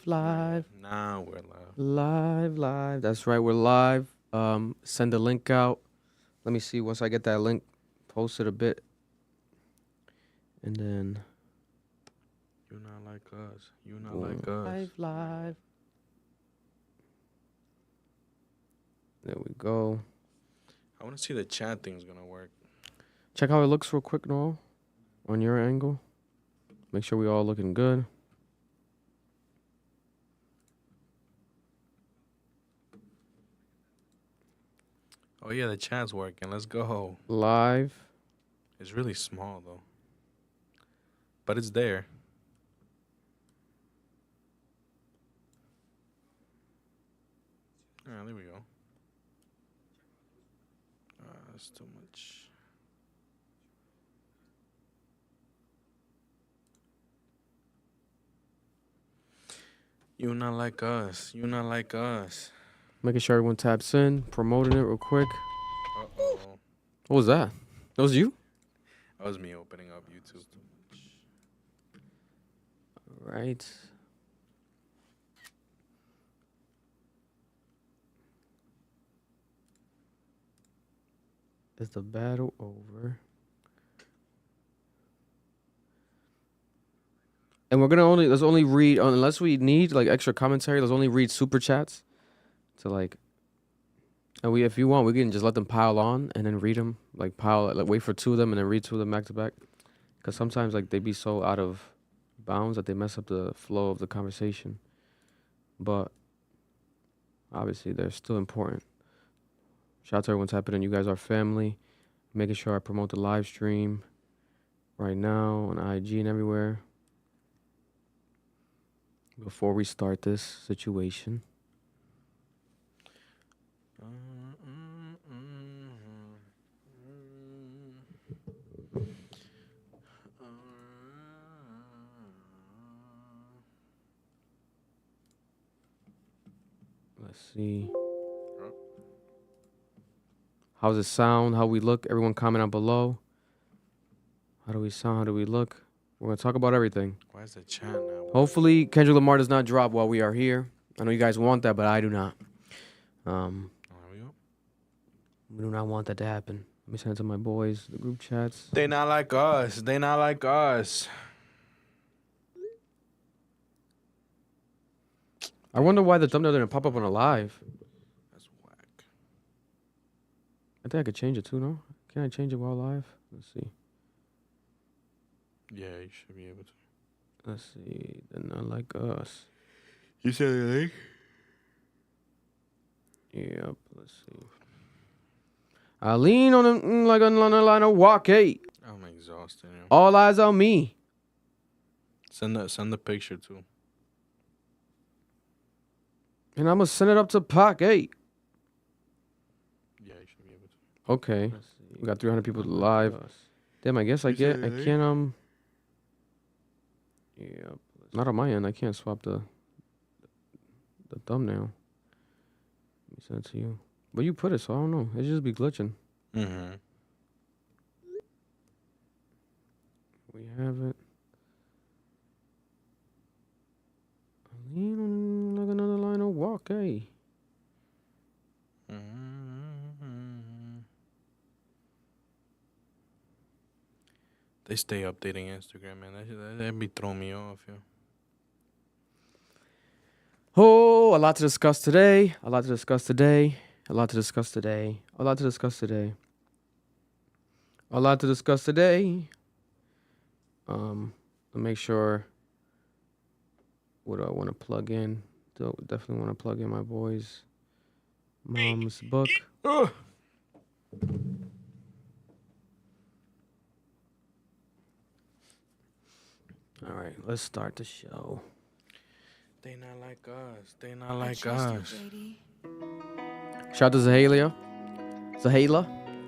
live. Now we're live. Live. That's right, we're live. Send the link out. Let me see once I get that link posted a bit. And then You're not like us. You're not like us. Live. There we go. I want to see the chat thing's gonna work. Check how it looks real quick, Noel, on your angle. Make sure we all looking good. Oh yeah, the chat's working. Let's go. Live. It's really small though, but it's there. Ah, there we go. That's too much. You not like us. You not like us. Making sure everyone taps in. Promoting it real quick. Uh-oh. What was that? That was you? That was me opening up YouTube. All right. Is the battle over? And we're gonna let's only read, unless we need like extra commentary, let's only read super chats to like, and if you want, we can just let them pile on and then read them, like wait for two of them and then read two of them back to back. Because sometimes like they be so out of bounds that they mess up the flow of the conversation. But obviously they're still important. Shout out to everyone tapping in. You guys are family. Making sure I promote the live stream right now on IG and everywhere before we start this situation. Let's see. How's it sound? How we look? Everyone comment down below. How do we sound? How do we look? We're going to talk about everything. Why is the chat now? Hopefully, Kendrick Lamar does not drop while we are here. I know you guys want that, but I do not. There we go. We do not want that to happen. Let me send it to my boys, the group chats. They not like us. They not like us. I wonder why the thumbnail didn't pop up on a live. That's whack. I think I could change it too, no? Can I change it while live? Let's see. Yeah, you should be able to. Let's see. They're not like us. You said the link? Yep, let's see. I lean on him like on the line of walk 8. I'm exhausted. Yeah. All eyes on me. Send the picture too. And I'm going to send it up to Pac 8. Yeah, you should be able to. Okay. We got 300 people live. Damn, I guess I can't, yeah, not on my end. I can't swap the thumbnail. Let me send it to you. But you put it, so I don't know. It just be glitching. Mm-hmm. We have it. I lean on like another line of walk, hey. They stay updating Instagram, man. That be throwing me off, yo. Oh, a lot to discuss today. To make sure what do I want to plug in? Definitely want to plug in my boys' mom's book. All right, let's start the show. They not like us. They not like us. Shout out to Zahela,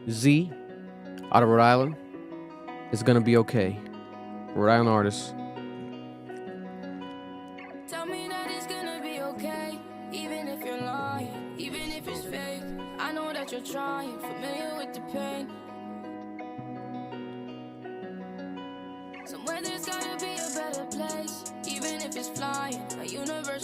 Z, out of Rhode Island. It's gonna be okay. Rhode Island artist. Tell me that it's gonna be okay, even if you're lying, even if it's fake. I know that you're trying, familiar with the pain. Somewhere there's gotta be a better place, even if it's flying. A universe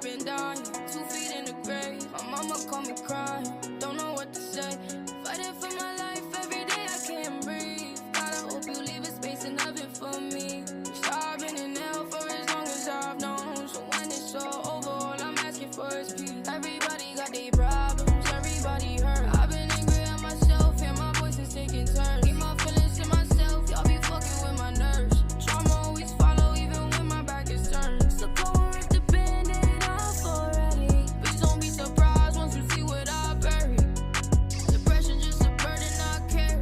I've been dying, 2 feet in the grave. My mama called me crying, don't know what to say. Fighting for my life every day, I can't breathe. God, I hope you leave a space in heaven for me. I've been in hell for as long as I've known. So when it's all over, all I'm asking for is peace. Everybody got their problems, everybody hurt. I've been angry at myself, and my voice is taking turns. Keep my feelings to myself, y'all be fucking with my nerves. Trauma always follow, even when my back is turned. So go and rip the band-aid off already. Please don't be surprised once you see what I buried. Depression just a burden I carry.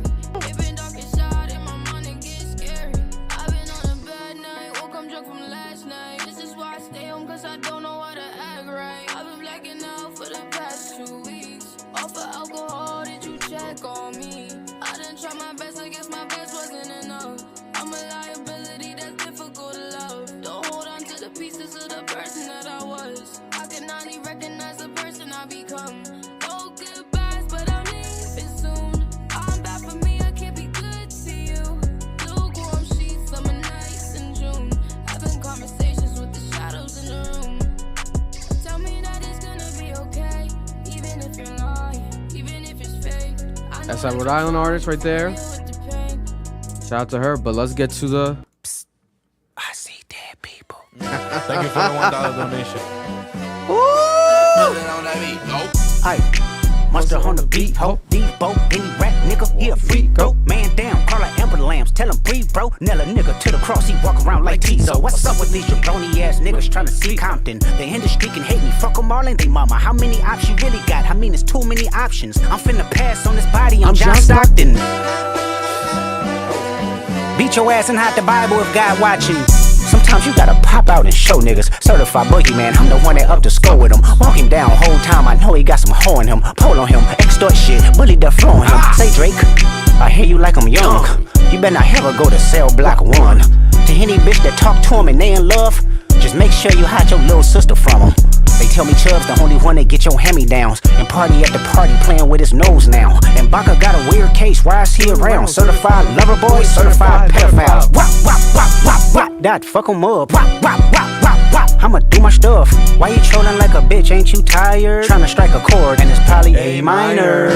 It been dark inside and my mind it gets scary. I've been on a bad night, woke up drunk from last night. This is why I stay home, cause I don't know how to act right. I've been blacking out for the past 2 weeks. Off of alcohol, did you check on me? I done tried my best, I guess my best wasn't enough. I'm a liability that's difficult to love. Don't hold on to the pieces of the person that I was. I can only recognize the person I become. No goodbyes, but I'm leaving soon. I'm bad for me, I can't be good to you. Lukewarm sheets, summer nights in June. Having conversations with the shadows in the room. Tell me that it's gonna be okay, even if you're lying, even if it's fake. That's that Rhode Island artist right there. Shout out to her, but let's get to the. I see dead people. Thank you for the $1 donation. Aye. Monster on the beat, ho, Debo, any rap nigga, he a freak, go. Man down, call her Amber Lambs, tell him breathe, bro. Nail a nigga to the cross, he walk around like Tizo. What's up with these jabroni ass niggas trying to see Compton? The industry can hate me, fuck them all and they mama. How many options you really got? I mean, it's too many options. I'm finna pass on this body, I'm John Stockton. Beat your ass and hide the Bible if God watching. Sometimes you gotta pop out and show niggas. Certified boogeyman, I'm the one that up to score with him. Walk him down whole time, I know he got some hoe in him. Pull on him, extort shit, bully the flow on him. Say Drake, I hear you like I'm young. You better not ever go to cell block 1. To any bitch that talk to him and they in love, just make sure you hide your little sister from him. They tell me Chubb's the only one that get your hand-me-downs. And party at the party playing with his nose now. And Baka got a weird case, why is he around? Certified lover boys, certified pedophiles. Wop, wop, wop, wop, wop. That fuck em up. Wop, wop, wop, wop, wop. I'ma do my stuff. Why you trolling like a bitch, ain't you tired? Trying to strike a chord and it's probably A minor.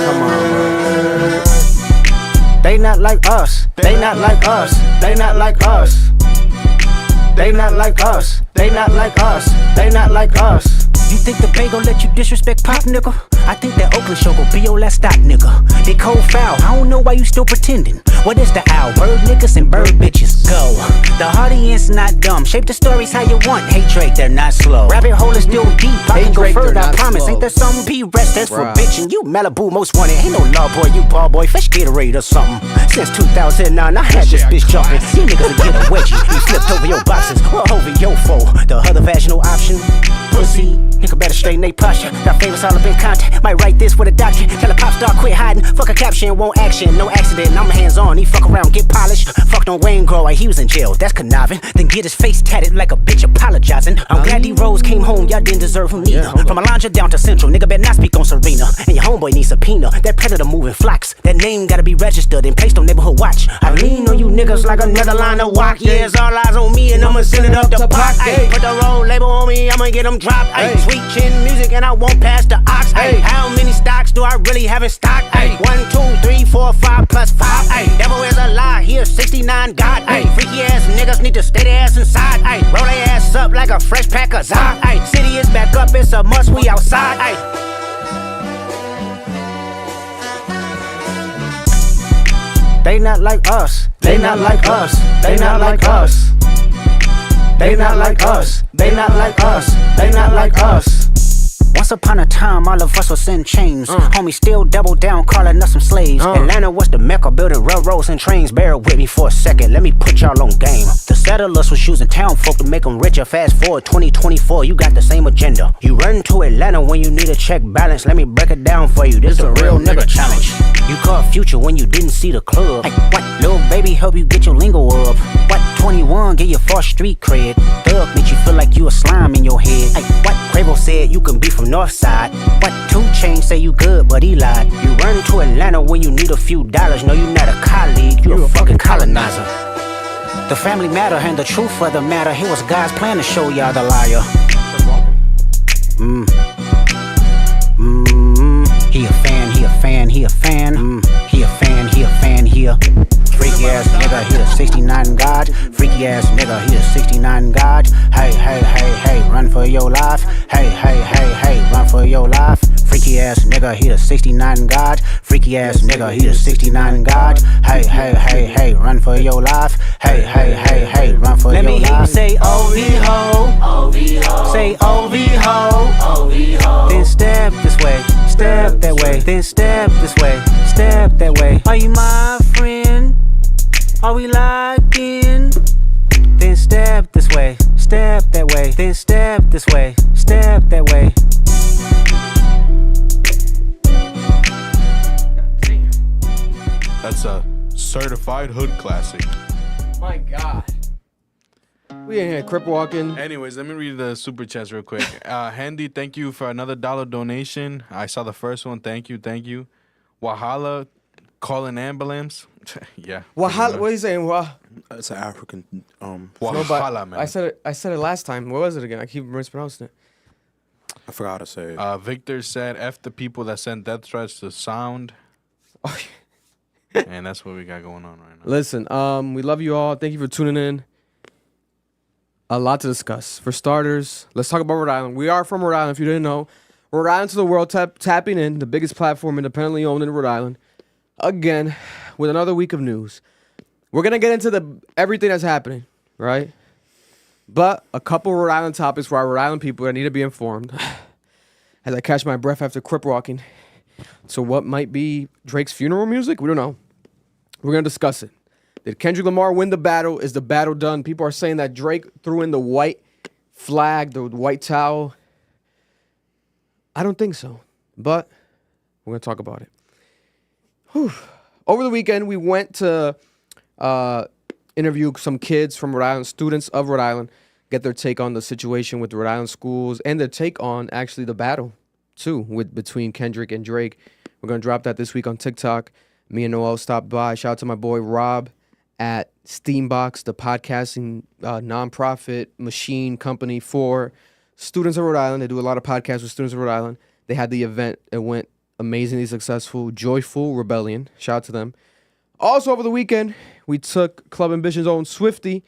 Come on, bro. They not like us. They not like us. They not like us. They not like us, they not like us, they not like us. You think the Bay gon' let you disrespect Pop, nigga? I think that Oakland show gon' be your last stop, nigga. They cold foul, I don't know why you still pretending. What is the owl? Bird niggas and bird bitches, go. The audience not dumb, shape the stories how you want. Hey Drake, they're not slow. Rabbit hole is still deep, I can go further, I promise. Ain't there some B-rest that's for bitchin'? You Malibu most wanted, ain't no law boy, you ball boy. Fresh Gatorade or something. Since 2009, I had this bitch jumping. You niggas will get a wedgie, you slipped over your boxes or over your foe. The other vaginal option, pussy. Nigga better straighten they posture. Got favorites all up in contact. Might write this with a doctor. Tell a pop star quit hiding. Fuck a caption, won't action. No accident, I'm hands on. He fuck around, get polished. Fucked on Wayne Grow, he was in jail. That's conniving. Then get his face tatted like a bitch apologizing. I'm glad D-Rose came home, y'all didn't deserve him neither. From Alondra down to Central, nigga better not speak on Serena. And your homeboy needs subpoena. That predator moving flocks. That name gotta be registered and placed on neighborhood watch. I lean on you niggas like another line of walk. Yeah, it's all eyes on me and I'ma send it up the pot. Ay, put the roll label on me, I'ma get them dropped. Ay, sweet chin music and I won't pass the ox. Ay, how many stocks do I really have in stock? Ay, 1, 2, 3, 4, 5 plus 5. Ay, devil is a lie, he is 69 God. Ay, freaky ass niggas need to stay their ass inside. Ay, roll their ass up like a fresh pack of Zod. Ay, city is back up, it's a must, we outside. Ay. They not like us. They not like us. They not like us. They not like us. They not like us. They not like us. Once upon a time, all of us was in chains. Homie still double down, calling us some slaves. Atlanta was the mecca, building railroads and trains. Bear with me for a second, let me put y'all on game. The settlers was using town folk to make them richer. Fast forward 2024, you got the same agenda. You run to Atlanta when you need a check balance. Let me break it down for you, this a real nigga challenge. You caught Future when you didn't see the club. Ay, what? Lil' baby help you get your lingo up. What? 21 get your false street cred. Thug make you feel like you a slime in your head. Ay, what? Quavo said you can be from Northside. What? 2 Chainz say you good but he lied. You run to Atlanta when you need a few dollars. No, you not a colleague, you a fucking colonizer. The family matter and the truth of the matter. It was God's plan to show y'all the liar. He a fan, he a fan, he a fan. He a fan, he a fan, he a freaky ass nigga, he a 69 God. Freaky ass nigga, he a 69 God. Hey, hey, hey, hey, run for your life. Hey, hey, hey, hey, run for your life. Freaky ass nigga, he a 69 God. Freaky ass nigga, he a 69 God. Hey, hey, hey, hey, run for your life. Hey, hey, hey, hey, run for your life. Let me hear you say OV ho. OV ho. Say OV ho. OV ho. Then step this way, step that way. Then step this way, step that way. Are you my friend? Are we locked in? Then step this way, step that way. Then step this way, step that way. That's a certified hood classic. My God. We in here crip walking. Anyways, let me read the super chats real quick. Handy, thank you for another $1 donation. I saw the first one. Thank you, thank you. Wahala, call an ambulance. Yeah. Wahala, what are you saying? It's an African. Wahala, man. I said it last time. What was it again? I keep mispronouncing it. I forgot how to say it. Victor said, F the people that send death threats to sound. Oh, And that's what we got going on right now. listen, we love you all. Thank you for tuning in. A lot to discuss. For starters, let's talk about Rhode Island. We are from Rhode Island, if you didn't know. Rhode Island to the world, tapping in, the biggest platform independently owned in Rhode Island. Again, with another week of news. We're going to get into everything that's happening, right? But a couple Rhode Island topics for our Rhode Island people that need to be informed. As I catch my breath after crip walking. So what might be Drake's funeral music? We don't know. We're going to discuss it. Did Kendrick Lamar win the battle? Is the battle done? People are saying that Drake threw in the white flag, the white towel. I don't think so, but we're going to talk about it. Whew. Over the weekend, we went to interview some kids from Rhode Island, students of Rhode Island, get their take on the situation with the Rhode Island schools and their take on actually the battle, too, between Kendrick and Drake. We're going to drop that this week on TikTok. Me and Noel stopped by. Shout out to my boy Rob at Steambox, the podcasting nonprofit machine company for students of Rhode Island. They do a lot of podcasts with students of Rhode Island. They had the event. It went amazingly successful. Joyful Rebellion. Shout out to them. Also over the weekend, we took Club Ambition's own Swifty,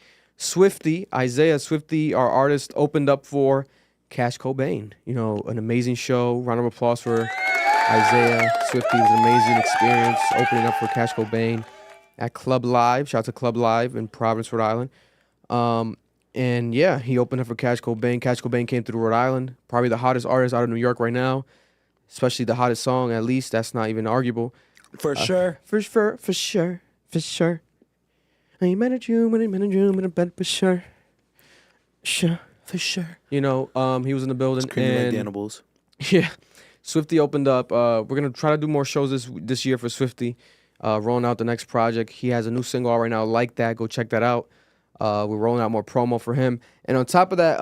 Isaiah Swifty, our artist, opened up for Cash Cobain. You know, an amazing show. Round of applause for Isaiah Swifty. It was an amazing experience opening up for Cash Cobain at Club Live. Shout out to Club Live in Providence, Rhode Island. And yeah, he opened up for Cash Cobain. Cash Cobain came through Rhode Island. Probably the hottest artist out of New York right now. Especially the hottest song, at least. That's not even arguable. For sure. For sure. I ain't mad at you, but I'm bad for sure. For sure. You know, he was in the building. Screaming and like cannibals. yeah, Swifty opened up. We're going to try to do more shows this year for Swifty. Rolling out the next project. He has a new single out right now, Like That. Go check that out. We're rolling out more promo for him. And on top of that,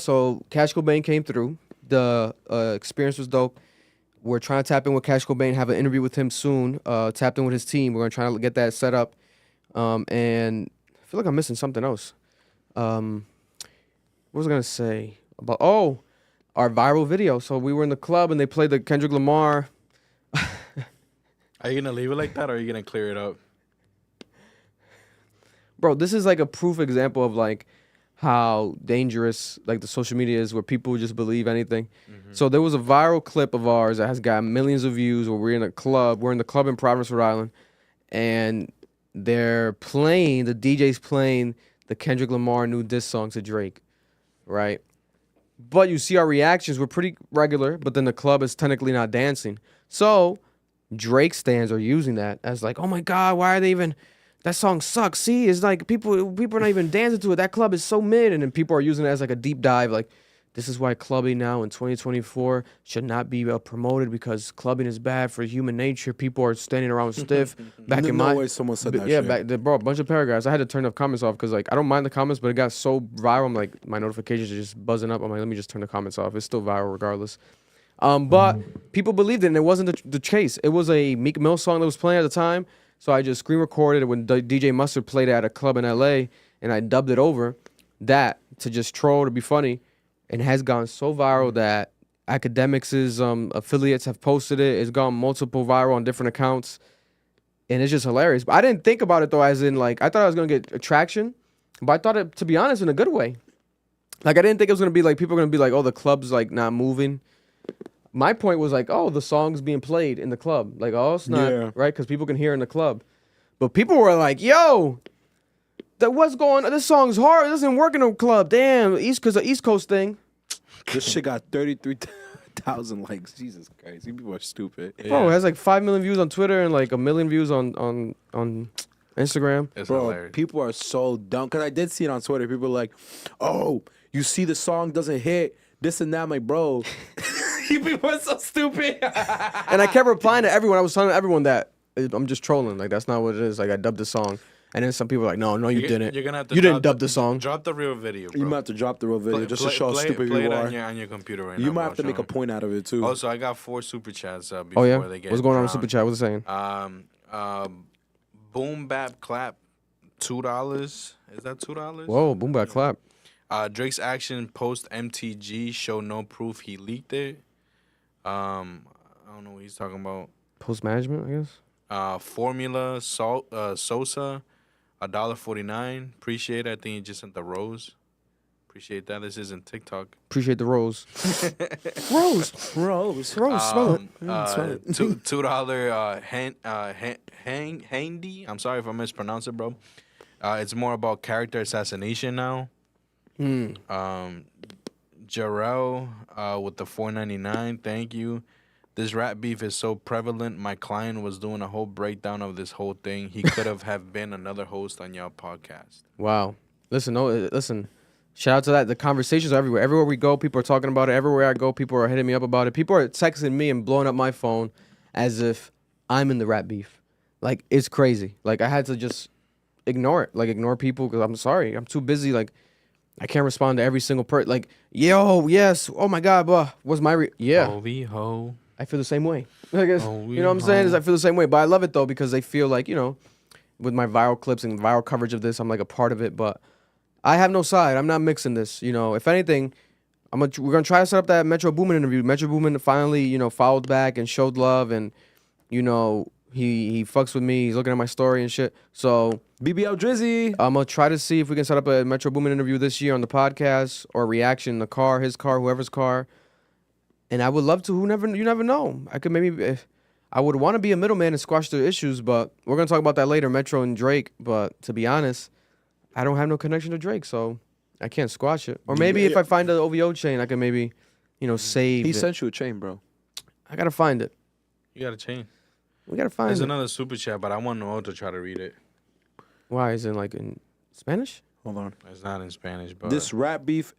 so Cash Cobain came through. The experience was dope. We're trying to tap in with Cash Cobain, have an interview with him soon. Tapped in with his team. We're going to try to get that set up. And I feel like I'm missing something else. What was I going to say? About our viral video. So we were in the club and they played the Kendrick Lamar. Are you going to leave it like that or are you going to clear it up? Bro, this is like a proof example of like how dangerous like the social media is where people just believe anything. Mm-hmm. So there was a viral clip of ours that has got millions of views where we're in a club. We're in the club in Providence, Rhode Island. And the DJ's playing the Kendrick Lamar new diss song to Drake, right? But you see our reactions, we're pretty regular, but then the club is technically not dancing. So Drake stans are using that as like, oh my God, why are they even, that song sucks. See, it's like people are not even dancing to it. That club is so mid. And then people are using it as like a deep dive, like, this is why clubbing now in 2024 should not be promoted because clubbing is bad for human nature. People are standing around stiff. Back in my way someone said that yeah, shit. bro, a bunch of paragraphs. I had to turn the comments off because like I don't mind the comments, but it got so viral. I'm like, my notifications are just buzzing up. I'm like, let me just turn the comments off. It's still viral regardless. But people believed it, and it wasn't the case. It was a Meek Mill song that was playing at the time. So I just screen recorded it when DJ Mustard played it at a club in LA, and I dubbed it over that to just troll to be funny, and has gone so viral that academics' affiliates have posted it. It's gone multiple viral on different accounts, and it's just hilarious. But I didn't think about it though, as in like I thought I was gonna get traction, but I thought it, to be honest, in a good way. Like I didn't think it was gonna be like people are gonna be like, oh, the club's like not moving. My point was like, oh, the song's being played in the club. Like, oh, it's not right because people can hear in the club. But people were like, yo, what's going on? This song's hard. It doesn't work in a club. Damn, because the East Coast thing. This shit got 33,000 likes. Jesus Christ, you people are stupid. Yeah. Bro, it has like 5 million views on Twitter and like 1 million views on Instagram. It's Bro, hilarious. people are so dumb. Because I did see it on Twitter. People are like, oh, you see the song doesn't hit, this and that. I'm like, bro, you people are so stupid. And I kept replying to everyone. I was telling everyone that I'm just trolling. Like, that's not what it is. Like, I dubbed the song. And then some people were like, no, you didn't. You're gonna have to you didn't dub the song. Drop the real video, bro. You might have to drop the real video just to show how stupid play you it are. on your computer right now. You might bro. have to make a point out of it, too. Also, I got 4 super chats before Oh, yeah? they get What's going on with drowned. Super Chat? What's it saying? Boom Bap Clap, $2. Is that $2? Whoa, boom, back clap. Drake's action post MTG show no proof he leaked it. I don't know what he's talking about. Post management, I guess. Formula Sosa, $1.49. Appreciate it. I think he just sent the rose. Appreciate that. This isn't TikTok. Appreciate the rose. Rose. Smell it. $2 handy. I'm sorry if I mispronounce it, bro. It's more about character assassination now. Jarrell with the $4.99. Thank you. This rap beef is so prevalent. My client was doing a whole breakdown of this whole thing. He could have been another host on your podcast. Wow. Listen. Shout out to that. The conversations are everywhere. Everywhere we go, people are talking about it. Everywhere I go, people are hitting me up about it. People are texting me and blowing up my phone as if I'm in the rap beef. Like, it's crazy. Like, I had to just ignore it. Like, ignore people because I'm sorry. I'm too busy. Like, I can't respond to every single person. Like, yo, yes. Oh, my God. What's my yeah. Ho. I feel the same way. I guess, you know what I'm saying? I feel the same way. But I love it, though, because they feel like, you know, with my viral clips and viral coverage of this, I'm like a part of it. But I have no side. I'm not mixing this. You know, if anything, we're going to try to set up that Metro Boomin interview. Metro Boomin finally, you know, followed back and showed love. And, you know, he fucks with me. He's looking at my story and shit. So BBL Drizzy. I'm going to try to see if we can set up a Metro Boomin interview this year on the podcast or reaction in the car, his car, whoever's car. And I would love to. You never know. I could maybe, I would want to be a middleman and squash the issues, but we're going to talk about that later, Metro and Drake. But to be honest, I don't have no connection to Drake, so I can't squash it. Or maybe if I find the OVO chain, I can maybe, you know, save He it. sent you a chain, bro. I got to find it. You got a chain. We got to find There's it. another super chat, but I want Noel to try to read it. Why? Is it like in Spanish? Hold on. It's not in Spanish, but This rap beef.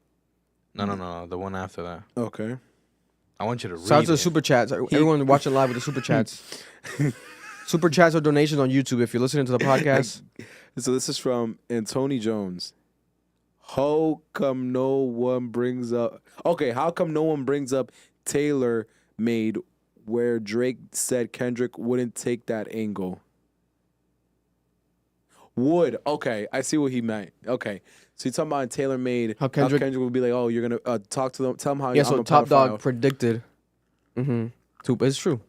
No. The one after that. Okay. I want you to read Shout out to it. the super chats. Everyone watching live with the super chats. Super chats or donations on YouTube if you're listening to the podcast. So this is from Anthony Jones. How come no one brings up Taylor Made where Drake said Kendrick wouldn't take that angle? Would. Okay, I see what he meant. Okay. So you're talking about Taylor Made. How Kendrick would be like, oh, you're going to talk to them. Tell them how Yeah, I'm so a Top pedophile. Dog predicted. It's true.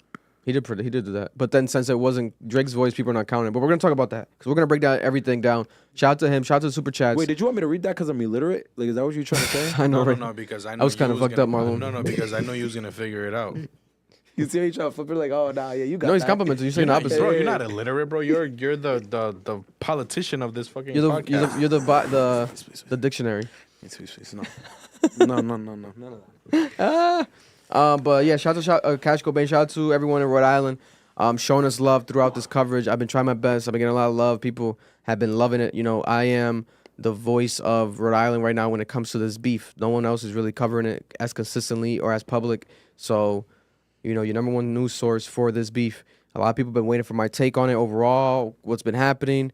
He did do that. But then since it wasn't Drake's voice, people are not counting. But we're going to talk about that because we're going to break down everything down. Shout out to him. Shout out to the super chats. Wait, did you want me to read that because I'm illiterate? Like, is that what you're trying to say? I know, right? No, because I know I was kind of fucked up, Marlon. No, because I know you was going to figure it out. You see how you trying to flip it like, oh, nah, yeah, you got No, he's that. complimenting. You're saying the opposite. Bro, you're not illiterate, bro. You're the politician of this fucking You're podcast. the dictionary. No, none of that. But yeah, shout out to Cash Cobain. Shout out to everyone in Rhode Island showing us love throughout this coverage. I've been trying my best. I've been getting a lot of love. People have been loving it. You know, I am the voice of Rhode Island right now when it comes to this beef. No one else is really covering it as consistently or as public. So, you know, your number one news source for this beef. A lot of people have been waiting for my take on it overall, what's been happening.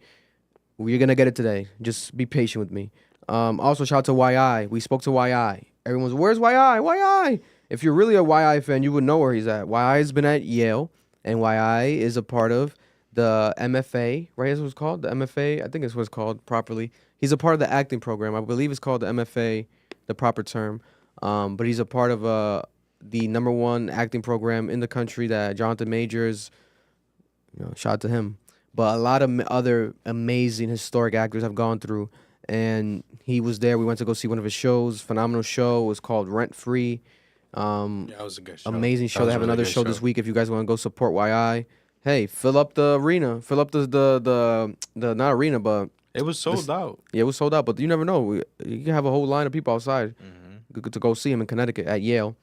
We're going to get it today. Just be patient with me. Also, shout out to YI. We spoke to YI. Everyone's, where's YI? YI! If you're really a YI fan, you would know where he's at. YI has been at Yale, and YI is a part of the MFA, right? That's what it's called? The MFA? I think it's what it's called properly. He's a part of the acting program. I believe it's called the MFA, the proper term. But he's a part of the #1 acting program in the country that Jonathan Majors, shout out to him. But a lot of other amazing historic actors have gone through. And he was there. We went to go see one of his shows. Phenomenal show. It was called Rent Free. Yeah, it was a good show. Amazing show. That They was have a really another good show this week if you guys want to go support YI. Hey, fill up the arena. Fill up the not arena, but It was sold out. yeah, it was sold out. But you never know. You can have a whole line of people outside to go see him in Connecticut at Yale.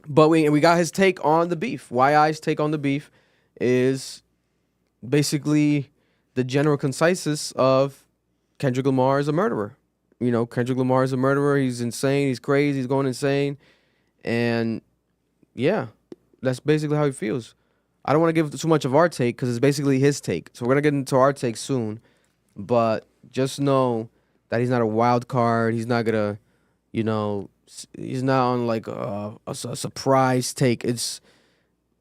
But we got his take on the beef. YI's take on the beef is basically the general consensus of Kendrick Lamar is a murderer. Kendrick Lamar is a murderer. He's insane. He's crazy. He's going insane. And yeah, that's basically how he feels. I don't want to give too much of our take because it's basically his take. So we're going to get into our take soon. But just know that he's not a wild card. He's not going to, he's not on like a surprise take. It's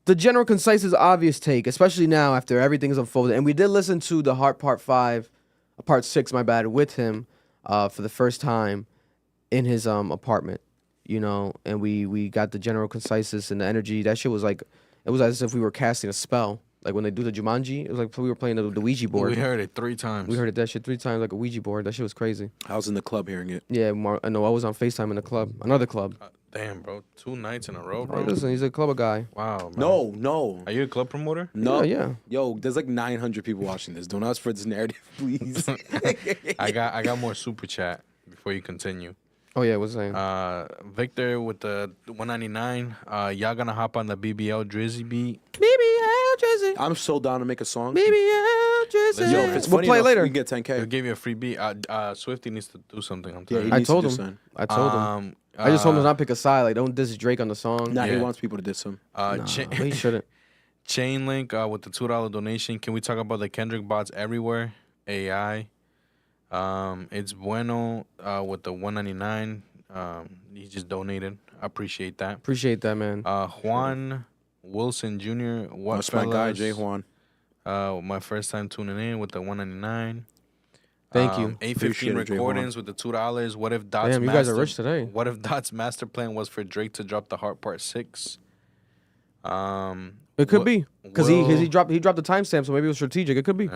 the general consensus obvious take, especially now after everything's unfolded. And we did listen to the Heart Part 6, my bad, with him for the first time in his apartment, and we got the general consensus and the energy. That shit was like, it was as if we were casting a spell. Like when they do the Jumanji, it was like we were playing the Ouija board. We heard it 3 times. We heard that shit 3 times like a Ouija board. That shit was crazy. I was in the club hearing it. Yeah, I know. I was on FaceTime in the club. Another club. Damn, bro. 2 nights in a row, bro. Hey, listen, he's a club guy. Wow, man. No. Are you a club promoter? No. Yeah. Yo, there's like 900 people watching this. Do not spread this narrative, please. I got more super chat before you continue. Oh yeah, what's saying? Victor with the 199. Y'all gonna hop on the BBL Drizzy beat? BBL Drizzy. I'm so down to make a song. BBL Drizzy. Yo, if it's We'll funny play enough, later. we can get 10K. He'll give you a free beat. Swifty needs to do something. I'm Yeah, telling he you. I needs told to do him. something. I told him. I just told him to not pick a side. Like, don't diss Drake on the song. Nah, he Yeah. wants people to diss him. He shouldn't. Chain Link with the $2 donation. Can we talk about the Kendrick bots everywhere? AI. It's Bueno with the 199. He just donated. I appreciate that. Appreciate that, man. Juan Wilson Jr. What That's my guy, fellas? Jay Juan. My first time tuning in with the 199. Thank you. 815 Appreciate it, Jay recordings with the $2. What if Dot's Damn, you guys are rich today. What if Dot's master plan was for Drake to drop the Heart Part 6? It could be because he dropped the timestamp, so maybe it was strategic. It could be.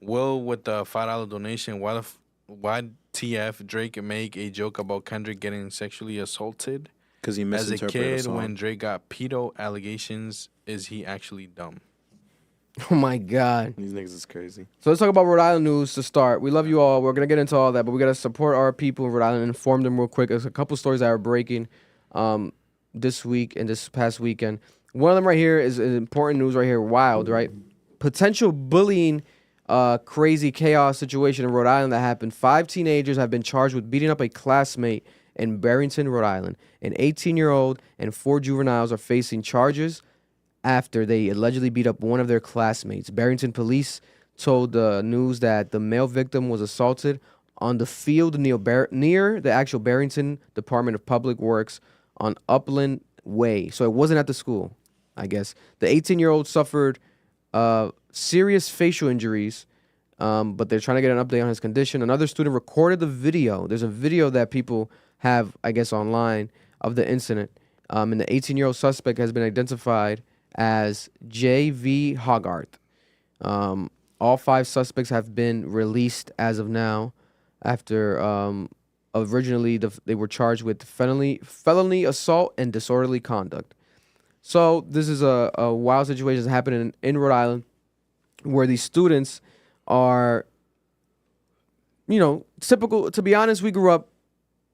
Will with the $5 donation. Why TF Drake make a joke about Kendrick getting sexually assaulted? Because he As a misinterpreted kid, a song. when Drake got pedo allegations, is he actually dumb? Oh my God. These niggas is crazy. So let's talk about Rhode Island news to start. We love you all. We're gonna get into all that, but we gotta support our people in Rhode Island and inform them real quick. There's a couple stories that are breaking this week and this past weekend. One of them right here is important news right here. Wild, right? Potential bullying, crazy chaos situation in Rhode Island that happened. 5 teenagers have been charged with beating up a classmate in Barrington, Rhode Island. An 18-year-old and 4 juveniles are facing charges after they allegedly beat up one of their classmates. Barrington police told the news that the male victim was assaulted on the field near the actual Barrington Department of Public Works on Upland Way. So it wasn't at the school, I guess. The 18-year-old suffered serious facial injuries, but they're trying to get an update on his condition. Another student recorded the video. There's a video that people have, I guess, online of the incident. And the 18-year-old suspect has been identified as J.V. Hogarth. All 5 suspects have been released as of now after originally they were charged with felony assault and disorderly conduct. So this is a wild situation that's happening in Rhode Island where these students are, typical. To be honest, we grew up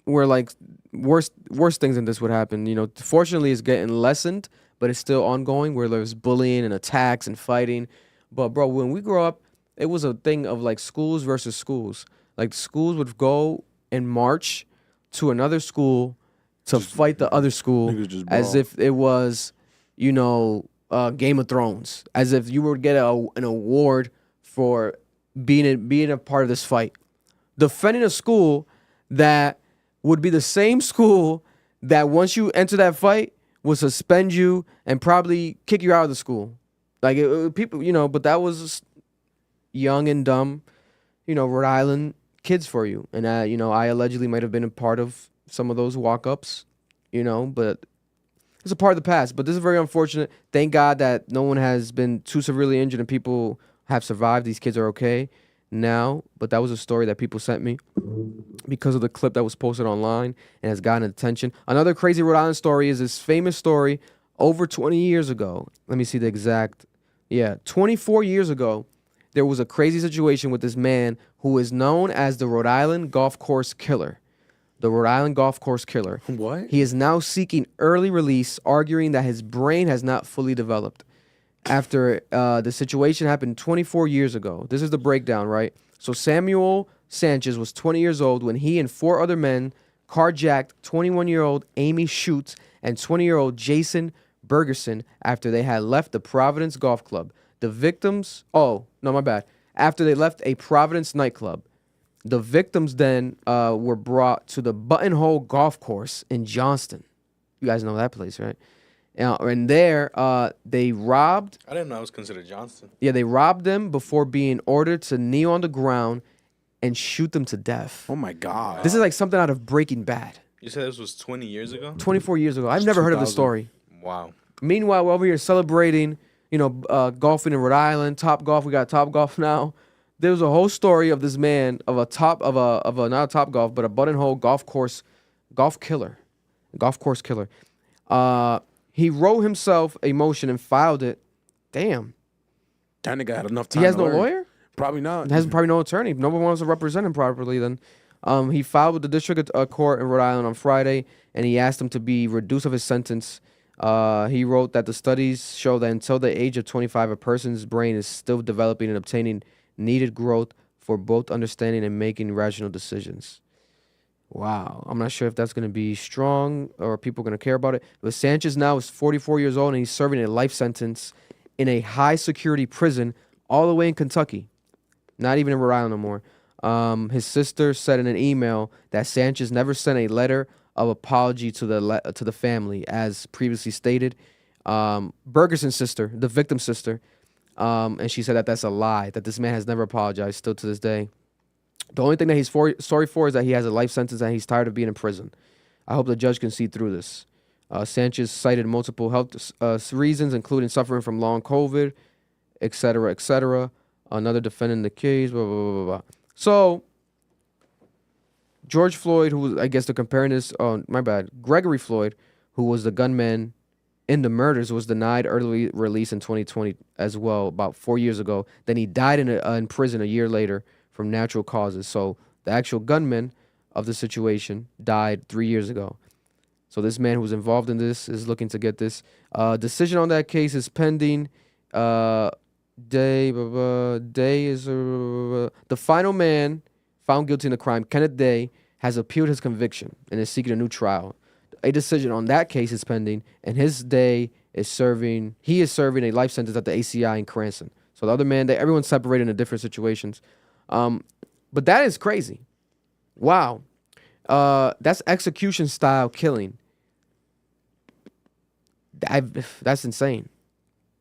where like worse things than this would happen. Fortunately, it's getting lessened, but it's still ongoing where there's bullying and attacks and fighting. But bro, when we grew up, it was a thing of like schools versus schools. Like schools would go and march to another school to fight the other school as if it was, Game of Thrones. As if you would get an award for being a part of this fight. Defending a school that would be the same school that once you enter that fight would suspend you and probably kick you out of the school. Like people, but that was young and dumb, Rhode Island kids for you. And, I allegedly might have been a part of some of those walk-ups, but it's a part of the past. But this is very unfortunate. Thank God that no one has been too severely injured and people have survived. These kids are okay now. But that was a story that people sent me because of the clip that was posted online and has gotten attention. Another crazy Rhode Island story is this famous story over 20 years ago. Let me see the exact. 24 years ago, there was a crazy situation with this man who is known as the Rhode Island Golf Course Killer. The Rhode Island Golf Course Killer. What? He is now seeking early release, arguing that his brain has not fully developed. After the situation happened 24 years ago. This is the breakdown, right? So Samuel Sanchez was 20 years old when he and 4 other men carjacked 21-year-old Amy Schutz and 20-year-old Jason Bergerson after they had left the Providence Golf Club. The victims... Oh, no, my bad. After they left a Providence nightclub. The victims then were brought to the Buttonhole Golf Course in Johnston. You guys know that place, right? And there, they robbed... I didn't know it was considered Johnston. Yeah, they robbed them before being ordered to kneel on the ground and shoot them to death. Oh, my God. This is like something out of Breaking Bad. You said this was 20 years ago? 24 years ago. I've never heard of the 2000. story. Wow. Meanwhile, we're over here celebrating, golfing in Rhode Island, Top Golf. We got Top Golf now. There was a whole story of this man, of a not a Top Golf, but a Buttonhole golf course killer. He wrote himself a motion and filed it. Damn. That nigga had enough time. He has to no learn. lawyer? Probably not. Has probably no attorney. No one wants to represent him properly then. He filed with the district court in Rhode Island on Friday, and he asked him to be reduced of his sentence. He wrote that the studies show that until the age of 25, a person's brain is still developing and obtaining needed growth for both understanding and making rational decisions. Wow. I'm not sure if that's going to be strong or people going to care about it. But Sanchez now is 44 years old, and he's serving a life sentence in a high-security prison all the way in Kentucky. Not even in Rhode Island no more. His sister said in an email that Sanchez never sent a letter of apology to the family, as previously stated. Bergerson's sister, the victim's sister, and she said that that's a lie, that this man has never apologized still to this day. The only thing that he's sorry for is that he has a life sentence and he's tired of being in prison. I hope the judge can see through this. Sanchez cited multiple health reasons, including suffering from long COVID, etc., etc. Another defendant in the case, blah, blah, blah, blah. So, George Floyd, who was, I guess they're comparing this, Gregory Floyd, who was the gunman in the murders, was denied early release in 2020 as well, about 4 years ago. Then he died in prison a year later from natural causes. So the actual gunman of the situation died 3 years ago. So this man who was involved in this is looking to get this. Decision on that case is pending. Day is the final man found guilty in the crime, Kenneth Day, has appealed his conviction and is seeking a new trial. A decision on that case is pending, and he is serving a life sentence at the ACI in Cranston. So the other man, everyone's separated in different situations. But that is crazy. Wow. That's execution style killing. That's insane.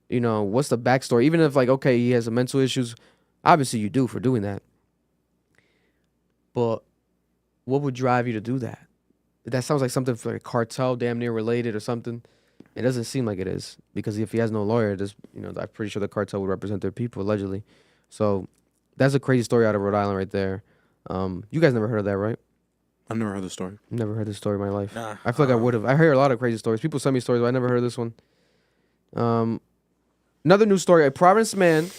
What's the backstory? Even if, okay, he has some mental issues, obviously you do for doing that. But what would drive you to do that? That sounds like something for a cartel, damn near related or something. It doesn't seem like it is, because if he has no lawyer, I'm pretty sure the cartel would represent their people, allegedly. So that's a crazy story out of Rhode Island right there. You guys never heard of that, right? I've never heard the story. Never heard this story in my life. Nah. I feel like I would have. I hear a lot of crazy stories. People send me stories, but I never heard this one. Another news story. A Providence man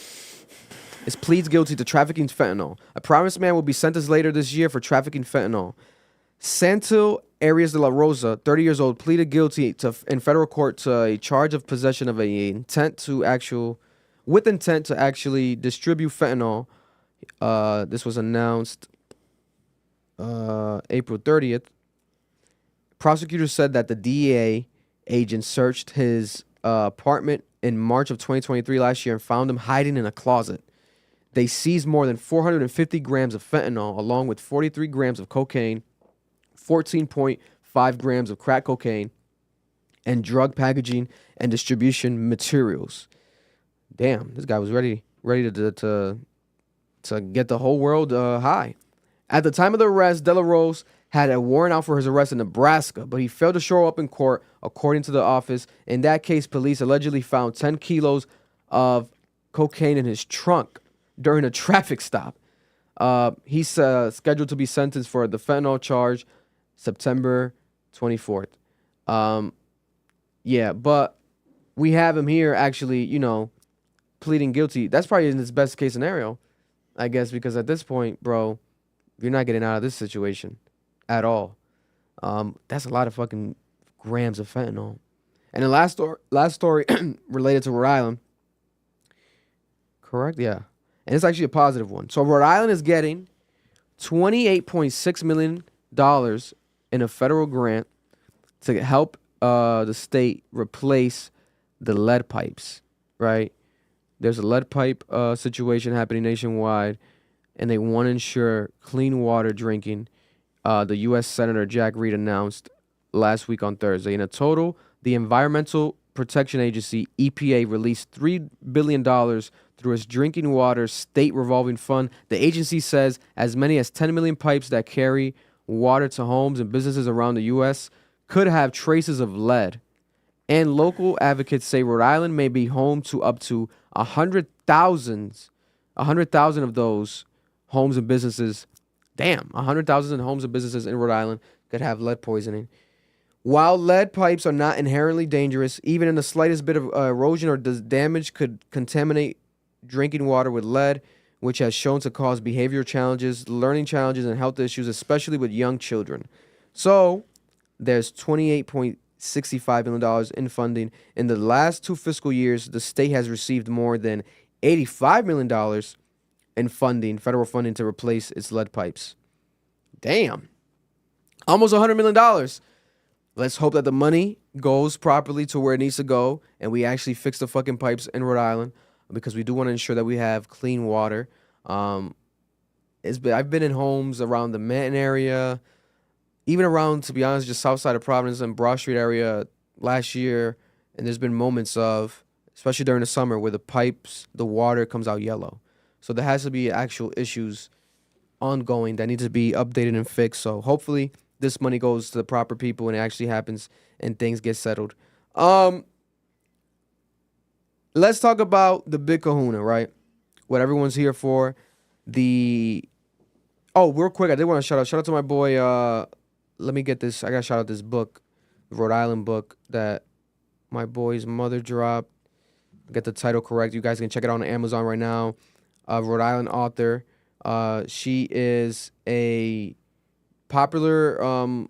pleads guilty to trafficking fentanyl. A Providence man will be sentenced later this year for trafficking fentanyl. Santil Arias de la Rosa, 30 years old, pleaded guilty in federal court to a charge of possession of with intent to actually distribute fentanyl. This was announced April 30th. Prosecutors said that the DEA agent searched his apartment in March of 2023 last year and found him hiding in a closet. They seized more than 450 grams of fentanyl, along with 43 grams of cocaine, 14.5 grams of crack cocaine, and drug packaging and distribution materials. Damn, this guy was ready to get the whole world high. At the time of the arrest, De La Rose had a warrant out for his arrest in Nebraska, but he failed to show up in court, according to the office. In that case, police allegedly found 10 kilos of cocaine in his trunk during a traffic stop. He's scheduled to be sentenced for the fentanyl charge September 24th. Yeah, but we have him here actually, pleading guilty. That's probably in his best case scenario, I guess, because at this point, bro, you're not getting out of this situation at all. That's a lot of fucking grams of fentanyl. And the last story related to Rhode Island. Correct? Yeah. And it's actually a positive one. So Rhode Island is getting $28.6 million in a federal grant to help the state replace the lead pipes, right? There's a lead pipe situation happening nationwide, and they want to ensure clean water drinking. The U.S. Senator Jack Reed announced last week on Thursday. In a total, the Environmental Protection Agency, EPA, released $3 billion through its drinking water state revolving fund. The agency says as many as 10 million pipes that carry water to homes and businesses around the U.S. could have traces of lead. And local advocates say Rhode Island may be home to up to 100,000 of those homes and businesses. Damn, 100,000 homes and businesses in Rhode Island could have lead poisoning. While lead pipes are not inherently dangerous, even in the slightest bit of erosion or damage could contaminate drinking water with lead, which has shown to cause behavioral challenges, learning challenges, and health issues, especially with young children. So there's $28.65 million in funding. In the last 2 fiscal years, the state has received more than $85 million in funding, federal funding, to replace its lead pipes. Damn. Almost $100 million. Let's hope that the money goes properly to where it needs to go, and we actually fix the fucking pipes in Rhode Island, because we do want to ensure that we have clean water. I've been in homes around the Manton area, even around, to be honest, just south side of Providence and Broad Street area last year, and there's been moments of, especially during the summer, where the pipes, the water comes out yellow. So there has to be actual issues ongoing that need to be updated and fixed. So hopefully this money goes to the proper people and it actually happens and things get settled. Let's talk about the big kahuna, right? What everyone's here for. Real quick, I did want to shout out to my boy. Let me get this. I got to shout out this book, the Rhode Island book that my boy's mother dropped. Get the title correct. You guys can check it out on Amazon right now. Rhode Island author. She is a popular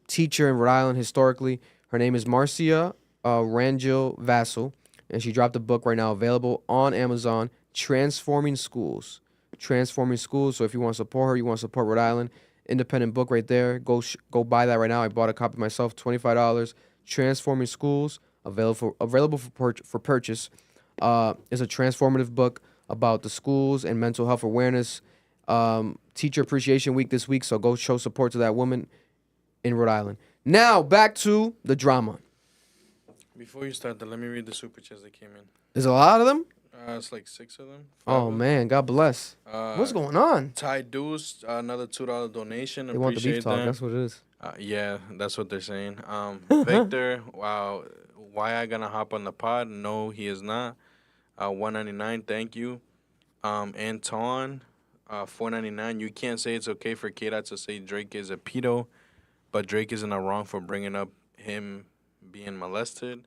teacher in Rhode Island historically. Her name is Marcia Rangel Vassell, and she dropped a book right now available on Amazon, Transforming Schools. Transforming Schools. So if you want to support her, you want to support Rhode Island, independent book right there. Go buy that right now. I bought a copy myself, $25. Transforming Schools, available for purchase. It's a transformative book about the schools and mental health awareness. Teacher Appreciation Week this week, so go show support to that woman in Rhode Island. Now, back to the drama. Before you start, let me read the super chats that came in. There's a lot of them? It's like 6 of them. Oh, man, God bless. What's going on? Ty Deuce, another $2 donation. They want the beef talk, that's what it is. Yeah, that's what they're saying. Victor, wow, why I gonna hop on the pod? No, he is not. $1.99, thank you. Anton, $4.99. You can't say it's okay for K-Dot to say Drake is a pedo, but Drake isn't wrong for bringing up him being molested.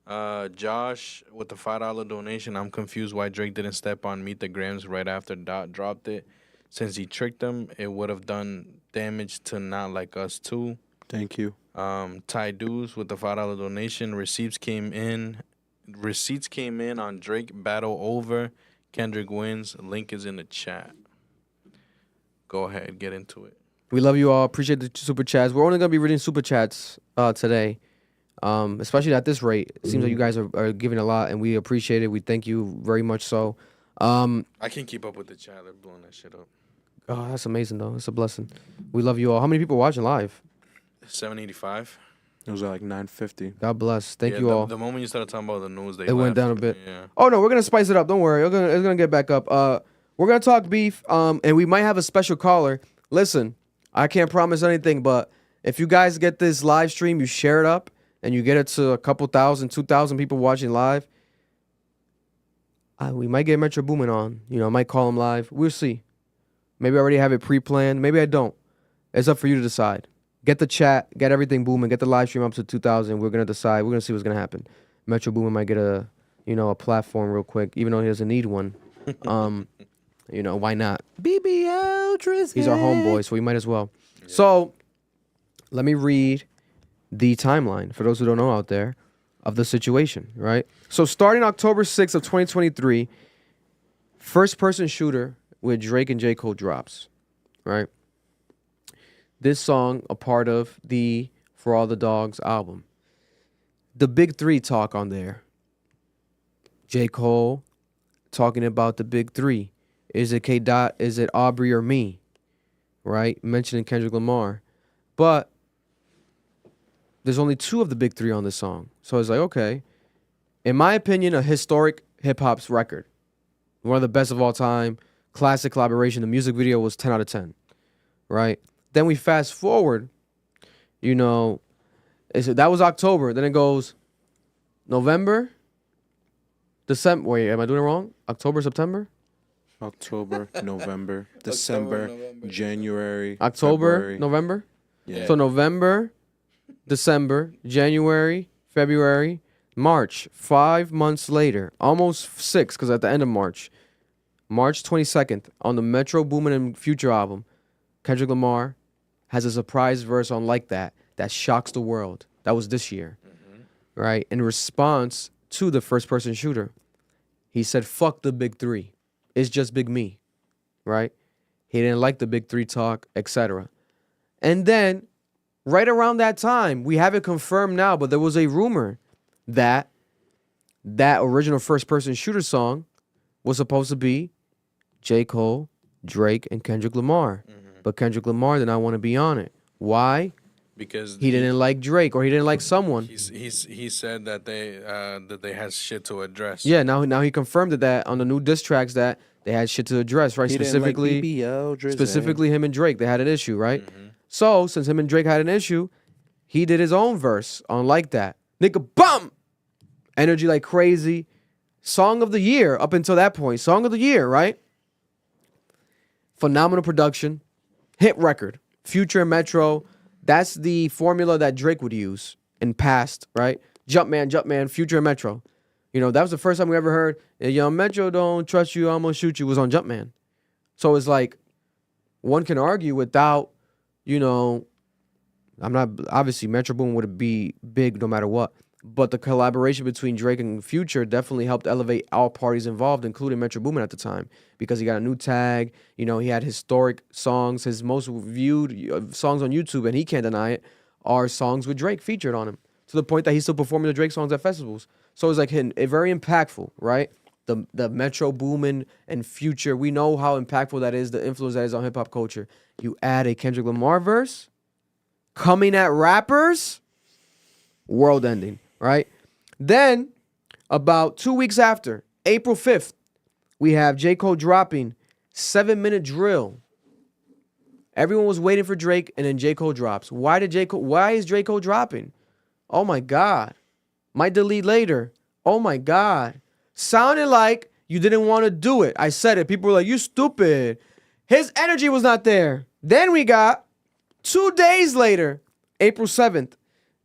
Josh with the $5 donation. I'm confused why Drake didn't step on Meet the Grams right after Dot dropped it. Since he tricked them, it would have done damage to Not Like Us too. Thank you. Ty Deuce with the $5 donation. Receipts came in on Drake battle over. Kendrick wins. Link is in the chat. Go ahead, get into it. We love you all. Appreciate the super chats. We're only gonna be reading super chats today, especially at this rate. It seems like you guys are giving a lot, and we appreciate it. We thank you very much. So, I can't keep up with the chat. They're blowing that shit up. Oh, that's amazing though. It's a blessing. We love you all. How many people are watching live? 785. It was like 950. God bless. Thank you all. The moment you started talking about the news, it went down a bit. Yeah. Oh no, we're gonna spice it up. Don't worry. It's gonna get back up. We're gonna talk beef. And we might have a special caller listen, I can't promise anything, but if you guys get this live stream, you share it up, and you get it to a couple thousand, 2,000 people watching live, we might get Metro Boomin on. You know, I might call him live. We'll see. Maybe I already have it pre-planned. Maybe I don't. It's up for you to decide. Get the chat, get everything booming, get the live stream up to 2,000. We're gonna decide. We're gonna see what's gonna happen. Metro Boomin might get a platform real quick, even though he doesn't need one. Why not? BBL Drizzy. He's our homeboy, so we might as well. Yeah. So, let me read the timeline for those who don't know out there of the situation, right? So, starting October 6th of 2023, first-person shooter with Drake and J. Cole drops, right? This song, a part of the For All the Dogs album. The big three talk on there. J. Cole talking about the big three. Is it K. Dot? Is it Aubrey or me? Right? Mentioning Kendrick Lamar. But there's only two of the big three on this song. So it's like, okay. In my opinion, a historic hip-hop's record. One of the best of all time. Classic collaboration. The music video was 10 out of 10. Right? Then we fast forward. That was October. Then it goes November, December. Wait, am I doing it wrong? October, September? October, November, December, January, October, February. November? Yeah. So November, December, January, February, March. 5 months later, almost 6, because at the end of March 22nd, on the Metro Boomin and Future album, Kendrick Lamar has a surprise verse on Like That shocks the world. That was this year, right? In response to the first-person shooter, he said, fuck the big three. It's just Big Me, right? He didn't like the big three talk, etc. And then, right around that time, we have it confirmed now, but there was a rumor that original first-person shooter song was supposed to be J. Cole, Drake, and Kendrick Lamar. But Kendrick Lamar did not want to be on it. Why? Because he didn't like Drake, or he didn't like someone. He said that they had shit to address. Yeah, now he confirmed that on the new diss tracks that they had shit to address, right? He Specifically, didn't like BBL, specifically him and Drake, they had an issue, right? So since him and Drake had an issue, he did his own verse on Like That. Nigga, bum! Energy like crazy. Song of the year up until that point. Song of the year, right? Phenomenal production. Hit record. Future and Metro. That's the formula that Drake would use in past, right? Jumpman, Future and Metro. That was the first time we ever heard, yo, Metro don't trust you, I'm gonna shoot you, was on Jumpman. So it's like, one can argue without, obviously Metro Boomin would be big no matter what. But the collaboration between Drake and Future definitely helped elevate all parties involved, including Metro Boomin at the time, because he got a new tag. He had historic songs. His most viewed songs on YouTube, and he can't deny it, are songs with Drake featured on him, to the point that he's still performing the Drake songs at festivals. So it's like very impactful, right? The Metro Boomin and Future, we know how impactful that is, the influence that is on hip-hop culture. You add a Kendrick Lamar verse, coming at rappers, world-ending. Right? Then, about 2 weeks after, April 5th, we have J. Cole dropping 7-minute drill. Everyone was waiting for Drake, and then J. Cole drops. Why is J. Cole dropping? Oh my God. Might delete later. Oh my God. Sounded like you didn't want to do it. I said it. People were like, you stupid. His energy was not there. Then we got 2 days later, April 7th.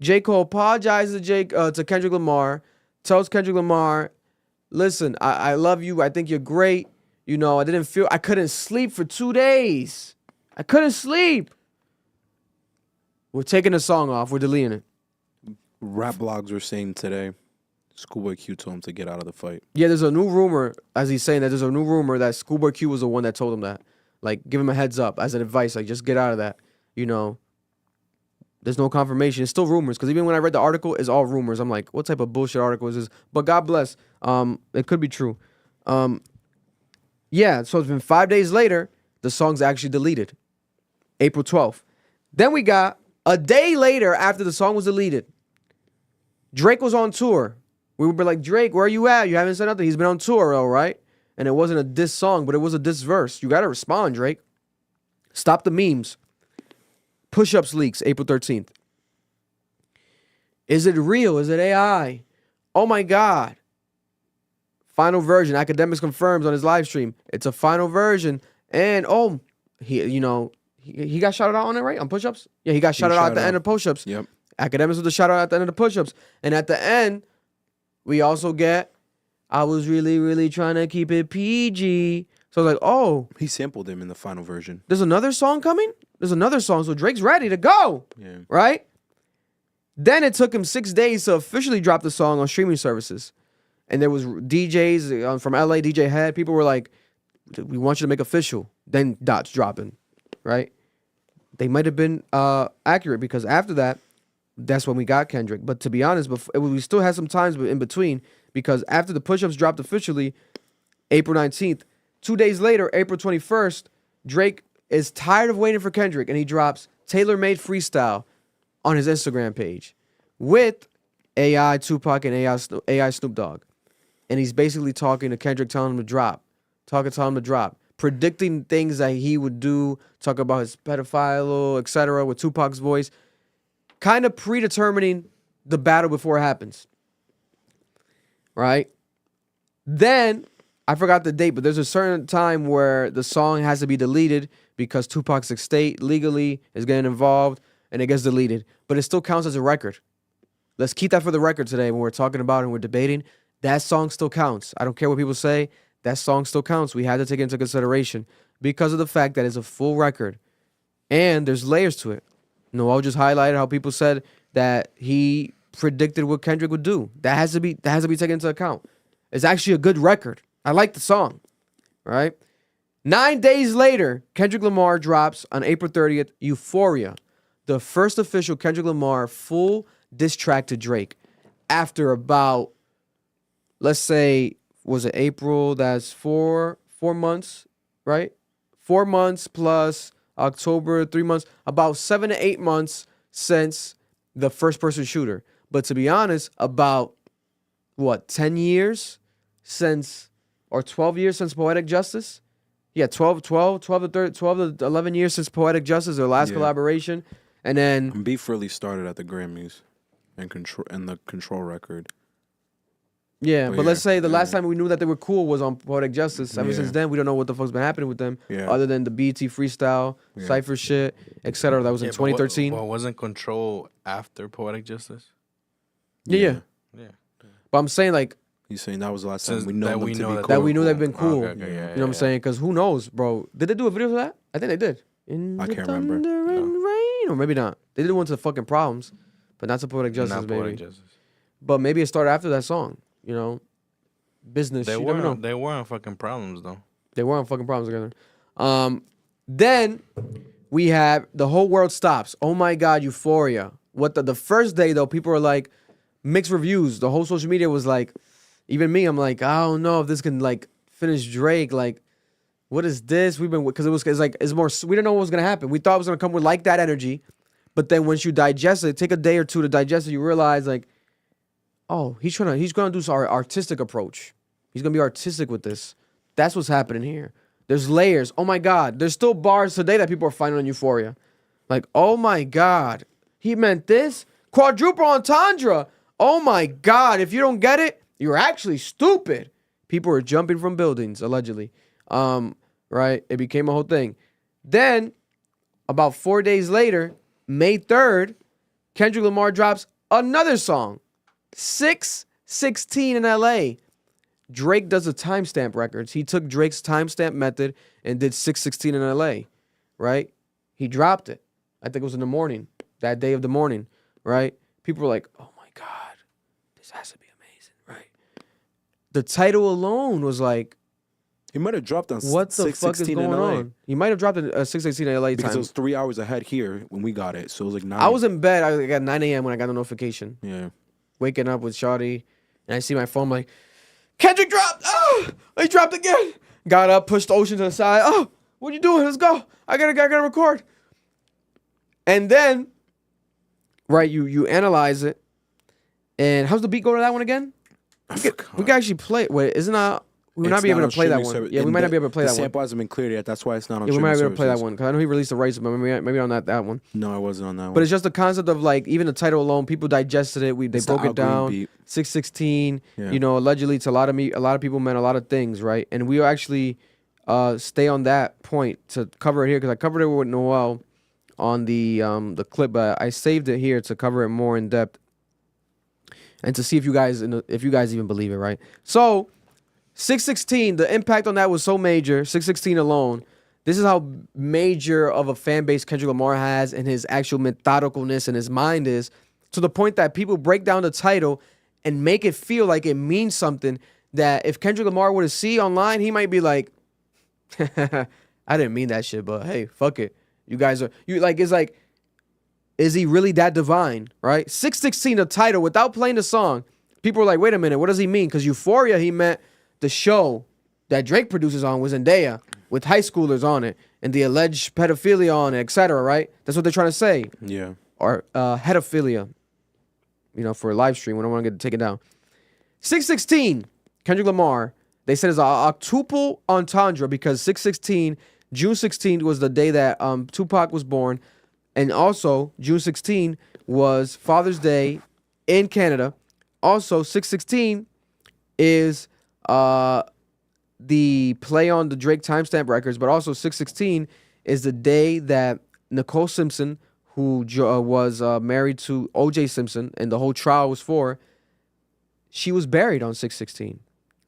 J. Cole apologizes to Kendrick Lamar, tells Kendrick Lamar, listen, I love you. I think you're great. I couldn't sleep for 2 days. I couldn't sleep. We're taking the song off. We're deleting it. Rap blogs were saying today, Schoolboy Q told him to get out of the fight. Yeah, there's a new rumor, as he's saying that there's a new rumor that Schoolboy Q was the one that told him that. Like, give him a heads up as an advice. Like, just get out of that. There's no confirmation. It's still rumors, because even when I read the article, it's all rumors. I'm like, what type of bullshit article is this? But God bless. It could be true. Yeah, so it's been 5 days later, the song's actually deleted. April 12th. Then we got a day later after the song was deleted. Drake was on tour. We were like, Drake, where are you at? You haven't said nothing. He's been on tour, all right? And it wasn't a diss song, but it was a diss verse. You got to respond, Drake. Stop the memes. Push-ups leaks, April 13th. Is it real? Is it AI? Oh my God. Final version. Academics confirms on his live stream. It's a final version. And he got shouted out on it, right? On push-ups? Yeah, he got shouted out at the end of push-ups. Yep. Academics with the shout out at the end of the push-ups. And at the end, we also get, I was really, really trying to keep it PG. So I was like, oh. He sampled him in the final version. There's another song coming? There's another song. So Drake's ready to go. Yeah. Right? Then it took him 6 days to officially drop the song on streaming services. And there was DJs from LA, DJ Head. People were like, we want you to make official. Then dots dropping. Right? They might have been accurate because after that, that's when we got Kendrick. But to be honest, we still had some times in between because after the push-ups dropped officially, April 19th, 2 days later, April 21st, Drake is tired of waiting for Kendrick and he drops Tailor-Made Freestyle on his Instagram page with AI Tupac and AI Snoop Dogg. And he's basically talking to Kendrick, telling him to drop, predicting things that he would do, talk about his pedophile, etc. with Tupac's voice, kind of predetermining the battle before it happens. Right? Then, I forgot the date, but there's a certain time where the song has to be deleted because Tupac's estate legally is getting involved and it gets deleted. But it still counts as a record. Let's keep that for the record today when we're talking about it and we're debating. That song still counts. I don't care what people say. That song still counts. We had to take it into consideration because of the fact that it's a full record and there's layers to it. Noel just highlighted how people said that he predicted what Kendrick would do. That has to be taken into account. It's actually a good record. I like the song, right? 9 days later, Kendrick Lamar drops on April 30th, Euphoria, the first official Kendrick Lamar full diss track to Drake. After about, let's say, was it April? That's 4 months, right? 4 months plus October, 3 months, about 7 to 8 months since the first person shooter. But to be honest, about 10 years since, or 12 years since Poetic Justice? Yeah, 12 to 11 years since Poetic Justice, their last collaboration. And then Beef really started at the Grammys and the Control record. Yeah, but let's say the last time we knew that they were cool was on Poetic Justice. Ever since then, we don't know what the fuck's been happening with them, other than the BET freestyle, Cypher shit, etc. That was in 2013. Well, wasn't Control after Poetic Justice? Yeah. But I'm saying, like, he's saying that was the last time we know that them we to know be that cool. that we knew they've been cool. Okay, You know what I'm saying? Because who knows, bro? Did they do a video for that? I think they did. I can't remember. Thunder and rain, or maybe not. They did one to the fucking Problems, but not to Poetic Justice, Not maybe. Poetic Justice. But maybe it started after that song. You know, business. They You never know. weren't fucking Problems though. They were on fucking Problems together. Then we have The Whole World Stops. Oh my God, Euphoria. What the first day though, people were like mixed reviews. The whole social media was like, even me, I'm like, I don't know if this can like finish Drake. Like, what is this? We've been because it's more. We didn't know what was gonna happen. We thought it was gonna come with like that energy, but then once you digest it, take a day or two to digest it, you realize like, oh, he's gonna do some artistic approach. He's gonna be artistic with this. That's what's happening here. There's layers. Oh my God. There's still bars today that people are finding on Euphoria. Like, oh my God. He meant this? Quadruple entendre. Oh my God. If you don't get it, you're actually stupid. People are jumping from buildings, allegedly. Right? It became a whole thing. Then, about 4 days later, May 3rd, Kendrick Lamar drops another song. 616 in LA. Drake does the timestamp records. He took Drake's timestamp method and did 616 in LA, right? He dropped it. I think it was in the morning, that day of the morning, right? People were like, oh my God, this has to be amazing, right? The title alone was like, he might have dropped on what the fuck is going on? He might have dropped a 616 in LA because time. it was 3 hours ahead here when we got it. So it was like 9. I was in bed. I got 9 a.m. when I got the notification. Yeah. Waking up with Shawty, and I see my phone, I'm like, Kendrick dropped. Oh, he dropped again. Got up, pushed the Ocean to the side. Oh, what you doing? Let's go. I gotta record. And then, right, you analyze it. And how's the beat go to that one again? We can actually play it. Wait, isn't that we might not be able to play that one. Yeah, we might not be able to play that The one. sample hasn't been cleared yet. That's why it's not on. Yeah, we might streaming not be able to play that services. one because I know he released the rights, but maybe on that one. No, I wasn't on that one. But it's just the concept of like even the title alone, people digested it. They It's the broke it Al Green down. beat. 616. Yeah. You know, allegedly to a lot of people meant a lot of things, right? And we actually stay on that point to cover it here because I covered it with Noel on the clip, but I saved it here to cover it more in depth and to see if you guys even believe it, right? So 616, the impact on that was so major. 616 alone. This is how major of a fan base Kendrick Lamar has and his actual methodicalness in his mind is, to the point that people break down the title and make it feel like it means something that if Kendrick Lamar were to see online, he might be like, I didn't mean that shit, but hey, fuck it. You guys are, it's like, is he really that divine, right? 616, the title, without playing the song, people were like, wait a minute, what does he mean? Because Euphoria, he meant the show that Drake produces on was Zendaya with high schoolers on it and the alleged pedophilia on it, etc., right? That's what they're trying to say. Yeah. Or pedophilia, for a live stream when I want to get it taken down. 616, Kendrick Lamar, they said is an octuple entendre because 616, June 16th was the day that Tupac was born. And also, June 16 was Father's Day in Canada. Also, 616 is the play on the Drake timestamp records, but also 616 is the day that Nicole Simpson, who was married to O.J. Simpson, and the whole trial was for, she was buried on 616,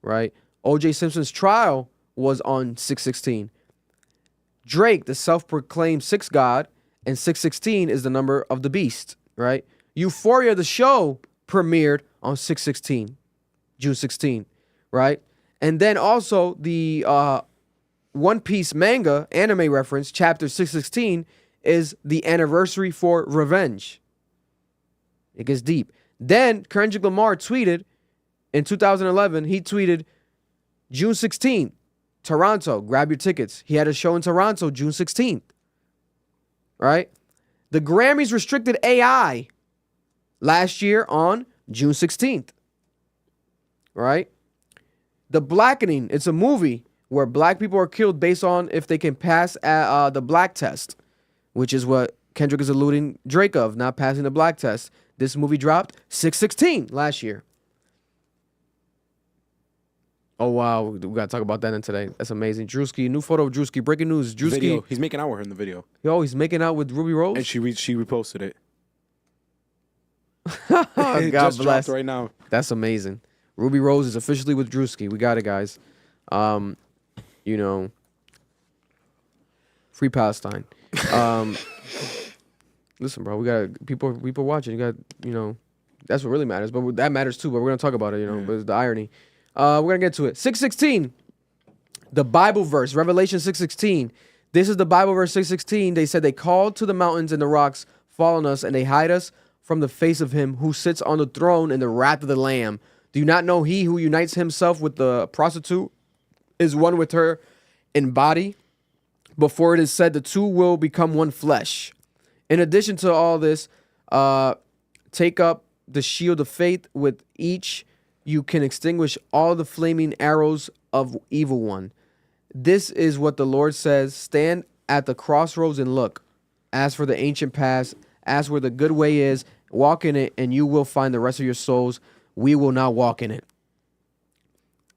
right? O.J. Simpson's trial was on 616. Drake, the self-proclaimed sixth god, and 616 is the number of the beast, right? Euphoria, the show, premiered on 616, June 16, right? And then also the One Piece manga anime reference, chapter 616, is the anniversary for Revenge. It gets deep. Then Kendrick Lamar tweeted in 2011, he tweeted June 16th, Toronto, grab your tickets. He had a show in Toronto June 16th. Right? The Grammys restricted AI last year on June 16th. Right? The Blackening, it's a movie where black people are killed based on if they can pass the black test, which is what Kendrick is alluding Drake of, not passing the black test. This movie dropped 6/16 last year. Oh, wow. We got to talk about that in today. That's amazing. Druski, new photo of Druski. Breaking news. Druski. Video. He's making out with her in the video. He's making out with Ruby Rose. And she reposted it. God just bless. dropped right now. That's amazing. Ruby Rose is officially with Druski. We got it, guys. Free Palestine. Listen, bro, we got people watching. You got, that's what really matters. But that matters too. But we're gonna talk about it, But it's the irony. We're gonna get to it. 616, the Bible verse, Revelation 616. This is the Bible verse 616. They said they called to the mountains and the rocks fall on us, and they hide us from the face of him who sits on the throne and the wrath of the Lamb. Do you not know he who unites himself with the prostitute is one with her in body? Before it is said, the two will become one flesh. In addition to all this, take up the shield of faith. With each you can extinguish all the flaming arrows of evil one. This is what the Lord says. Stand at the crossroads and look. As for the ancient paths, ask where the good way is, walk in it, and you will find the rest of your souls. We will not walk in it.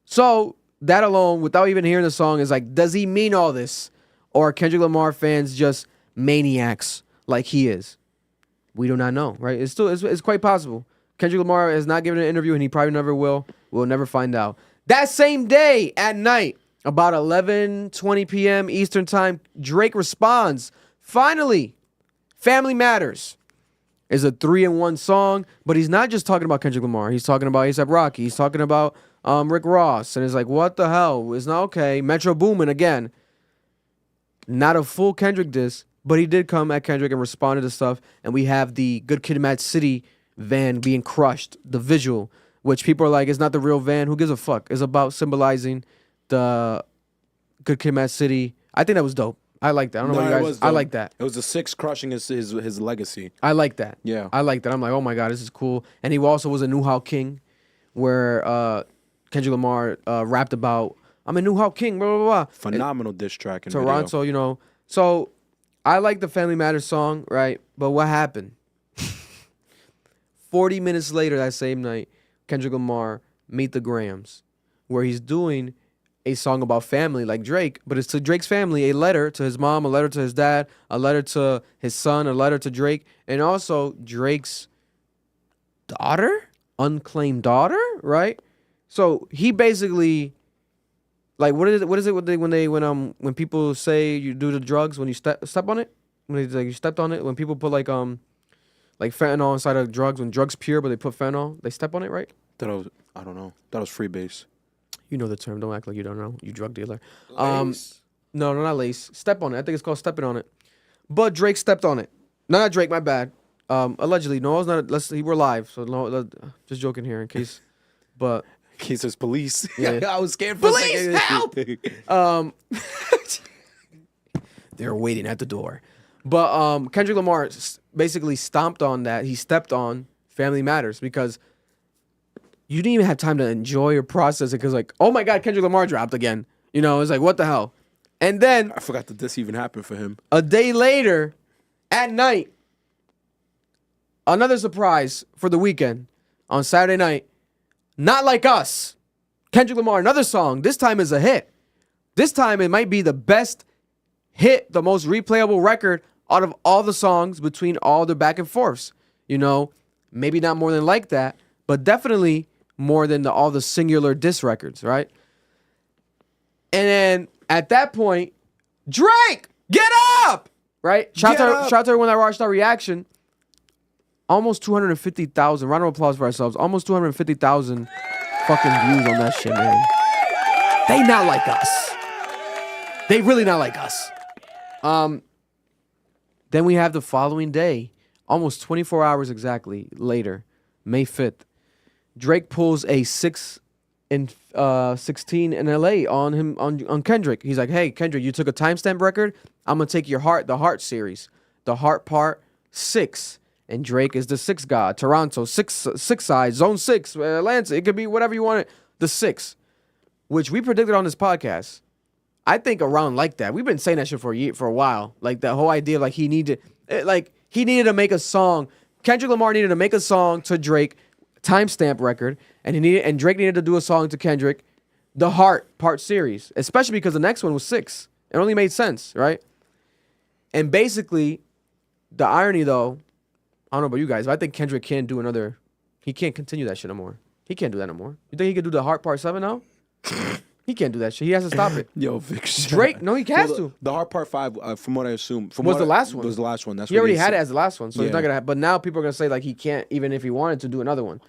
So that alone, without even hearing the song, is like, does he mean all this? Or are Kendrick Lamar fans just maniacs like he is? We do not know, right? It's quite possible. Kendrick Lamar has not given an interview, and he probably never will. We'll never find out. That same day at night, about 11:20 p.m. Eastern time, Drake responds. Finally, Family Matters is a 3-in-1 song, but he's not just talking about Kendrick Lamar. He's talking about A$AP Rocky. He's talking about Rick Ross. And it's like, what the hell? It's not okay. Metro Boomin again. Not a full Kendrick diss, but he did come at Kendrick and responded to stuff. And we have the Good Kid, Mad City van being crushed, the visual, which people are like, it's not the real van. Who gives a fuck? It's about symbolizing the Good Kid, Mad City. I think that was dope. I like that. I don't know what you guys. I like that. It was the 6 crushing his legacy. I like that. Yeah. I like that. I'm like, oh my God, this is cool. And he also was a New Hawk King, where Kendrick Lamar rapped about I'm a new Hawk King, blah, blah, blah. Phenomenal diss track in Toronto, you know. So I like the Family Matters song, right? But what happened? 40 minutes later that same night, Kendrick Lamar, Meet the Grams, where he's doing a song about family like Drake, but it's to Drake's family, a letter to his mom, a letter to his dad, a letter to his son, a letter to Drake, and also Drake's daughter, unclaimed daughter, right? So he basically, like, what is it when people say you do the drugs when you step on it, when they, like, you stepped on it, when people put like fentanyl inside of drugs, when drugs pure but they put fentanyl, they step on it, right? I don't know. That was freebase. You know the term. Don't act like you don't know. You drug dealer. No, not lace. Step on it. I think it's called stepping on it. But Drake stepped on it. No, not Drake. My bad. Allegedly. No, it's not. We're live. So no, just joking here in case. But He says police. Yeah. I was scared for Police, a second. help! They're waiting at the door. But Kendrick Lamar basically stomped on that. He stepped on Family Matters because you didn't even have time to enjoy or process it because, like, oh my God, Kendrick Lamar dropped again. You know, it's like, what the hell? And then I forgot that this even happened for him. a day later, at night, another surprise for the weekend on Saturday night. Not Like Us. Kendrick Lamar, another song. This time is a hit. This time it might be the best hit, the most replayable record out of all the songs between all the back and forths. You know, maybe not more than Like That, but definitely more than all the singular diss records, right? And then at that point, Drake, get up! Right? Shout out to everyone that watched our reaction. Almost 250,000. Round of applause for ourselves. Almost 250,000 fucking views on that shit, man. They not like us. They really not like us. Then we have the following day, almost 24 hours exactly later, May 5th. Drake pulls a 6 and 16 in LA on Kendrick. He's like, hey, Kendrick, you took a timestamp record. I'm gonna take your heart, the Heart series, the Heart Part 6. And Drake is the 6 god. Toronto, six sides, Zone 6, Atlanta. It could be whatever you want it. The 6, which we predicted on this podcast. I think around Like That. We've been saying that shit for a while. Like that whole idea of like he needed to make a song. Kendrick Lamar needed to make a song to Drake, timestamp record, and Drake needed to do a song to Kendrick, the Heart Part series, especially because the next one was 6. It only made sense, right? And basically, the irony though, I don't know about you guys, but I think Kendrick can't do another. He can't continue that shit no more. He can't do that no more. You think he could do the Heart Part 7 now? He can't do that shit. He has to stop it. Yo, Vic. Drake, no, he has to. The Heart Part 5, from what I assume, Was the last one. Was the last one. That's He what already had it as the last one, so he's Yeah. not gonna. But now people are gonna say like he can't, even if he wanted to do another one.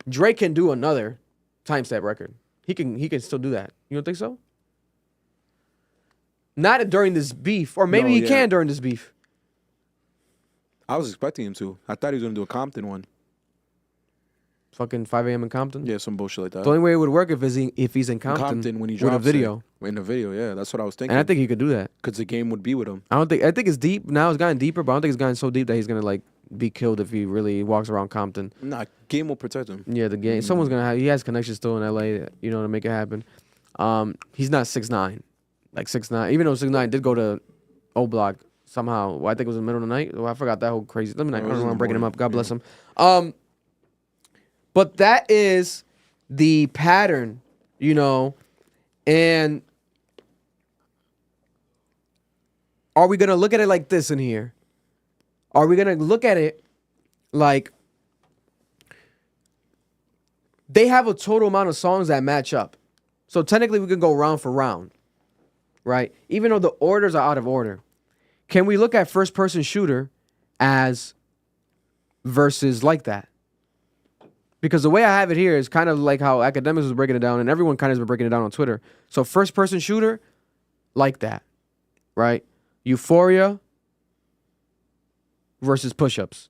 Drake can do another timestamp record. He can still do that. You don't think so? Not during this beef, or maybe No, he yeah. can during this beef. I was expecting him to. I thought he was gonna do a Compton one. Fucking 5 a.m. in Compton. Yeah, some bullshit like that. The only way it would work if he's in Compton, when he with drops a video. In the video, yeah, that's what I was thinking. And I think he could do that. because the game would be with him. I think it's deep now. It's gotten deeper, but I don't think it's gotten so deep that he's gonna like be killed if he really walks around Compton. Nah, game will protect him. Yeah, the game. Someone's gonna have. He has connections still in LA, you know, to make it happen. He's not 6'9", like 6'9". Even though 6'9" did go to O Block somehow. Well, I think it was in the middle of the night. Well, I forgot that whole crazy. I it was don't in know. the I'm breaking him morning. up. God bless him. But that is the pattern, you know, and are we gonna look at it like this in here? Are we gonna look at it like they have a total amount of songs that match up? So technically we can go round for round, right? Even though the orders are out of order. Can we look at First Person Shooter as versus Like That? Because the way I have it here is kind of like how Academics was breaking it down, and everyone kind of has been breaking it down on Twitter. So First Person Shooter, Like That, right? Euphoria versus Push-Ups.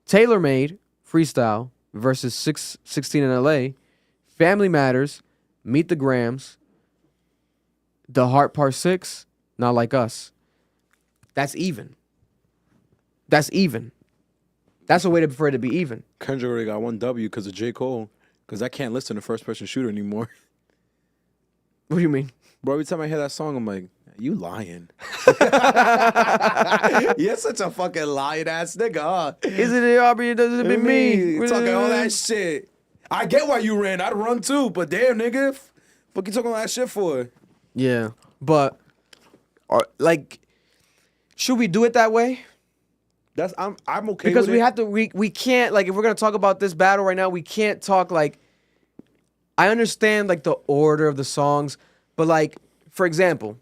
Tailor Made, Freestyle versus 16 in LA. Family Matters, Meet the Grams. The Heart Part 6, Not Like Us. That's even. That's even. That's a way for it to be even. Kendrick already got one W because of J. Cole. Because I can't listen to First Person Shooter anymore. What do you mean? Bro, every time I hear that song, I'm like, you lying. You're such a fucking lying ass nigga, huh? Is it Aubrey? Does it be me? You talking all that shit. I get why you ran. I'd run too, but damn, nigga. Fuck you talking all that shit for? Yeah, but like, should we do it that way? I'm okay Because with we it. have to. We can't, like, if we're gonna talk about this battle right now, we can't talk like. I understand like the order of the songs, but like, for example,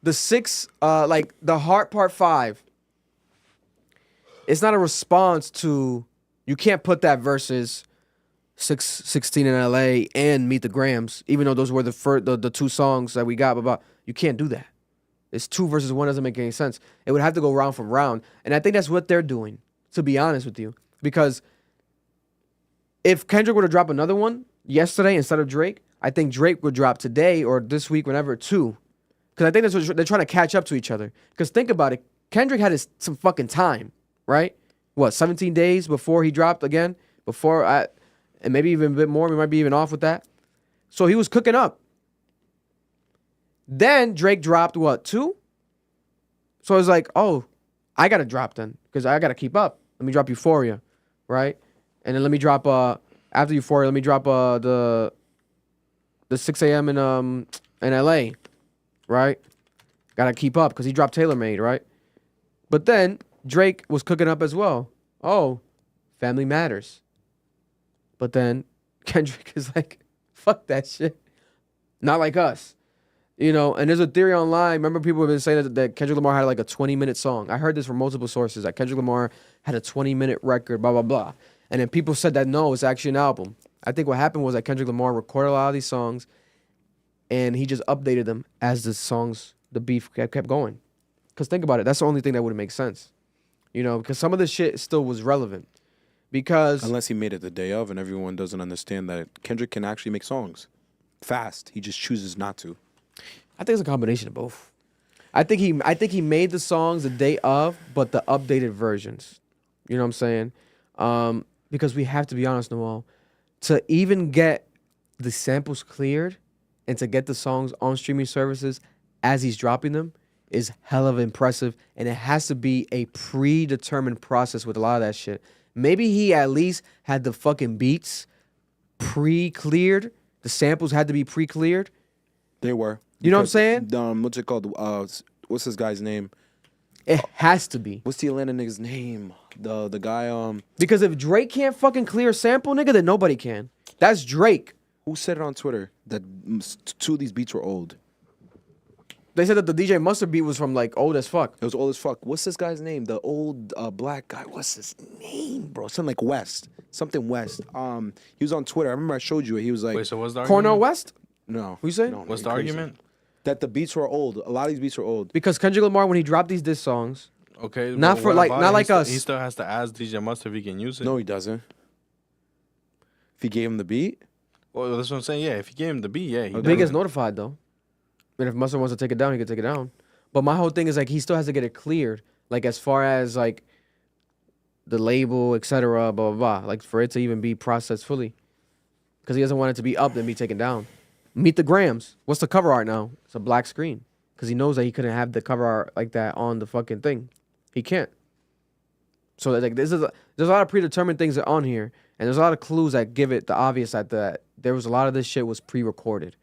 the 6, like the Heart Part 5. It's not a response to. You can't put that versus 616 in LA and Meet the Grams, even though those were the 2 songs that we got. But you can't do that. It's 2 versus 1 doesn't make any sense. It would have to go round from round, and I think that's what they're doing. To be honest with you, because if Kendrick were to drop another one yesterday instead of Drake, I think Drake would drop today or this week, whenever, 2. Because I think that's what they're trying to catch up to each other. Because think about it, Kendrick had some fucking time, right? What, 17 days before he dropped again? And maybe even a bit more. We might be even off with that. So he was cooking up. Then Drake dropped what, 2? So I was like, oh, I gotta drop then because I gotta keep up. Let me drop Euphoria, right? And then let me drop after Euphoria, let me drop the 6 a.m. in LA, right? Gotta keep up because he dropped Tailor Made, right? But then Drake was cooking up as well. Oh, Family Matters. But then Kendrick is like, fuck that shit. Not like us. You know, and there's a theory online. Remember, people have been saying that Kendrick Lamar had like a 20-minute song. I heard this from multiple sources, that Kendrick Lamar had a 20-minute record, blah, blah, blah. And then people said that, no, it's actually an album. I think what happened was that Kendrick Lamar recorded a lot of these songs, and he just updated them as the beef kept going. Because think about it, that's the only thing that would make sense. You know, because some of the shit still was relevant. Because Unless he made it the day of and everyone doesn't understand that Kendrick can actually make songs fast. He just chooses not to. I think it's a combination of both. I think he made the songs the day of, but the updated versions. You know what I'm saying? Because we have to be honest, Noel, to even get the samples cleared and to get the songs on streaming services as he's dropping them is hell of impressive, and it has to be a predetermined process with a lot of that shit. Maybe he at least had the fucking beats pre-cleared. The samples had to be pre-cleared. They were. You know what I'm saying? What's it called? What's this guy's name? It has to be. What's the Atlanta nigga's name? The guy Because if Drake can't fucking clear a sample, nigga, then nobody can. That's Drake. who said it on Twitter that 2 of these beats were old. They said that the DJ Mustard beat was from like old as fuck. It was old as fuck. What's this guy's name? The old black guy. What's his name, bro? Something like West. Something West. He was on Twitter. I remember I showed you it. He was like, Wait, so what's the Cornell argument? West? no. Who you say? No, What's you're the crazy. argument? That the beats were old. A lot of these beats were old. Because Kendrick Lamar, when he dropped these diss songs, Okay. Not but for what like- about not it? like us. He still has to ask DJ Mustard if he can use it. No, he doesn't. If he gave him the beat, Well, that's what I'm saying. Yeah, if he gave him the beat, yeah. He Big does gets it. notified though. And if Mustard wants to take it down, he can take it down. But my whole thing is like he still has to get it cleared, like as far as like the label, etc. Blah blah blah. Like for it to even be processed fully, because he doesn't want it to be up and be taken down. Meet the Grams. What's the cover art now? It's a black screen because he knows that he couldn't have the cover art like that on the fucking thing. He can't. So like there's a lot of predetermined things that are on here, and there's a lot of clues that give it the obvious that there was a lot of this shit was pre-recorded.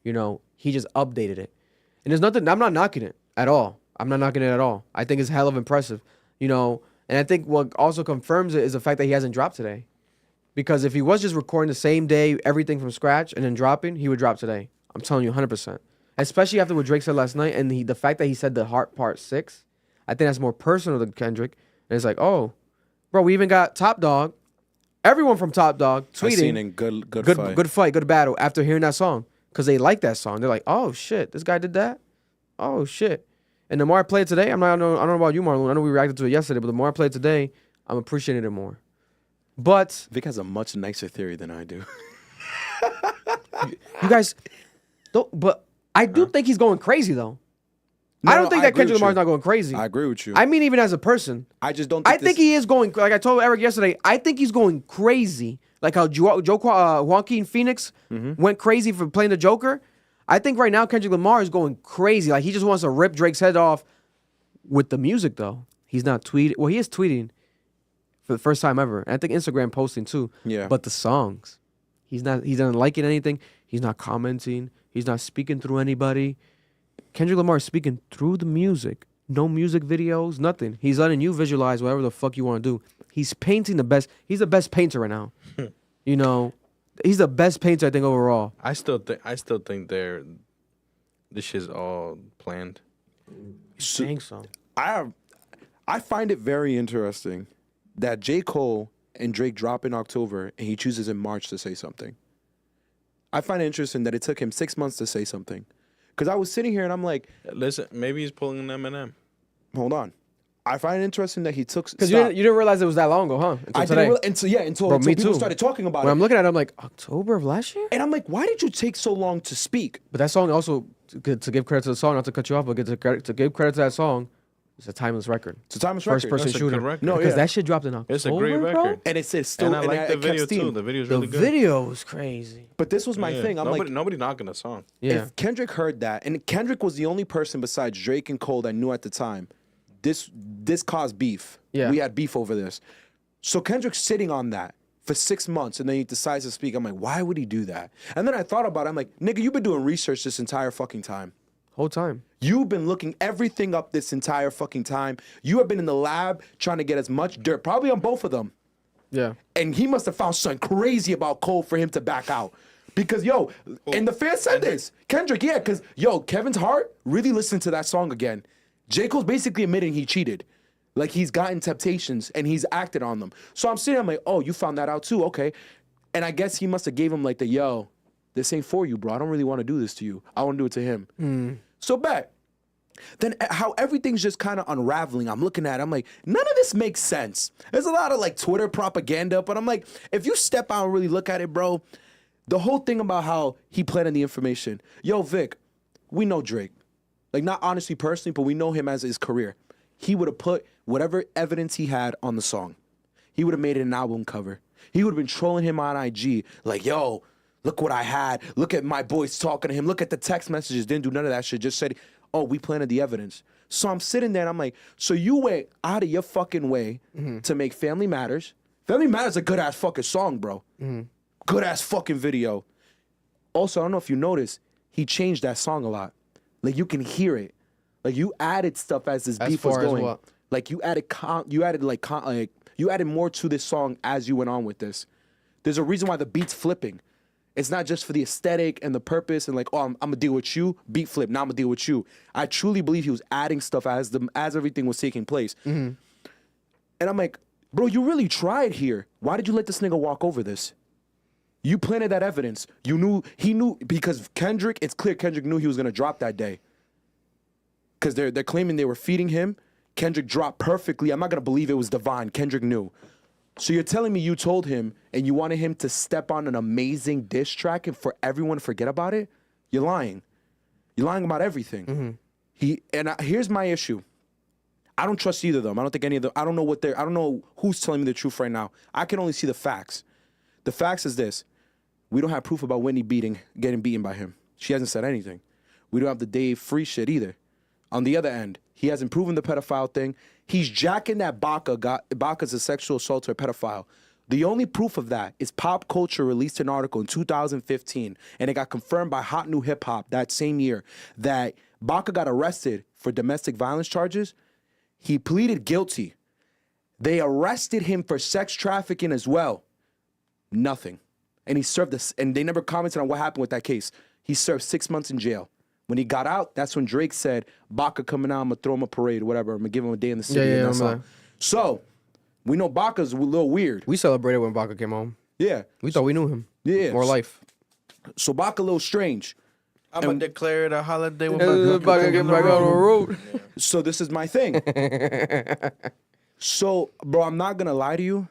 You know, he just updated it, and there's nothing. I'm not knocking it at all. I'm not knocking it at all. I think it's hell of impressive. You know, and I think what also confirms it is the fact that he hasn't dropped today. Because if he was just recording the same day, everything from scratch, and then dropping, he would drop today. I'm telling you 100%. Especially after what Drake said last night, and the fact that he said the Heart Part 6, I think that's more personal to Kendrick. And it's like, oh, bro, we even got Top Dog, everyone from Top Dog I seen tweeting in good fight. good fight, good battle after hearing that song. Because they like that song. They're like, oh, shit, this guy did that? Oh, shit. And the more I play it today, I don't know about you, Marlon. I know we reacted to it yesterday, but the more I play it today, I'm appreciating it more. But Vic has a much nicer theory than I do. you guys don't. But I do think he's going crazy though. I don't think that agree Kendrick with Lamar's you. not going crazy. I agree with you. I mean, even as a person, I just don't. I think he is going. Like I told Eric yesterday, I think he's going crazy. Like how Joaquin Phoenix went crazy for playing the Joker. I think right now Kendrick Lamar is going crazy. Like he just wants to rip Drake's head off with the music though. He's not tweeting. Well, he is tweeting for the first time ever. And I think Instagram posting too. Yeah. But the songs, he doesn't liking anything. He's not commenting. He's not speaking through anybody. Kendrick Lamar is speaking through the music. No music videos, nothing. He's letting you visualize whatever the fuck you want to do. He's painting the best. He's the best painter right now. You know, he's the best painter I think overall. I still think this shit's all planned. I think so. I find it very interesting that J. Cole and Drake drop in October and he chooses in March to say something. I find it interesting that it took him 6 months to say something. Because I was sitting here and I'm like, Listen, maybe he's pulling an Eminem. hold on. I find it interesting that he took. Because you didn't realize it was that long ago, huh? Until I today. didn't until Bro, me people too. started talking about When it. I'm looking at it, I'm like, October of last year? And I'm like, why did you take so long to speak? But that song also, to give credit to the song, not to cut you off, but to give credit to that song, it's a timeless record. It's a timeless First record. person That's a shooter. good record. No, Because yeah. that shit dropped in October, It's a great bro. record. And it's still. And I like the it kept video steam. too. The video's The really good. video was crazy. But this was my thing. I'm nobody knocking the song. Yeah. if Kendrick heard that, and Kendrick was the only person besides Drake and Cole that knew at the time, this caused beef. Yeah. We had beef over this. So Kendrick's sitting on that for 6 months, and then he decides to speak. I'm like, why would he do that? And then I thought about it. I'm like, nigga, you've been doing research this entire fucking time. Whole time. You've been looking everything up this entire fucking time. You have been in the lab trying to get as much dirt, probably on both of them. Yeah. And he must have found something crazy about Cole for him to back out. Because, yo, and the fans said this. Kendrick, yeah, because, yo, Kevin's heart really listened to that song again. J. Cole's basically admitting he cheated. Like, he's gotten temptations and he's acted on them. So I'm sitting, I'm like, oh, you found that out too? Okay. And I guess he must have gave him like the, yo, this ain't for you, bro. I don't really want to do this to you. I want to do it to him. So bet. Then how everything's just kind of unraveling. I'm looking at it. I'm like, none of this makes sense. There's a lot of like Twitter propaganda, but I'm like, if you step out and really look at it, bro, the whole thing about how he planted the information. Yo, Vic, we know Drake. Like, not honestly personally, but we know him as his career. He would have put whatever evidence he had on the song. He would have made it an album cover. He would have been trolling him on IG. Like, yo, look what I had. Look at my boys talking to him. Look at the text messages. Didn't do none of that shit. Just said, oh, we planted the evidence. So I'm sitting there and I'm like, so you went out of your fucking way to make Family Matters. Family Matters is a good-ass fucking song, bro. Good-ass fucking video. Also, I don't know if you noticed, he changed that song a lot. Like, you can hear it. Like, you added stuff as this beef was far as going. what? Like, you added more to this song as you went on with this. There's a reason why the beat's flipping. It's not just for the aesthetic and the purpose and like, oh, I'm gonna deal with you, beat flip, now I'm gonna deal with you. I truly believe he was adding stuff as everything was taking place. And I'm like, bro, you really tried here. Why did you let this nigga walk over this? You planted that evidence. He knew, because Kendrick, it's clear Kendrick knew he was gonna drop that day. Because they're claiming they were feeding him. Kendrick dropped perfectly. I'm not gonna believe it was divine. Kendrick knew. So you're telling me you told him and you wanted him to step on an amazing diss track and for everyone to forget about it? You're lying. You're lying about everything. Here's my issue. I don't trust either of them. I don't think any of them. I don't know who's telling me the truth right now. I can only see the facts. The facts is this. We don't have proof about Whitney getting beaten by him. She hasn't said anything. We don't have the Dave Free shit either. On the other end, he hasn't proven the pedophile thing. He's jacking that Baca's a sexual assaulter, a pedophile. The only proof of that is Pop Culture released an article in 2015, and it got confirmed by Hot New Hip Hop that same year that Baca got arrested for domestic violence charges. He pleaded guilty. They arrested him for sex trafficking as well. Nothing. And he served this, and they never commented on what happened with that case. He served 6 months in jail. When he got out, that's when Drake said, Baca coming out, I'm going to throw him a parade or whatever. I'm going to give him a day in the city. Yeah, and I'm that's like- all. So, we know Baca's a little weird. We celebrated when Baca came home. Yeah. We thought we knew him. Yeah. More life. So Baca a little strange. I'm going to declare it a holiday with Baca get back on the road. So this is my thing. So, bro, I'm not going to lie to you.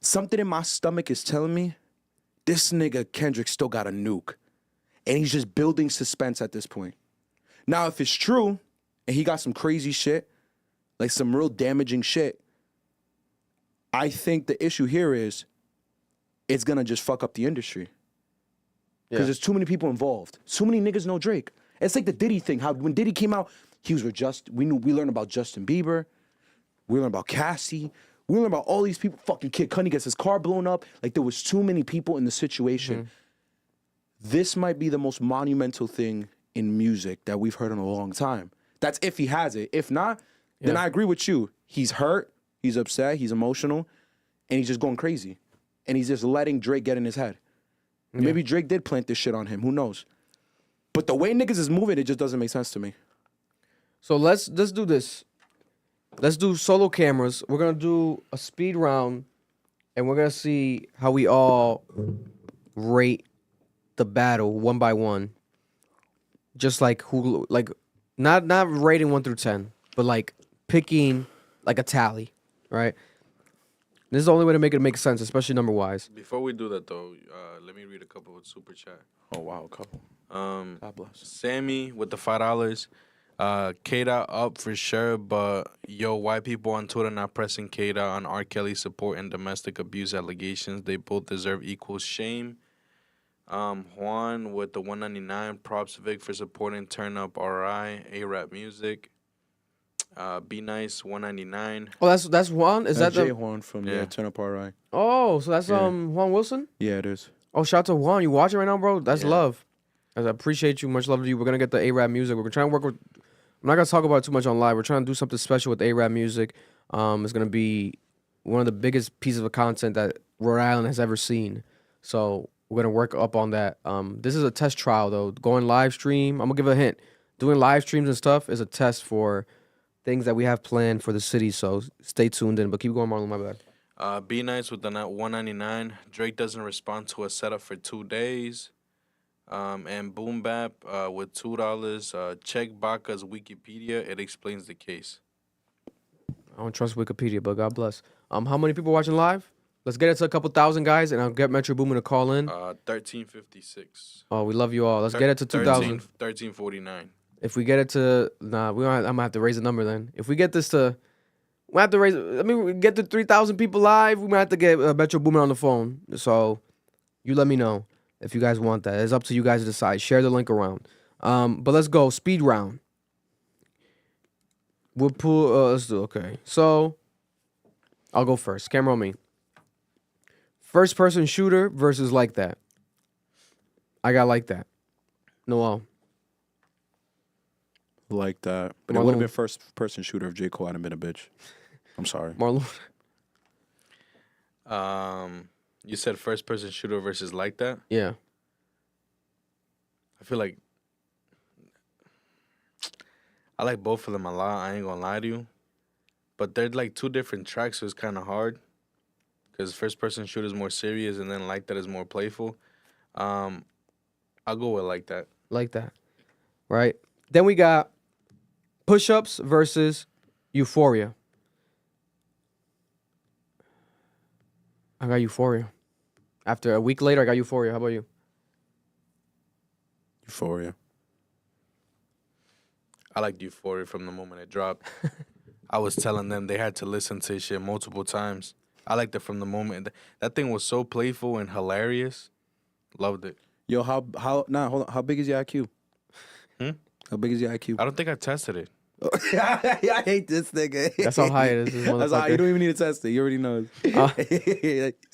Something in my stomach is telling me this nigga Kendrick still got a nuke. And he's just building suspense at this point. Now, if it's true, and he got some crazy shit, like some real damaging shit, I think the issue here is it's going to just fuck up the industry. because Yeah. there's too many people involved. So many niggas know Drake. It's like the Diddy thing. How when Diddy came out, he was with we learned about Justin Bieber, we learned about Cassie, we learned about all these people. Fucking Kid Cudi gets his car blown up. Like there was too many people in the situation. This might be the most monumental thing in music that we've heard in a long time. That's if he has it. If not, then I agree with you. He's hurt, he's upset, he's emotional, and he's just going crazy. And he's just letting Drake get in his head. Maybe Drake did plant this shit on him. Who knows? But the way niggas is moving, it just doesn't make sense to me. So let's do this. Let's do solo cameras. We're gonna do a speed round, and we're gonna see how we all rate the battle one by one. Just like who, like, not rating 1 through 10, but like picking like a tally, right? This is the only way to make it make sense, especially number wise. Before we do that though, let me read a couple with super chat. Oh wow, a couple. God bless. Sammy with the $5. Kada up for sure, but yo, white people on Twitter not pressing Kada on R. Kelly support and domestic abuse allegations. They both deserve equal shame. Juan with the 199. Props Vic for supporting Turn Up RI, A-Rap Music. Be Nice 199. Oh, that's Juan. Is that Jay the? Horn from Yeah. Turn Up RI? Oh, so that's Juan Wilson. Yeah, it is. Oh, shout out to Juan. You watching right now, bro? That's love. I appreciate you. Much love to you. We're gonna get the A-Rap Music. We're trying to work with. I'm not gonna talk about it too much on live. We're trying to do something special with A-Rap Music. It's gonna be one of the biggest pieces of content that Rhode Island has ever seen. So we're gonna work up on that. This is a test trial though. Going live stream. I'm gonna give a hint. Doing live streams and stuff is a test for things that we have planned for the city. So stay tuned in. But keep going, Marlon. My bad. Be Nice with the 199. Drake doesn't respond to a setup for 2 days. And Boom Bap with $2. Check Baca's Wikipedia. It explains the case. I don't trust Wikipedia, but God bless. How many people watching live? Let's get it to a couple thousand guys, and I'll get Metro Boomin to call in. 1356. Oh, we love you all. Let's get it to 2,000. 1349. If we get it to, we don't. I'm gonna have to raise the number then. If we get this to, we have to raise. I mean, we get to 3,000 people live. We might have to get Metro Boomin on the phone. So, you let me know if you guys want that. It's up to you guys to decide. Share the link around. But let's go speed round. We'll pull. Let's do okay. So, I'll go first. Camera on me. First person shooter versus like that. I got like that. Noel. Like that. But it Marlon would have been first person shooter if J. Cole hadn't been a bitch. I'm sorry. Marlon. You said first person shooter versus like that. Yeah. I feel like I like both of them a lot. I ain't gonna lie to you, but they're like two different tracks, so it's kind of hard. Because first person shooter is more serious, and then like that is more playful. I'll go with like that. Like that. Right? Then we got push-ups versus Euphoria. I got Euphoria. After a week later, I got Euphoria. How about you? Euphoria. I liked Euphoria from the moment it dropped. I was telling them they had to listen to shit multiple times. I liked it from the moment. That thing was so playful and hilarious. Loved it. Yo, hold on. How big is your IQ? How big is your IQ? I don't think I tested it. I hate this nigga. That's how high it is. This That's how you motherfucker. don't even need to test it. You already know. Sound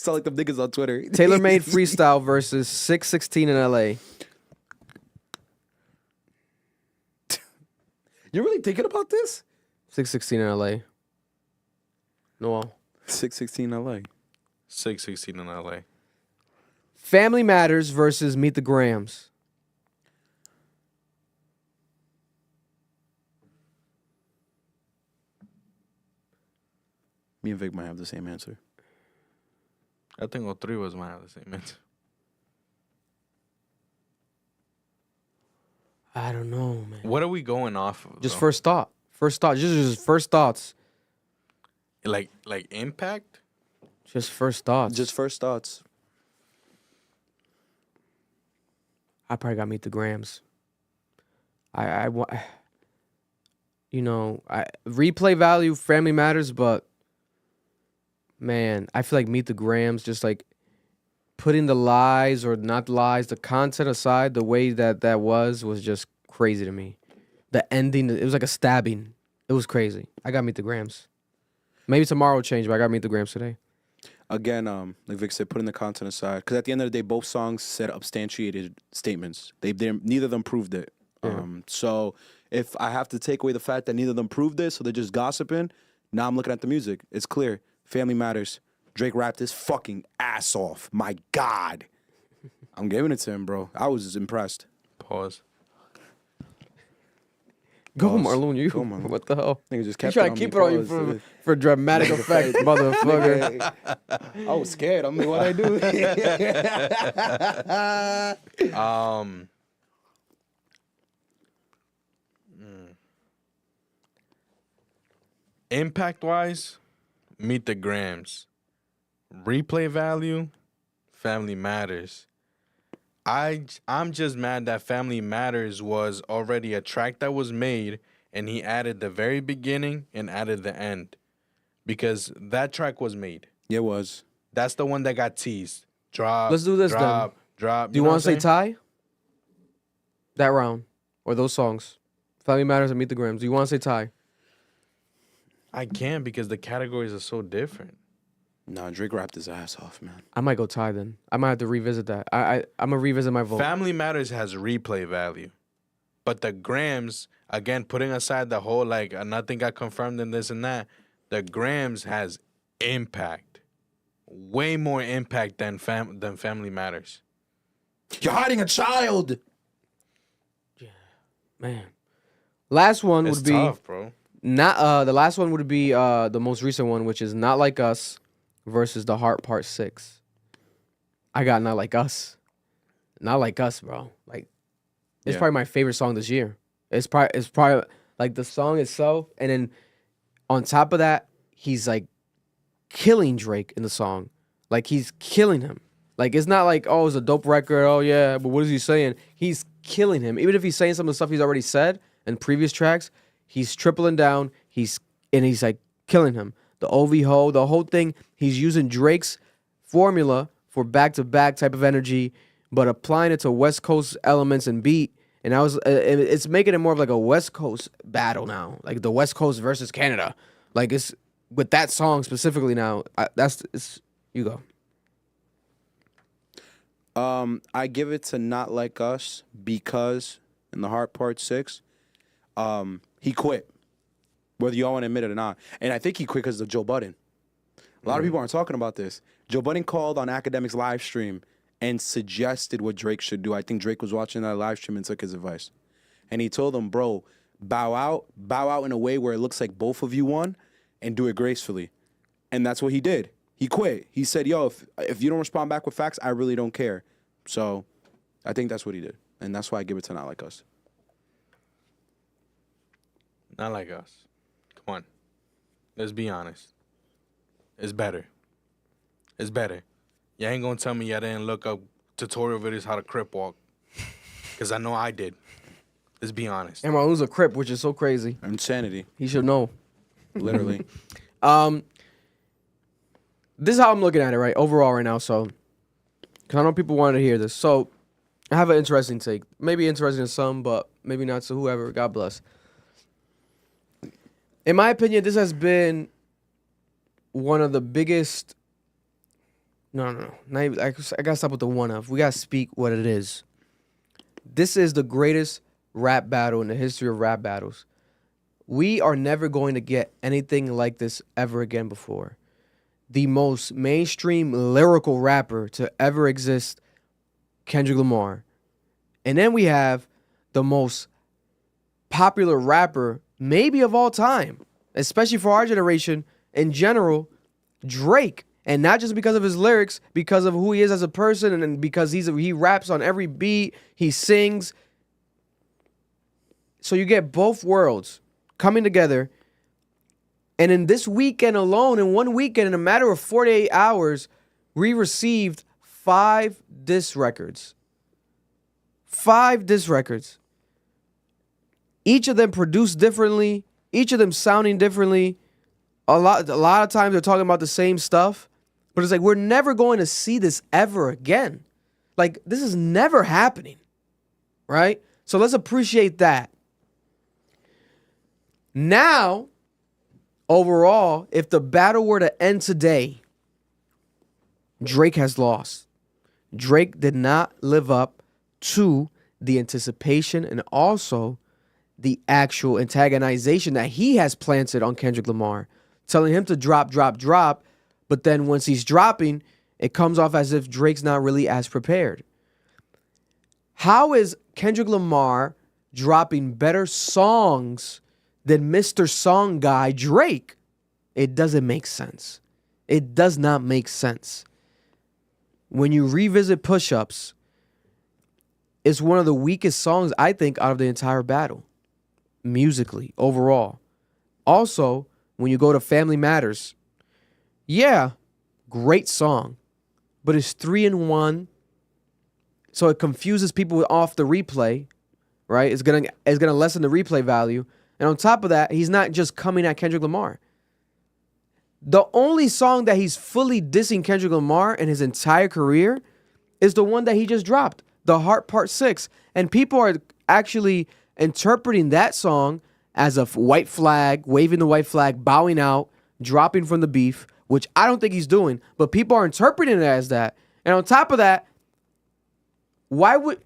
like them niggas on Twitter. Tailor-made freestyle versus 616 in LA. You're really thinking about this? 616 in LA. Noel. 616 LA. 616 in LA. Family Matters versus Meet the Grams. Me and Vic might have the same answer. I think all three of us might have the same answer. I don't know, man. What are we going off of? Just though? first thought. First thought. Just first thoughts. Like impact? Just first thoughts. Just first thoughts. I probably got to Meet the Grams. Replay value, Family Matters, but man, I feel like Meet the Grams just like putting the lies or not lies, the content aside, the way that was just crazy to me. The ending, it was like a stabbing. It was crazy. I got to meet the Grams. Maybe tomorrow will change, but I got to meet the Grams today. Again, like Vic said, putting the content aside, because at the end of the day, both songs said substantiated statements. Neither of them proved it. Yeah. So if I have to take away the fact that neither of them proved it, so they're just gossiping, now I'm looking at the music. It's clear. Family matters. Drake rapped his fucking ass off. My God. I'm giving it to him, bro. I was just impressed. Pause. Go, Pause. Marlon. You. Go, Marlon. What the hell? Nigga just You kept trying on to keep me. it on you Pause. for dramatic effect, motherfucker. I was scared. I mean, what I do? Impact wise, meet the Grams. Replay value, Family Matters. I'm just mad that Family Matters was already a track that was made, and he added the very beginning and added the end, because that track was made. Yeah, it was. That's the one that got teased. Drop. Let's do this drop, then. Drop. Do you want to say tie? That round or those songs? Family Matters and Meet the Grams. Do you want to say tie? I can't because the categories are so different. Nah, Drake rapped his ass off, man. I might go tie then. I might have to revisit that. I'm gonna revisit my vote. Family Matters has replay value, but the Grams, again, putting aside the whole like nothing got confirmed and this and that, the Grams has impact, way more impact than Family Matters. You're hiding a child. Man, last one It's would be tough, bro. not. The last one would be the most recent one, which is Not Like Us versus The Heart Part 6. I got Not Like Us. Not Like Us, bro. Like, it's Yeah. probably my favorite song this year. It's probably like the song itself, and then on top of that, he's like killing Drake in the song. Like, he's killing him. Like, it's not like, oh, it's a dope record. Oh yeah, but what is he saying? He's killing him. Even if he's saying some of the stuff he's already said in previous tracks, he's tripling down. He's like killing him. The OV-ho, the whole thing, he's using Drake's formula for back-to-back type of energy, but applying it to West Coast elements and beat. And it's making it more of like a West Coast battle now, like the West Coast versus Canada. Like, it's with that song specifically now. You go. I give it to Not Like Us because in The Heart Part 6, he quit. Whether y'all want to admit it or not. And I think he quit because of Joe Budden. A lot of people aren't talking about this. Joe Budden called on Academic's live stream and suggested what Drake should do. I think Drake was watching that live stream and took his advice. And he told him, bro, bow out in a way where it looks like both of you won and do it gracefully. And that's what he did. He quit. He said, yo, if you don't respond back with facts, I really don't care. So I think that's what he did. And that's why I give it to Not Like Us. Not Like Us. Come on. Let's be honest. It's better. It's better. You ain't gonna tell me y'all didn't look up tutorial videos how to crip walk. Because I know I did. Let's be honest. And Marlon's a crip, which is so crazy. Insanity. He should know. Literally. This is how I'm looking at it, right? Overall right now, so. Because I know people wanted to hear this. So, I have an interesting take. Maybe interesting to some, but maybe not to whoever. God bless. In my opinion, this has been one of the biggest... No. Not even, I gotta stop with the one of. We gotta speak what it is. This is the greatest rap battle in the history of rap battles. We are never going to get anything like this ever again before. The most mainstream lyrical rapper to ever exist, Kendrick Lamar. And then we have the most popular rapper, maybe of all time, especially for our generation in general, Drake. And not just because of his lyrics, because of who he is as a person, and because he raps on every beat, he sings. So you get both worlds coming together. And in this weekend alone, in one weekend, in a matter of 48 hours, we received 5 diss records. 5 diss records. Each of them produced differently, each of them sounding differently. A lot of times they're talking about the same stuff, But it's like, we're never going to see this ever again. Like, this is never happening, right? So let's appreciate that. Now, overall, if the battle were to end today, Drake has lost. Drake did not live up to the anticipation and also the actual antagonization that he has planted on Kendrick Lamar, telling him to drop. But then once he's dropping, it comes off as if Drake's not really as prepared. How is Kendrick Lamar dropping better songs than Mr. Song Guy Drake? It doesn't make sense. It does not make sense. When you revisit Push-Ups, it's one of the weakest songs, I think, out of the entire battle, musically, overall. Also, when you go to Family Matters, yeah, great song, but it's 3-in-1, so it confuses people off the replay, right? It's gonna lessen the replay value. And on top of that, he's not just coming at Kendrick Lamar. The only song that he's fully dissing Kendrick Lamar in his entire career is the one that he just dropped, The Heart Part 6. And people are actually interpreting that song as a white flag, waving the white flag, bowing out, dropping from the beef, which I don't think he's doing. But people are interpreting it as that. And on top of that, why would...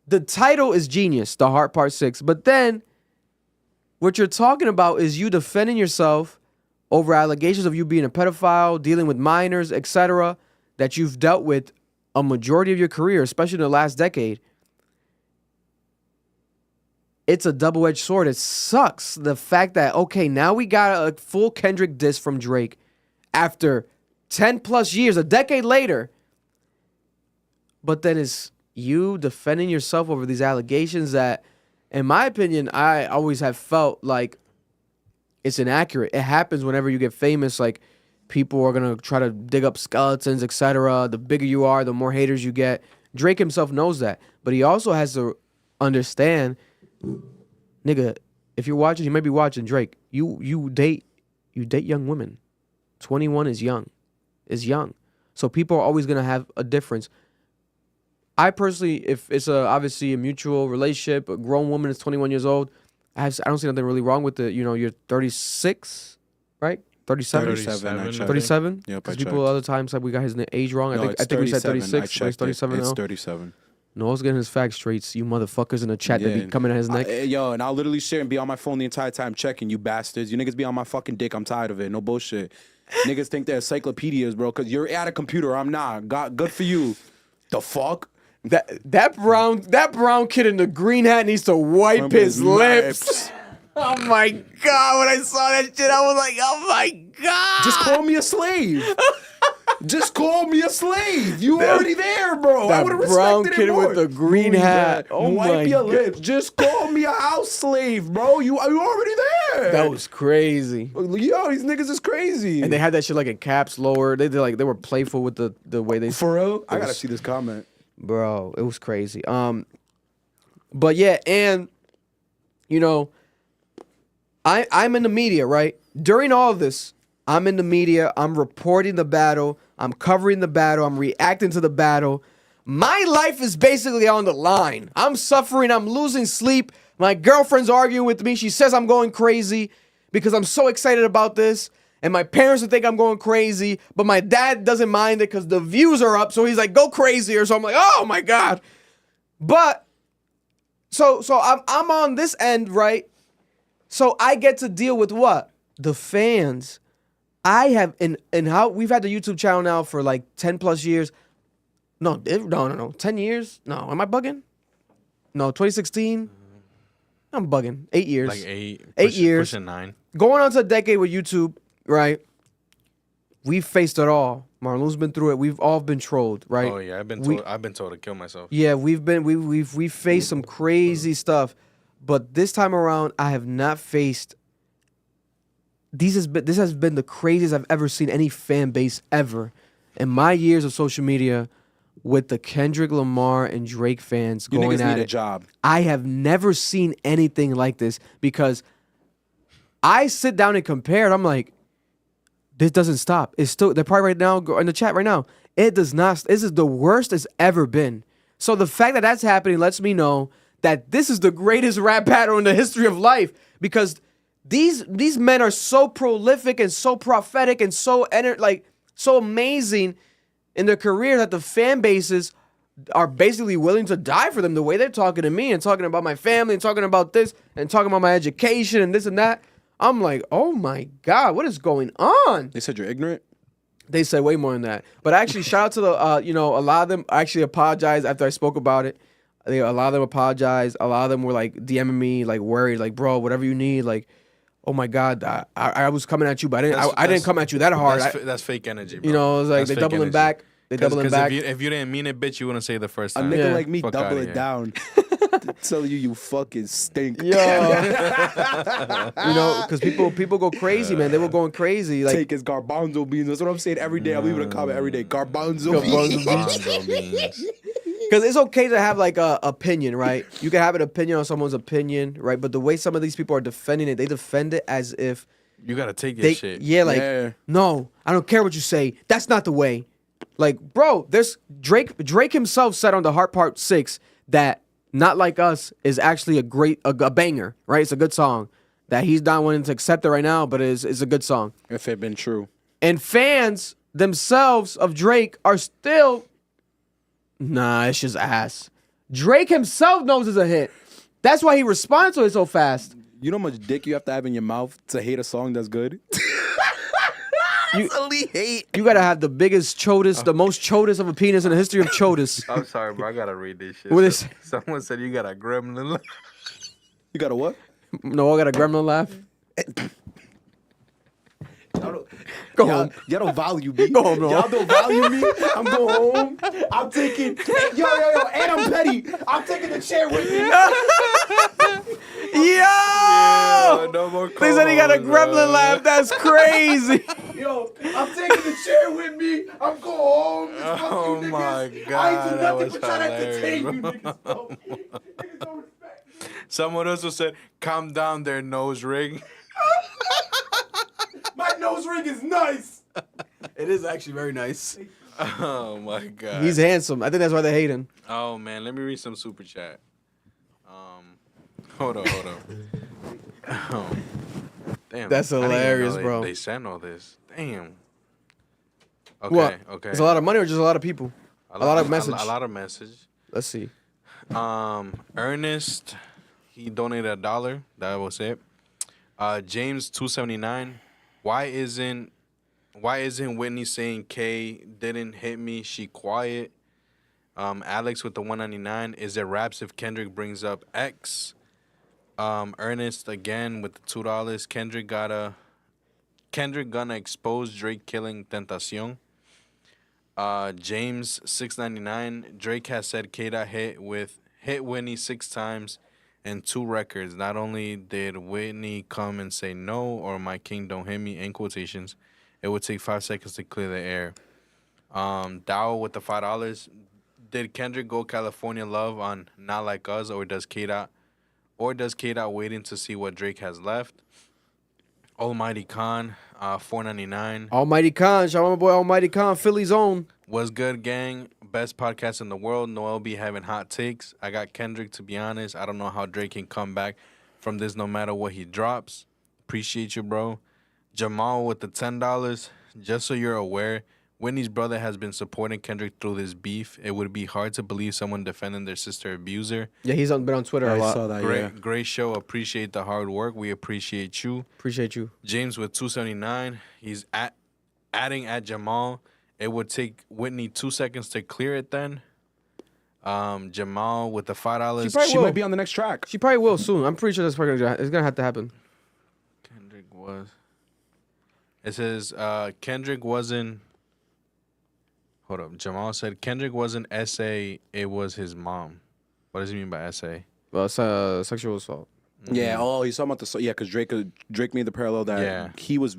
The title is genius, The Heart Part 6. But then what you're talking about is you defending yourself over allegations of you being a pedophile, dealing with minors, etc., that you've dealt with a majority of your career, especially in the last decade. It's a double-edged sword. It sucks, the fact that, okay, now we got a full Kendrick diss from Drake after 10 plus years, a decade later. But then it's you defending yourself over these allegations that, in my opinion, I always have felt like it's inaccurate. It happens whenever you get famous. Like, people are going to try to dig up skeletons, etc. The bigger you are, the more haters you get. Drake himself knows that. But he also has to understand, nigga, if you're watching, you may be watching Drake. You date young women. 21 is young. So people are always going to have a difference. I personally, if it's obviously a mutual relationship, a grown woman is 21 years old, I don't see nothing really wrong with it. You know, you're 36, right? 37? 37? Yep, because people other times said we got his age wrong. No, I think we said 36, but it's 37 It's now. 37. Noel's getting his facts straight. You motherfuckers in the chat that be coming at his neck. Yo, and I'll literally share and be on my phone the entire time checking, you bastards. You niggas be on my fucking dick. I'm tired of it. No bullshit. Niggas think they're encyclopedias, bro, because you're at a computer. I'm not. Good for you. The fuck? That brown kid in the green hat needs to wipe his lips. Oh my God, when I saw that shit, I was like, oh my God. Just call me a slave. Just call me a slave. You already there, bro. I would have brown respected kid it more. with the green hat. Oh my Wipe your God. lips. Just call me a house slave, bro. You already there. That was crazy. Yo, these niggas is crazy. And they had that shit like in caps lower. They were playful with the way they. For real? I gotta see this comment. Bro, it was crazy. But yeah, and you know, I'm in the media, right? During all of this, I'm in the media. I'm reporting the battle. I'm covering the battle. I'm reacting to the battle. My life is basically on the line. I'm suffering. I'm losing sleep. My girlfriend's arguing with me. She says I'm going crazy because I'm so excited about this. And my parents would think I'm going crazy, but my dad doesn't mind it because the views are up. So he's like, go crazier. So I'm like, oh my God. But so I'm on this end, right? So I get to deal with what? The fans. I have in how we've had the YouTube channel now for like 10 plus years. No, 10 years? No, am I bugging? No, 2016. I'm bugging. 8 years. Like 8 years. Pushing 9. Going on to a decade with YouTube, right? We've faced it all. Marlon's been through it. We've all been trolled, right? Oh yeah, I've been told to kill myself. Yeah, we've faced some crazy stuff, but this time around, I have not faced. This has been the craziest I've ever seen any fan base ever, in my years of social media, with the Kendrick Lamar and Drake fans You going niggas at need it. a job. I have never seen anything like this because I sit down and compare it. I'm like, this doesn't stop. It's still, they're probably right now in the chat right now. It does not. This is the worst it's ever been. So the fact that that's happening lets me know that this is the greatest rap battle in the history of life, because these men are so prolific and so prophetic and so so amazing in their career that the fan bases are basically willing to die for them. The way they're talking to me and talking about my family and talking about this and talking about my education and this and that. I'm like, oh my God, what is going on? They said you're ignorant. They said way more than that. But actually, shout out to the, a lot of them actually apologized after I spoke about it. A lot of them apologized. A lot of them were like DMing me, like worried, like, bro, whatever you need, like, oh my God, I was coming at you, but I didn't come at you that hard. That's fake energy, bro. You know, it was like That's they fake doubling energy. back. They doubling back. If you didn't mean it, bitch, you wouldn't say it the first A time. nigga like me Fuck double outta it here. down. Tell you fucking stink. Yo. Because people go crazy, man. They were going crazy. Like, Take his garbanzo beans. That's what I'm saying every day. I'm leaving a comment every day. Garbanzo beans. because it's okay to have like a opinion, right? You can have an opinion on someone's opinion, right? But the way some of these people are defending it, they defend it as if You gotta take this shit. yeah, like Yeah. no, I don't care what you say. That's not the way. Like, bro, there's Drake himself said on the Heart Part 6 that Not Like Us is actually a banger, right? It's a good song that he's not wanting to accept it right now, but it's a good song. If it had been true. And fans themselves of Drake are still, nah, it's just ass. Drake himself knows it's a hit. That's why he responds to it so fast. You know how much dick you have to have in your mouth to hate a song that's good? You gotta have the biggest chodus, the most chodus of a penis in the history of chodus. I'm sorry, bro. I gotta read this shit. What is- Someone said you got a gremlin. You got a what? No, I got a gremlin laugh. Go home. Y'all don't value me. Go home, no. Y'all don't value me. I'm going home. I'm taking, yo, and I'm petty. I'm taking the chair with me. Yo! No more They said he got a co-hosts, gremlin bro. laugh. That's crazy. Yo, I'm taking the chair with me. I'm going home. Fuck Oh you, my niggas. God, I ain't do that nothing was but try to entertain you, hilarious, niggas. Bro. Niggas don't respect me. Someone also said, "Calm down, there, nose ring." My nose ring is nice. It is actually very nice. Oh my God. He's handsome. I think that's why they hate him. Oh man, let me read some super chat. Hold on. Damn. That's I didn't even know hilarious, bro. They sent all this. Damn. Okay. What? Okay. It's a lot of money or just a lot of people? A lot of message. A lot of message. Let's see. Ernest, he donated $1. That was it. James 279. Why isn't Whitney saying K didn't hit me? She quiet. Alex with the 199. Is it raps if Kendrick brings up X? Ernest again with the $2. Kendrick gonna expose Drake killing Tentacion. James 699. Drake has said K-Dot hit Whitney 6 times and 2 records. Not only did Whitney come and say no or my king don't hit me in quotations, it would take 5 seconds to clear the air. Dow with the $5. Did Kendrick go California Love on Not Like Us or does K-Dot waiting to see what Drake has left? Almighty Khan, $4.99. Almighty Khan. Shout out my boy Almighty Khan, Philly's own. What's good, gang? Best podcast in the world. Noel be having hot takes. I got Kendrick, to be honest. I don't know how Drake can come back from this no matter what he drops. Appreciate you, bro. Jamal with the $10. Just so you're aware, Whitney's brother has been supporting Kendrick through this beef. It would be hard to believe someone defending their sister abuser. Yeah, he's been on Twitter a I lot. saw that, Great show. Appreciate the hard work. We appreciate you. Appreciate you. James with 279. He's adding at Jamal. It would take Whitney 2 seconds to clear it then. Jamal with the $5. probably She will. might be on the next track. She probably will soon. I'm pretty sure that's probably it's gonna have to happen. Kendrick was. It says Kendrick wasn't. Hold up. Jamal said Kendrick wasn't SA. It was his mom. What does he mean by SA? Well, it's sexual assault. Yeah. Oh, he's talking about the because Drake made the parallel that he was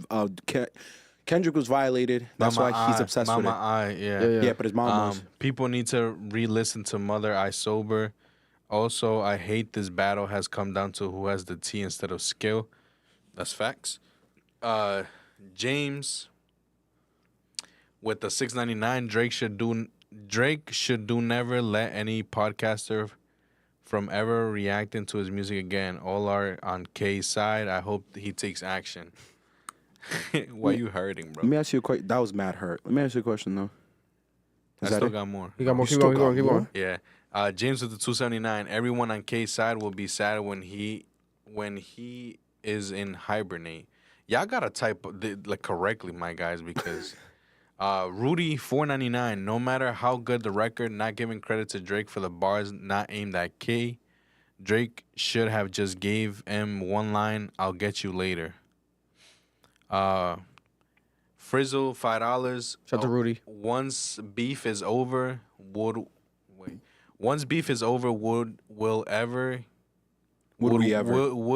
Kendrick was violated. That's Mama why he's I, obsessed Mama with it. I, yeah. Yeah, but his mom was. People need to re-listen to Mother I Sober. Also, I hate this battle has come down to who has the T instead of skill. That's facts. James with the 699, Drake should do never let any podcaster from ever reacting to his music again. All are on K's side. I hope he takes action. Why you hurting, bro? Let me ask you a question. That was mad hurt. Let me ask you a question though. I still got more. You got more. You Keep still going. got Keep going. Yeah. James with the 279. Everyone on K's side will be sad when he is in hibernate. Y'all gotta type like correctly, my guys, because Rudy 499. No matter how good the record, not giving credit to Drake for the bars not aimed at K. Drake should have just gave him one line. I'll get you later. Frizzle $5. Shout out to Rudy. Once beef is over, would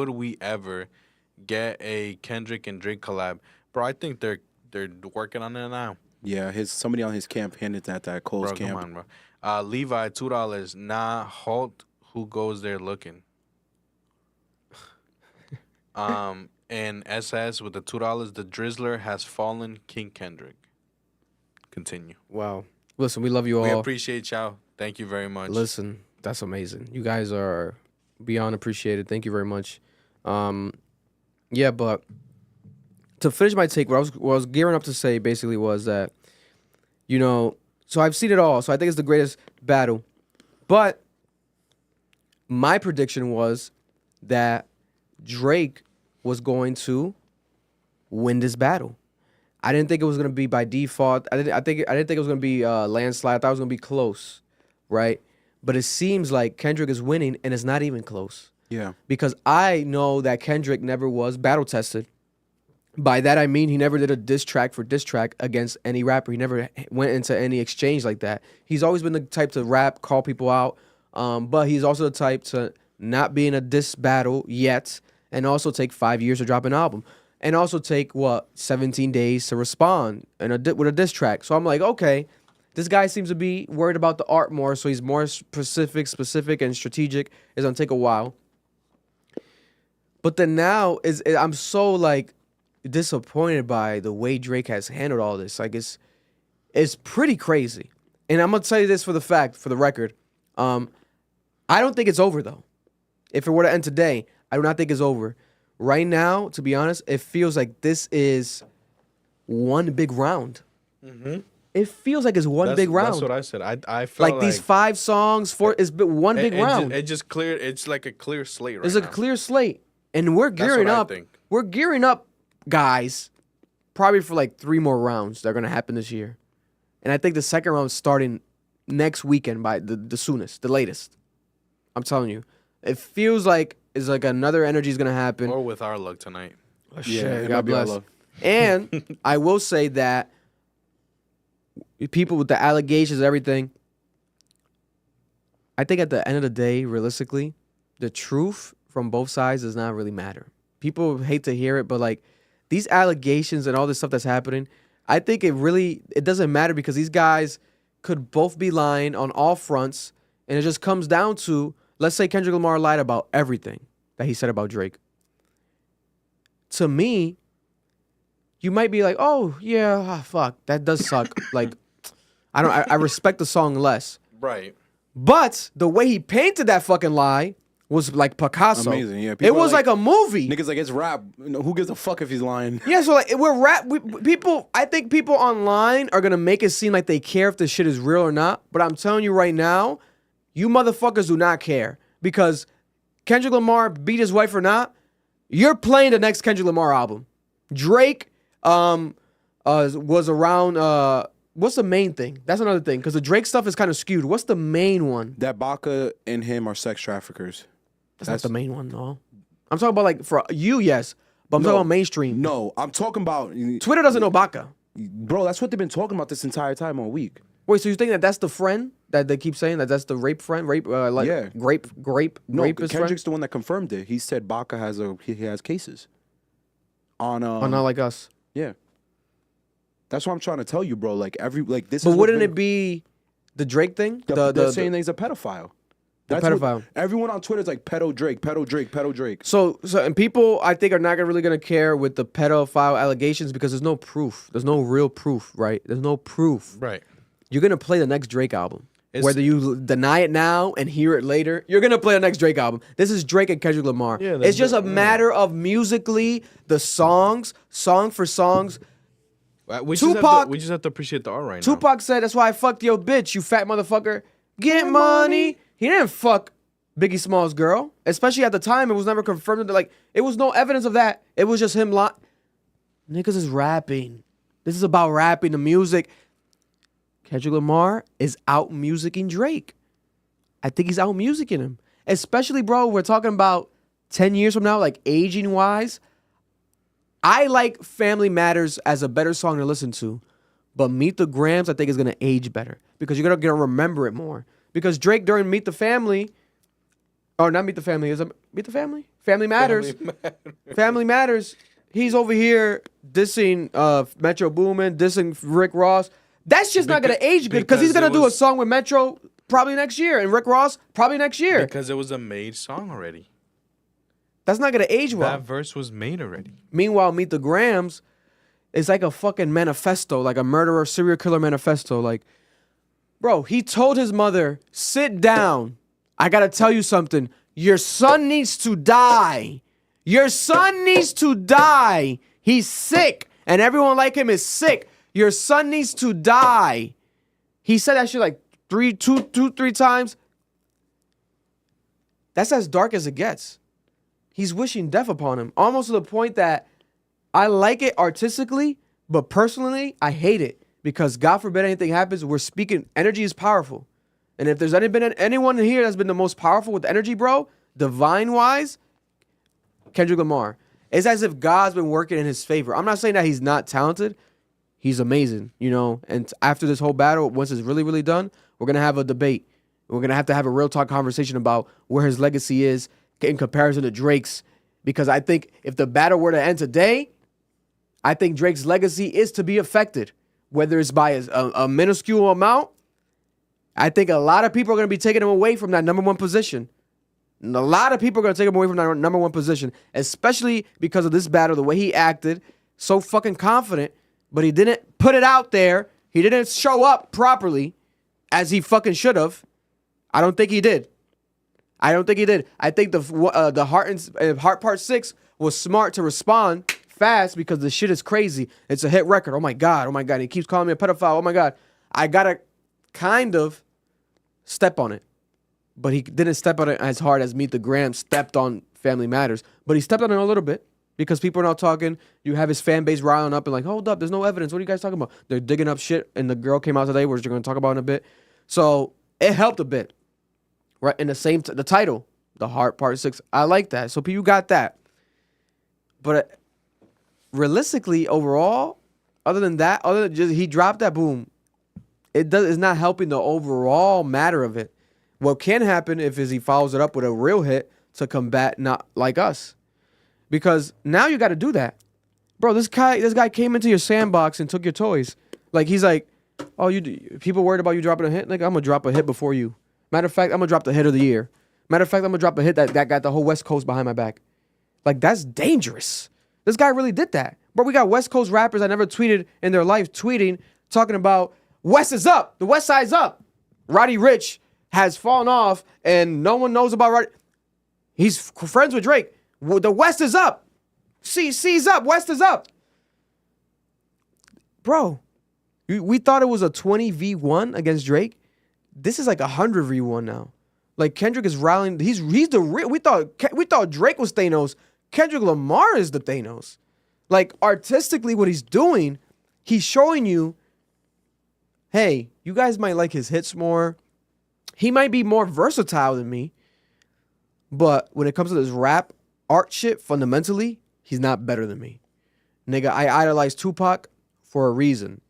we ever get a Kendrick and Drake collab? Bro, I think they're working on it now. Yeah, somebody on his camp hinted at that Cole's Bro, camp. come on, bro. Levi $2. Nah, halt. Who goes there looking? And SS with the $2. The Drizzler has fallen. King Kendrick. Continue. Wow. Listen, we love you all. We appreciate y'all. Thank you very much. Listen, that's amazing. You guys are beyond appreciated. Thank you very much. Yeah, but to finish my take, what I was gearing up to say basically was that, you know, so I've seen it all. So I think it's the greatest battle. But my prediction was that Drake was going to win this battle. I didn't think it was going to be by default. I didn't think it was going to be landslide. I thought it was going to be close, right? But it seems like Kendrick is winning, and it's not even close. Yeah. Because I know that Kendrick never was battle tested. By that I mean he never did a diss track for diss track against any rapper. He never went into any exchange like that. He's always been the type to rap, call people out, but he's also the type to not be in a diss battle yet, and also take 5 years to drop an album. And also take, 17 days to respond with a diss track. So I'm like, okay, this guy seems to be worried about the art more, so he's more specific and strategic. It's going to take a while. But then now, I'm so, like, disappointed by the way Drake has handled all this. Like, it's pretty crazy. And I'm going to tell you this for the record. I don't think it's over, though. If it were to end today, I do not think it's over. Right now, to be honest, it feels like this is one big round. Mm-hmm. It feels like it's one big round. That's what I said. I felt like these 5 songs, it's been one big round. It just cleared. It's like a clear slate right It's now. like a clear slate. And we're gearing up. We're gearing up, guys, probably for like 3 more rounds that are going to happen this year. And I think the second round is starting next weekend by the soonest, the latest. I'm telling you. It feels like it's like another energy is going to happen. Or with our luck tonight. Oh, shit, God bless. And I will say that people with the allegations and everything, I think at the end of the day, realistically, the truth from both sides does not really matter. People hate to hear it, but like these allegations and all this stuff that's happening, I think it doesn't matter because these guys could both be lying on all fronts, and it just comes down to, let's say Kendrick Lamar lied about everything that he said about Drake. To me, you might be like, oh, yeah, fuck, that does suck. Like, I respect the song less. Right. But the way he painted that fucking lie was like Picasso. Amazing, yeah. It was like a movie. Niggas like, it's rap. Who gives a fuck if he's lying? Yeah, so like we're rap. I think people online are gonna make it seem like they care if this shit is real or not. But I'm telling you right now, you motherfuckers do not care because Kendrick Lamar beat his wife or not, you're playing the next Kendrick Lamar album. Drake was around. What's the main thing? That's another thing because the Drake stuff is kind of skewed. What's the main one? That Baca and him are sex traffickers. That's not the main one, no. I'm talking about like for you, yes, but I'm talking about mainstream. No, I'm talking about Twitter doesn't know Baca. Bro, that's what they've been talking about this entire time all week. Wait, so you think that that's the friend that they keep saying that's the rape friend, yeah, grape? No, rapist Kendrick's friend? the one that confirmed it. He said Baca has cases on not like us. Yeah, that's what I'm trying to tell you, bro. Like this. But wouldn't it be the Drake thing? They're saying that he's a pedophile. That's pedophile. what everyone on Twitter is like pedo Drake, pedo Drake, pedo Drake. So and people I think are not really gonna care with the pedophile allegations because there's no proof. There's no real proof, right? There's no proof. Right. You're gonna play the next Drake album. It's- Whether you deny it now and hear it later, you're gonna play the next Drake album. This is Drake and Kendrick Lamar. Yeah, it's just a matter of musically the songs, song for songs. We Tupac- just have to appreciate the art right now. Tupac said, "That's why I fucked your bitch, you fat motherfucker. Get money." He didn't fuck Biggie Smalls' girl, especially at the time. It was never confirmed. Like it was no evidence of that. It was just him. Niggas is rapping. This is about rapping, the music. Kendrick Lamar is out musicking Drake. I think he's out musicking him, especially, bro. We're talking about 10 years from now, like aging wise. I like Family Matters as a better song to listen to, but Meet the Grams I think is gonna age better because you're gonna remember it more. Because Drake during Meet the Family, or not Meet the Family, is it Meet the Family? Family Matters. Family Matters. He's over here dissing Metro Boomin, dissing Rick Ross. That's just not gonna age good because he's gonna do a song with Metro probably next year and Rick Ross probably next year. Because it was a made song already. That's not gonna age well. That verse was made already. Meanwhile, Meet the Grams is like a fucking manifesto, like a murderer, serial killer manifesto. Like, bro, he told his mother, sit down. I gotta tell you something. Your son needs to die. Your son needs to die. He's sick. And everyone like him is sick. Your son needs to die. He said that shit like three times. That's as dark as it gets. He's wishing death upon him. Almost to the point that I like it artistically, but personally, I hate it. Because God forbid anything happens, we're speaking, energy is powerful. And if there's anyone here that's been the most powerful with energy, bro, divine-wise, Kendrick Lamar. It's as if God's been working in his favor. I'm not saying that he's not talented. He's amazing, you know. And after this whole battle, once it's really, really done, we're going to have a debate. We're going to have a real talk conversation about where his legacy is in comparison to Drake's. Because I think if the battle were to end today, I think Drake's legacy is to be affected. Whether it's by a minuscule amount, I think a lot of people are going to be taking him away from that number one position. And a lot of people are going to take him away from that number one position, especially because of this battle, the way he acted, so fucking confident, but he didn't put it out there. He didn't show up properly as he fucking should have. I don't think he did. I think the Heart Part 6 was smart to respond fast because the shit is crazy. It's a hit record. Oh my God. He keeps calling me a pedophile. Oh my God. I gotta kind of step on it. But he didn't step on it as hard as Meet the Grams stepped on Family Matters. But he stepped on it a little bit because people are now talking. You have his fan base riling up and like, hold up, there's no evidence. What are you guys talking about? They're digging up shit. And the girl came out today, which you're going to talk about in a bit. So it helped a bit. Right? In the title, The Heart Part 6. I like that. So you got that. But realistically, overall, other than just he dropped that boom, it's not helping the overall matter of it. What can happen is he follows it up with a real hit to combat Not Like Us. Because now you got to do that. Bro, this guy came into your sandbox and took your toys. Like, he's like, oh, people worried about you dropping a hit? Like, I'm going to drop a hit before you. Matter of fact, I'm going to drop the hit of the year. Matter of fact, I'm going to drop a hit that got the whole West Coast behind my back. Like, that's dangerous. This guy really did that. Bro, we got West Coast rappers that never tweeted in their life talking about West is up. The West Side's up. Roddy Ricch has fallen off and no one knows about Roddy. He's friends with Drake. The West is up. C's up. West is up. Bro, we thought it was a 20v1 against Drake. This is like 100v1 now. Like, Kendrick is rallying. He's the real. We thought Drake was Thanos. Kendrick Lamar is the Thanos. Like, artistically, what he's doing, he's showing you, hey, you guys might like his hits more. He might be more versatile than me. But when it comes to this rap art shit, fundamentally, he's not better than me. Nigga, I idolize Tupac for a reason.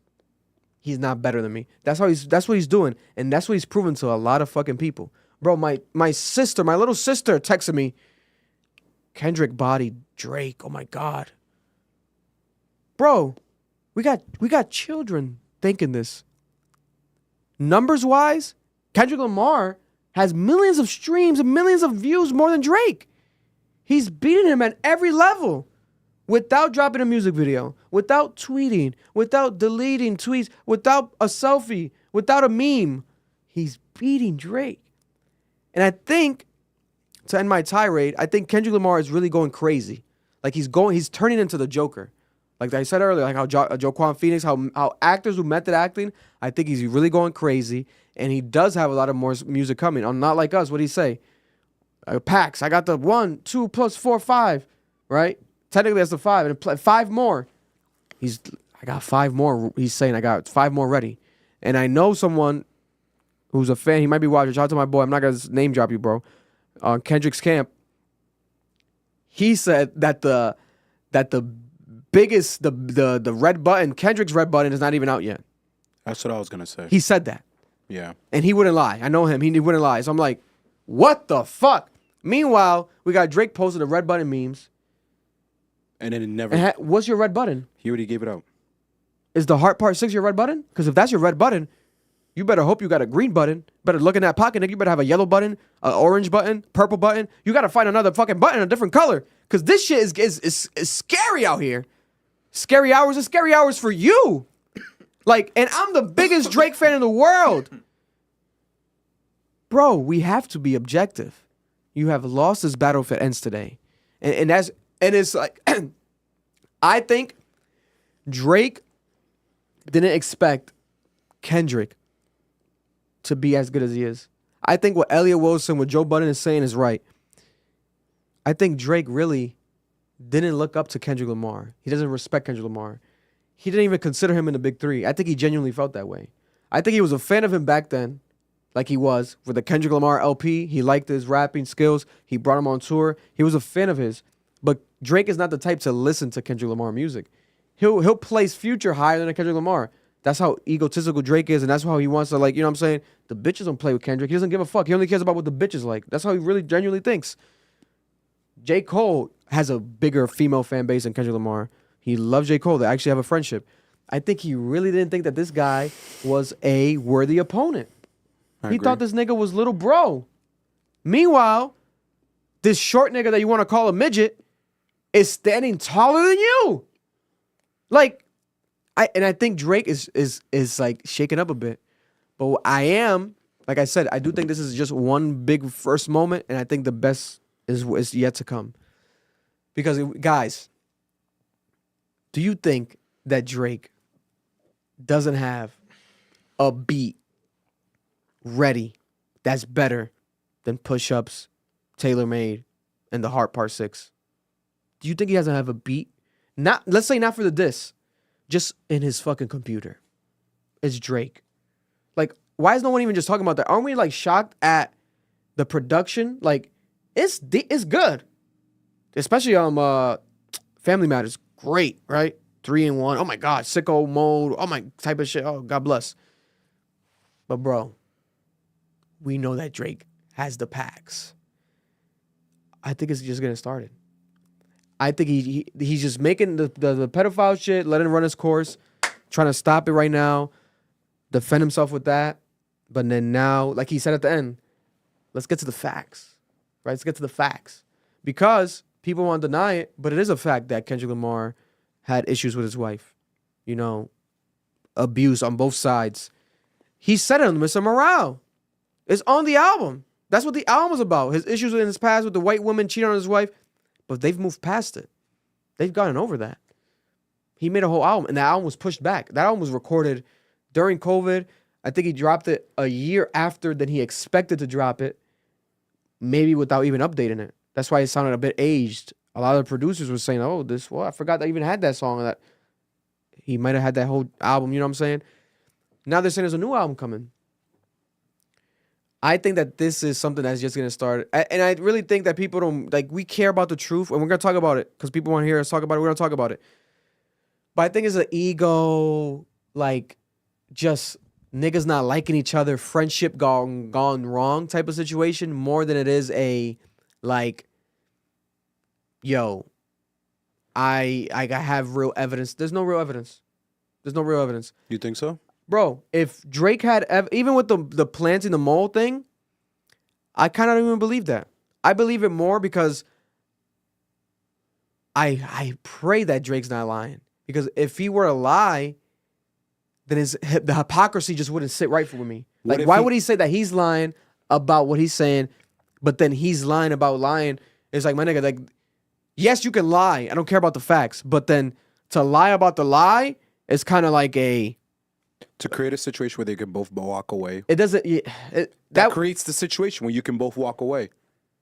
He's not better than me. That's what he's doing. And that's what he's proven to a lot of fucking people. Bro, my little sister texted me, Kendrick bodied Drake. Oh my God. Bro, we got children thinking this. Numbers wise, Kendrick Lamar has millions of streams and millions of views more than Drake. He's beating him at every level without dropping a music video, without tweeting, without deleting tweets, without a selfie, without a meme. He's beating Drake. And I think, to end my tirade, I think Kendrick Lamar is really going crazy. Like he's turning into the Joker. Like I said earlier, like how Joaquin Phoenix, how actors who method acting, I think he's really going crazy. And he does have a lot of more music coming. Not like us. What do he say? Packs. I got the 1, 2 plus 4, 5. Right? Technically that's the 5. And 5 more. I got 5 more. He's saying I got 5 more ready. And I know someone who's a fan. He might be watching. Shout out to my boy. I'm not going to name drop you, bro. On Kendrick's camp. He said that the biggest, the red button, Kendrick's red button is not even out yet. That's what I was gonna say. He said that. Yeah. And he wouldn't lie. I know him. He wouldn't lie. So I'm like, what the fuck? Meanwhile, we got Drake posted the red button memes. And then it never. What's your red button? He already gave it out. Is the heart part 6 your red button? Because if that's your red button, you better hope you got a green button. Better look in that pocket, nigga. You better have a yellow button, an orange button, purple button. You got to find another fucking button, a different color. Because this shit is scary out here. Scary hours is scary hours for you. Like, and I'm the biggest Drake fan in the world. Bro, we have to be objective. You have lost this battle if it ends today. And it's like, I think Drake didn't expect Kendrick to be as good as he is. I think what Elliot Wilson, what Joe Budden is saying is right. I think Drake really didn't look up to Kendrick Lamar. He doesn't respect Kendrick Lamar. He didn't even consider him in the big 3. I think he genuinely felt that way. I think he was a fan of him back then, like he was for the Kendrick Lamar LP. He liked his rapping skills. He brought him on tour. He was a fan of his. But Drake is not the type to listen to Kendrick Lamar music. He'll place Future higher than Kendrick Lamar. That's how egotistical Drake is, and that's how he wants to, like, you know what I'm saying? The bitches don't play with Kendrick. He doesn't give a fuck. He only cares about what the bitches like. That's how he really genuinely thinks. J. Cole has a bigger female fan base than Kendrick Lamar. He loves J. Cole. They actually have a friendship. I think he really didn't think that this guy was a worthy opponent. He thought this nigga was little bro. Meanwhile, this short nigga that you want to call a midget is standing taller than you. Like, I think Drake is like shaking up a bit. But I am, like I said, I do think this is just one big first moment, and I think the best is yet to come. Because, guys, do you think that Drake doesn't have a beat ready that's better than Push-Ups, Tailor Made, and The Heart Part 6? Do you think he doesn't have a beat? Let's say not for the diss, just in his fucking computer. It's Drake. Like, why is no one even just talking about that? Aren't we like shocked at the production? Like, it's good. Especially Family Matters. Great, right? 3-in-1. Oh my God, sicko mode. Oh my type of shit. Oh, God bless. But bro, we know that Drake has the packs. I think it's just getting started. I think he's just making the pedophile shit, letting him run his course, trying to stop it right now, defend himself with that. But then now, like he said at the end, let's get to the facts, right? Let's get to the facts. Because people want to deny it, but it is a fact that Kendrick Lamar had issues with his wife. You know, abuse on both sides. He said it on Mr. Morale. It's on the album. That's what the album was about. His issues in his past with the white woman cheating on his wife. But they've moved past it. They've gotten over that. He made a whole album, and that album was pushed back. That album was recorded during COVID. I think he dropped it a year after than he expected to drop it, maybe without even updating it. That's why it sounded a bit aged. A lot of the producers were saying, I forgot I even had that song. That he might have had that whole album, you know what I'm saying? Now they're saying there's a new album coming. I think that this is something that's just going to start. And I really think that people don't, like, we care about the truth, and we're going to talk about it because people want to hear us talk about it. We're going to talk about it. But I think it's an ego, like, just niggas not liking each other, friendship gone wrong type of situation more than it is a, like, yo, I have real evidence. There's no real evidence. There's no real evidence. You think so? Bro, if Drake had, even with the planting the mole thing, I kind of don't even believe that. I believe it more because I pray that Drake's not lying. Because if he were to lie, then the hypocrisy just wouldn't sit right with me. What Like, if why he- would he say that he's lying about what he's saying, but then he's lying about lying? It's like, my nigga, like, yes, you can lie. I don't care about the facts. But then to lie about the lie is kind of like To create a situation where they can both walk away. it doesn't, That that creates the situation where you can both walk away.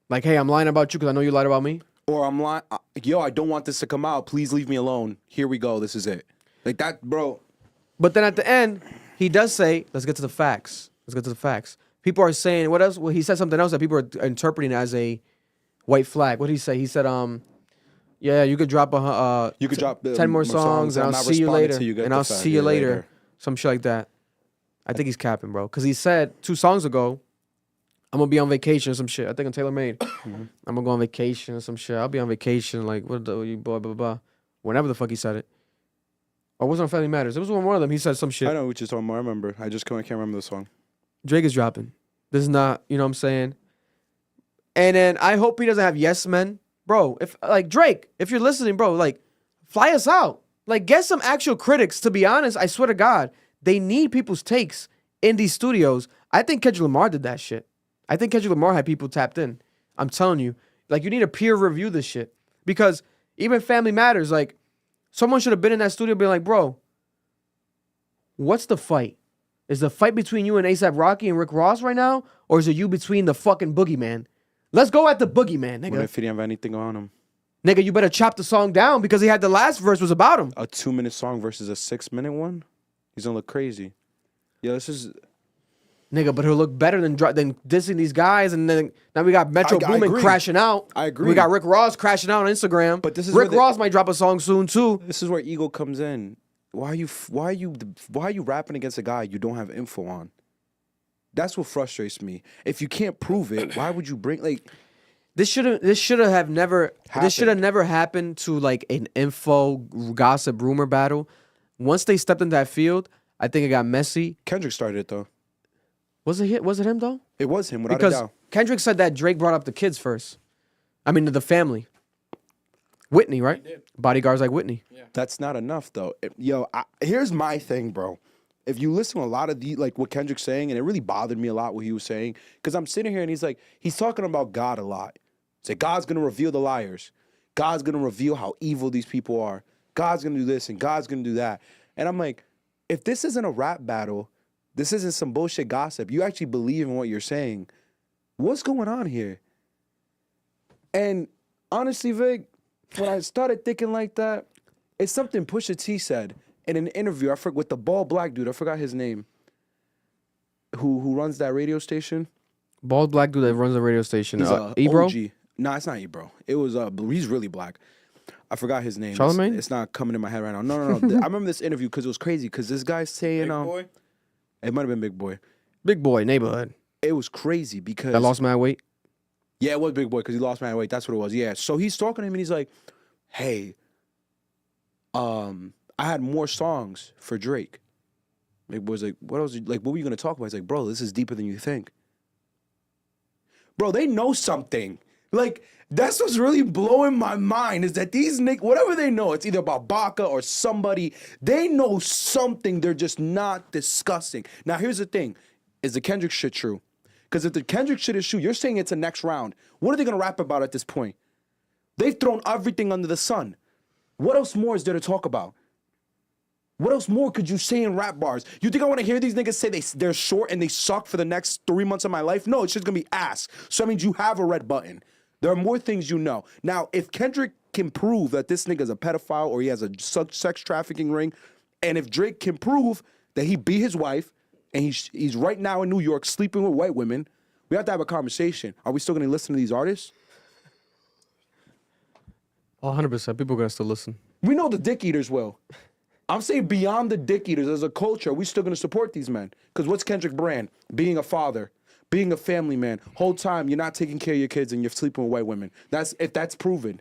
like, hey, I'm lying about you because I know you lied about me. Or I'm like, yo, I don't want this to come out. Please leave me alone. Here we go. This is it. Like that, bro. But then at the end, he does say, let's get to the facts. Let's get to the facts. People are saying, what else? Well, he said something else that people are interpreting as a white flag. What did he say? He said, yeah, you could drop You could drop 10 more songs and I'm I'll not see you responding later. till you get And the I'll fact. see you Yeah, later. Some shit like that. I think he's capping, bro. Because he said 2 songs ago, I'm going to be on vacation or some shit. I think on Taylor Made. I'm going to go on vacation or some shit. I'll be on vacation. Like, what the, you boy, blah, blah, blah. Whenever the fuck he said it. Or was it on Family Matters? It was on one of them. He said some shit. I know what you're talking about. I remember. I just can't remember the song. Drake is dropping. This is not, you know what I'm saying? And then I hope he doesn't have yes men. Bro, if like Drake, if you're listening, bro, like fly us out. Like get some actual critics. To be honest, I swear to God, they need people's takes in these studios. I think Kendrick Lamar did that shit. I think Kendrick Lamar had people tapped in. I'm telling you. Like you need to peer review this shit. Because even Family Matters, like someone should have been in that studio being like, bro, what's the fight? Is the fight between you and A$AP Rocky and Rick Ross right now? Or is it you between the fucking boogeyman? Let's go at the boogeyman, What nigga. if he didn't have anything on him? Nigga, you better chop the song down because he had the last verse was about him. A 2-minute song versus a 6-minute one? He's gonna look crazy. Yeah, this is. Nigga, but he'll look better than dissing these guys. And then now we got Metro I Boomin agree. crashing out. I agree. We got Rick Ross crashing out on Instagram. But this is Rick where Ross might drop a song soon too. This is where ego comes in. Why are you rapping against a guy you don't have info on? That's what frustrates me. If you can't prove it, why would you bring like? This should have never happened to like an info gossip rumor battle. Once they stepped into that field, I think it got messy. Kendrick started it though. Was it him though? It was him without a Because doubt. Kendrick said that Drake brought up the kids first. I mean the family. Whitney, right? Bodyguards like Whitney. That's not enough though. Here's my thing, bro. If you listen to a lot of the like what Kendrick's saying, and it really bothered me a lot what he was saying, because I'm sitting here and he's talking about God a lot. Say God's gonna reveal the liars. God's gonna reveal how evil these people are. God's gonna do this and God's gonna do that. And I'm like, if this isn't a rap battle, this isn't some bullshit gossip. You actually believe in what you're saying. What's going on here? And honestly, Vic, when I started thinking like that, it's something Pusha T said in an interview. I forgot with the bald black dude. I forgot his name. Who runs that radio station? Bald black dude that runs the radio station. He's a Ebro? OG. No, it's not Ebro. It was he's really black. I forgot his name. Charlamagne? It's not coming in my head right now. No. I remember this interview because it was crazy. Because this guy's saying, Boy? it might have been Big Boy. Big boy, neighborhood. It was crazy because That lost mad weight. yeah, it was Big Boy because he lost man weight. That's what it was. Yeah. So he's talking to him and he's like, "Hey, I had more songs for Drake." Big Boy's like, "What else? Like, what were you gonna talk about?" He's like, "Bro, this is deeper than you think." Bro, they know something. Like, that's what's really blowing my mind is that these niggas, whatever they know, it's either about Baca or somebody, they know something they're just not discussing. Now, here's the thing. Is the Kendrick shit true? Because if the Kendrick shit is true, you're saying it's a next round. What are they going to rap about at this point? They've thrown everything under the sun. What else more is there to talk about? What else more could you say in rap bars? You think I want to hear these niggas say they're short and they suck for the next 3 months of my life? No, it's just going to be ass. So that means you have a red button. There are more things you know. Now, if Kendrick can prove that this nigga's a pedophile or he has a sex trafficking ring, and if Drake can prove that he beat his wife and he's right now in New York sleeping with white women, we have to have a conversation. Are we still going to listen to these artists? 100%. People are going to still listen. We know the dick eaters will. I'm saying beyond the dick eaters, as a culture, are we still going to support these men? Because what's Kendrick brand? Being a father, being a family man. Whole time you're not taking care of your kids and you're sleeping with white women. If that's proven.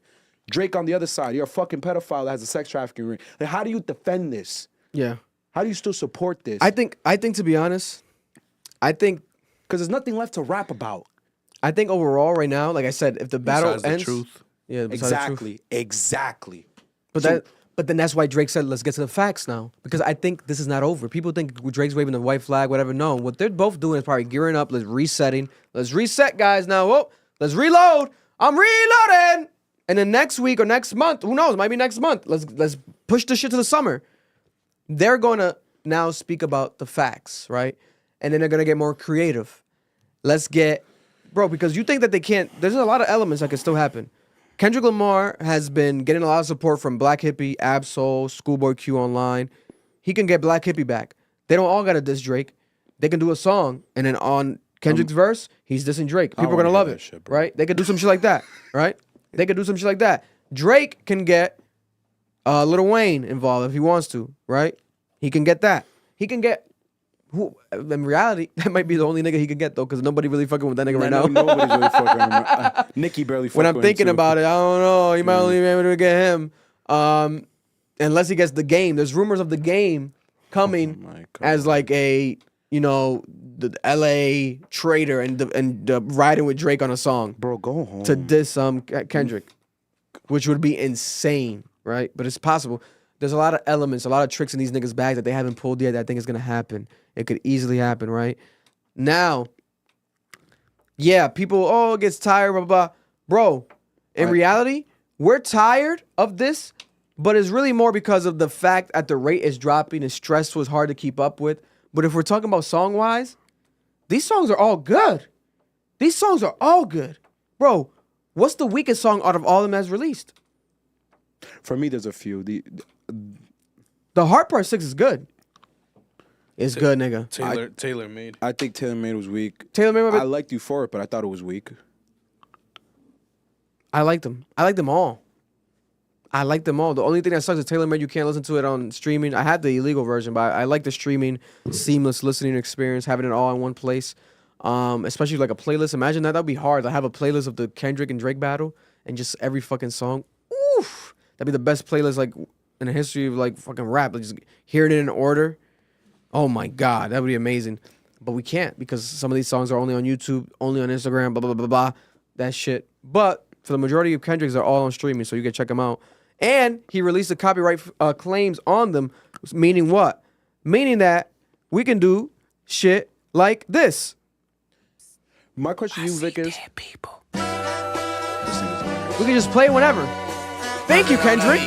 Drake on the other side, you're a fucking pedophile that has a sex trafficking ring. Like, how do you defend this? Yeah. How do you still support this? I think to be honest, because there's nothing left to rap about. I think overall right now, like I said, if the battle Besides ends, the truth. yeah, besides the truth. Exactly. But then that's why Drake said, let's get to the facts now. Because I think this is not over. People think Drake's waving the white flag, whatever. No, what they're both doing is probably gearing up. Let's resetting. Let's reset, guys, now. Whoa, let's reload. I'm reloading. And then next week or next month, who knows? Might be next month. Let's push this shit to the summer. They're going to now speak about the facts, right? And then they're going to get more creative. Let's get... Bro, because you think that they can't... There's a lot of elements that can still happen. Kendrick Lamar has been getting a lot of support from Black Hippie, Absol, Schoolboy Q Online. He can get Black Hippie back. They don't all got to diss Drake. They can do a song, and then on Kendrick's verse, he's dissing Drake. People are going to love it, shit, right? They could do some shit like that, right? They could do some shit like that. Drake can get Lil Wayne involved if he wants to, right? He can get that. He can get... Who, in reality, that might be the only nigga he could get, though, because nobody really fucking with that nigga right now. Nobody's really fucking with him. Nicki barely fucking with him. When I'm thinking about it, I don't know. He might only be able to get him. Unless he gets the game. There's rumors of the game coming as like a, the LA trader and riding with Drake on a song. Bro, go home. To diss Kendrick, which would be insane, right? But it's possible. There's a lot of elements, a lot of tricks in these niggas' bags that they haven't pulled yet that I think is going to happen. It could easily happen, right? Now, yeah, people, it gets tired, blah, blah, blah. Bro, in reality, we're tired of this, but it's really more because of the fact that the rate is dropping and stress was hard to keep up with. But if we're talking about song-wise, these songs are all good. These songs are all good. Bro, what's the weakest song out of all of them that's released? For me, there's a few. The Heart Part 6 is good. It's good, nigga. Taylor Made. I think Taylor Made was weak. Taylor Made. I liked Euphoric, but I thought it was weak. I liked them. I liked them all. I like them all. The only thing that sucks is Taylor Made. You can't listen to it on streaming. I had the illegal version, but I like the streaming, seamless listening experience, having it all in one place. Especially like a playlist. Imagine that. That'd be hard. I have a playlist of the Kendrick and Drake battle and just every fucking song. Oof. That'd be the best playlist like in the history of like fucking rap. Like just hearing it in order. Oh my God, that would be amazing. But we can't because some of these songs are only on YouTube, only on Instagram, blah, blah, blah, blah, that shit. But for the majority of Kendrick's, they're all on streaming, so you can check them out. And he released the copyright claims on them, meaning what? Meaning that we can do shit like this. My question to you, Vic, is... People. We can just play whenever. Thank you, Kendrick.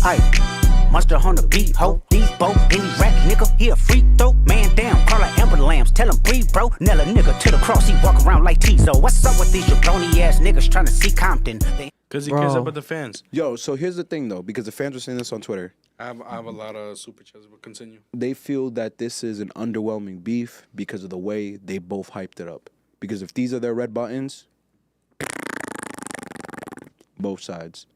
Aye, monster on the beat, ho. These both, any rap nigga, he a freak though. Man down, call her Amber Lambs, tell him breathe, bro. Nail a nigga to the cross, he walk around like Tizo. What's up with these jabroni ass niggas trying to see Compton? Because he cares about the fans. Yo, so here's the thing though, because the fans were saying this on Twitter. I have a lot of super chats, but continue. They feel that this is an underwhelming beef because of the way they both hyped it up. Because if these are their red buttons, both sides.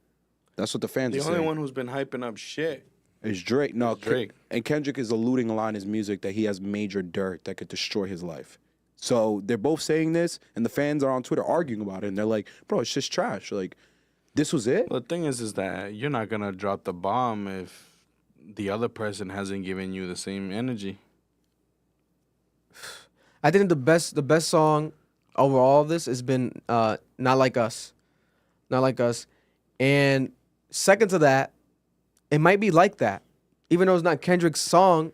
That's what the fans are saying. The only one who's been hyping up shit is Drake. No, it's Drake. And Kendrick is alluding a lot in his music that he has major dirt that could destroy his life. So they're both saying this, and the fans are on Twitter arguing about it, and they're like, bro, it's just trash. Like, this was it? Well, the thing is that you're not going to drop the bomb if the other person hasn't given you the same energy. I think the best song over all of this has been Not Like Us. Not Like Us. And second to that, it might be Like That. Even though it's not Kendrick's song,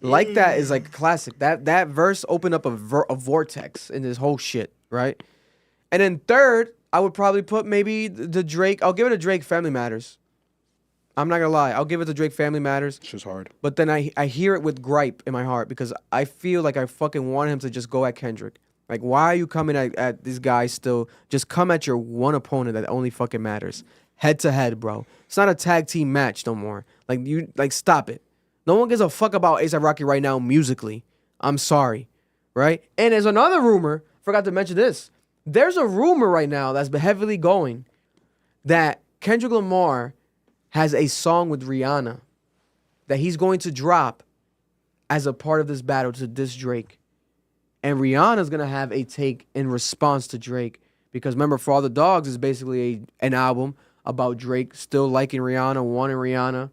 Like That is like a classic. That verse opened up a vortex in this whole shit, right? And then third, I would probably put maybe the Drake. I'll give it a Drake Family Matters. I'm not gonna lie. I'll give it to Drake Family Matters. It's just hard. But then I hear it with gripe in my heart because I feel like I fucking want him to just go at Kendrick. Like, why are you coming at this guy still? Just come at your one opponent that only fucking matters. Head to head, bro. It's not a tag team match no more. Like, stop it. No one gives a fuck about A$AP Rocky right now musically. I'm sorry. Right? And there's another rumor. Forgot to mention this. There's a rumor right now that's been heavily going that Kendrick Lamar has a song with Rihanna that he's going to drop as a part of this battle to diss Drake. And Rihanna's going to have a take in response to Drake. Because remember, For All the Dogs is basically an album about Drake still liking Rihanna, wanting Rihanna.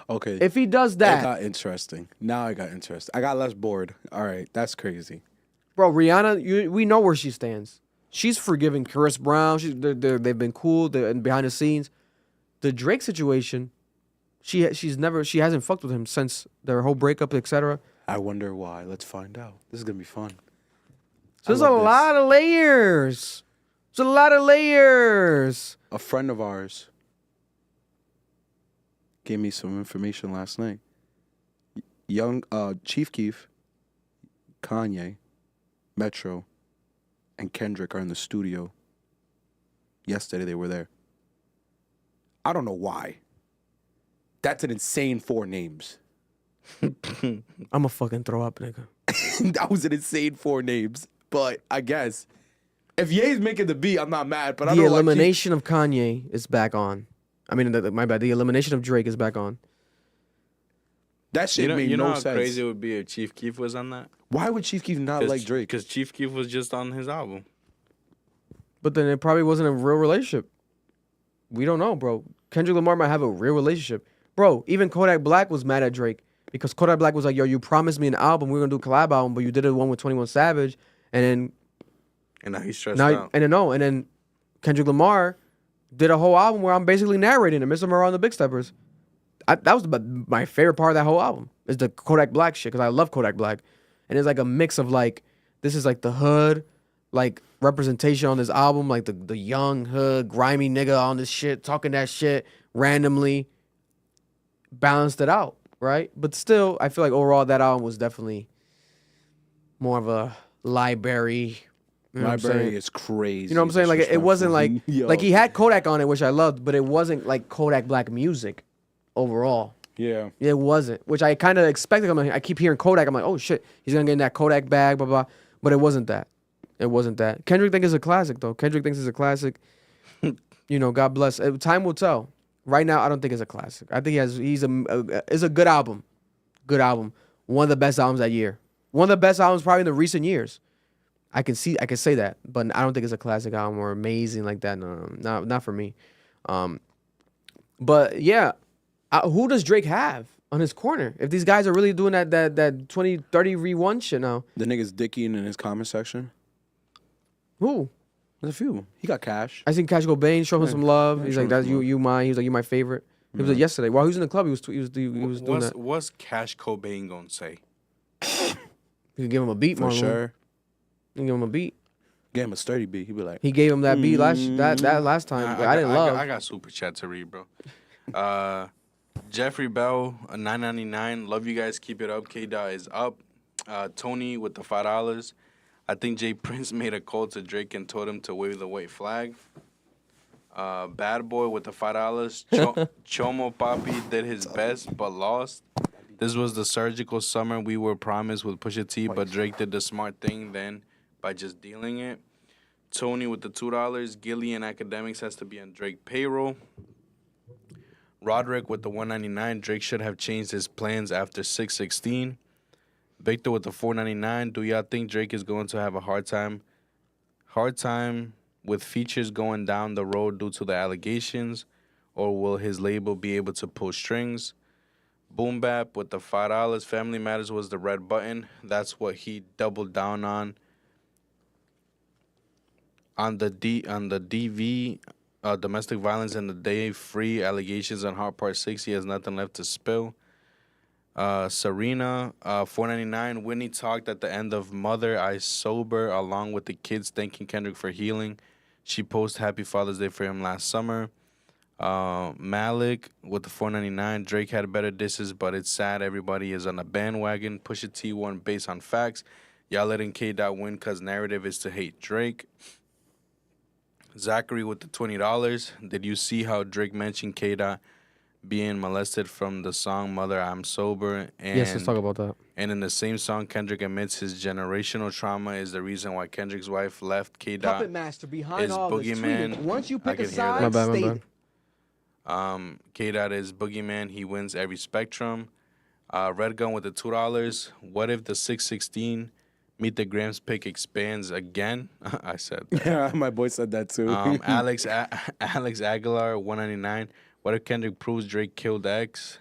Okay. If he does that... It got interesting. Now I got interested. I got less bored. All right. That's crazy. Bro, Rihanna, we know where she stands. She's forgiving Chris Brown. They've been cool. They're behind the scenes. The Drake situation, she hasn't fucked with him since their whole breakup, etc. I wonder why. Let's find out. This is gonna be fun. So there's a lot of layers. There's a lot of layers. A friend of ours gave me some information last night. Young Chief Keef, Kanye, Metro, and Kendrick are in the studio. Yesterday they were there. I don't know why. That's an insane 4 names. I'ma fucking throw up, nigga. That was an insane 4 names. But I guess if Ye's making the beat, I'm not mad. But I The don't elimination of Kanye is back on. I mean, my bad. The elimination of Drake is back on. That shit made you know no how sense. crazy it would be if Chief Keef was on that? Why would Chief Keef not like Drake? Because Chief Keef was just on his album. But then it probably wasn't a real relationship. We don't know, bro. Kendrick Lamar might have a real relationship. Bro, even Kodak Black was mad at Drake because Kodak Black was like, yo, you promised me an album. We were going to do a collab album, but you did one with 21 Savage. And now he's stressed out. And then Kendrick Lamar did a whole album where I'm basically narrating and Mr. Moran the Big Steppers. That was my favorite part of that whole album is the Kodak Black shit because I love Kodak Black. And it's like a mix of like, this is like the hood, like representation on this album, like the young hood, grimy nigga on this shit, talking that shit randomly, balanced it out, right? But still, I feel like overall that album was definitely more of a library. You know Library is crazy. You know what I'm saying? Like it wasn't like Yo. like he had Kodak on it, which I loved, but it wasn't like Kodak Black music overall. Yeah. It wasn't, which I kind of expected. I keep hearing Kodak. I'm like, oh shit, he's gonna get in that Kodak bag, blah blah. But it wasn't that. It wasn't that. Kendrick thinks it's a classic though. Kendrick thinks it's a classic. You know, God bless. Time will tell. Right now, I don't think it's a classic. I think it's a good album. Good album. One of the best albums that year. One of the best albums probably in the recent years. I can say that, but I don't think it's a classic album or amazing like that. No, not for me. But yeah, who does Drake have on his corner? If these guys are really doing that 20, 30 re1 shit now. The nigga's dicking in his comment section. Who? There's a few. He got Cash. I seen Cash Cobain show him some love. Yeah, He's show like, him that's some you mine. He was like, you my favorite. It was like yesterday. While he was in the club, he was doing that. What's Cash Cobain gonna say? You could give him a beat, For Marlon. sure. You can give him a beat. Gave him a sturdy beat. He'd be like, He gave him that beat last time. But I didn't love. I got super chat to read, bro. Jeffrey Bell, a $9.99. Love you guys. Keep it up. K-Dot is up. Tony with the $5. I think Jay Prince made a call to Drake and told him to wave the white flag. Bad Boy with the $5. Chomo Papi did his best but lost. This was the surgical summer we were promised with Pusha T, but Drake did the smart thing then by just dealing it. Tony with the $2. Gilly and Academics has to be on Drake payroll. Roderick with the $1.99. Drake should have changed his plans after 616. Victor with the $4.99. Do y'all think Drake is going to have a hard time with features going down the road due to the allegations, or will his label be able to pull strings? Boom Bap with the $5. Family Matters was the red button. That's what he doubled down on. On the DV, domestic violence and the day free allegations on Hard Part 6. He has nothing left to spill. Serena, $4.99. Whitney talked at the end of Mother I Sober along with the kids thanking Kendrick for healing. She posted Happy Father's Day for him last summer. Malik with the $4.99. Drake had better disses, but it's sad everybody is on a bandwagon. Pusha T won based on facts. Y'all letting K-Dot win because narrative is to hate Drake. Zachary with the $20. Did you see how Drake mentioned K-Dot being molested from the song Mother I'm Sober? And, Yes, let's talk about that. And in the same song, Kendrick admits his generational trauma is the reason why Kendrick's wife left K-Dot. Puppet master behind is all this Boogeyman. tweeting. Once you I pick a can hear that. side, My bad, my state bad. it. K-Dot is Boogeyman. He wins every spectrum. Red Gun with the $2. What if the 616 Meet the Grams pick expands again? I said that. yeah, my boy said that too. Alex Aguilar, $1.99. What if Kendrick proves Drake killed X?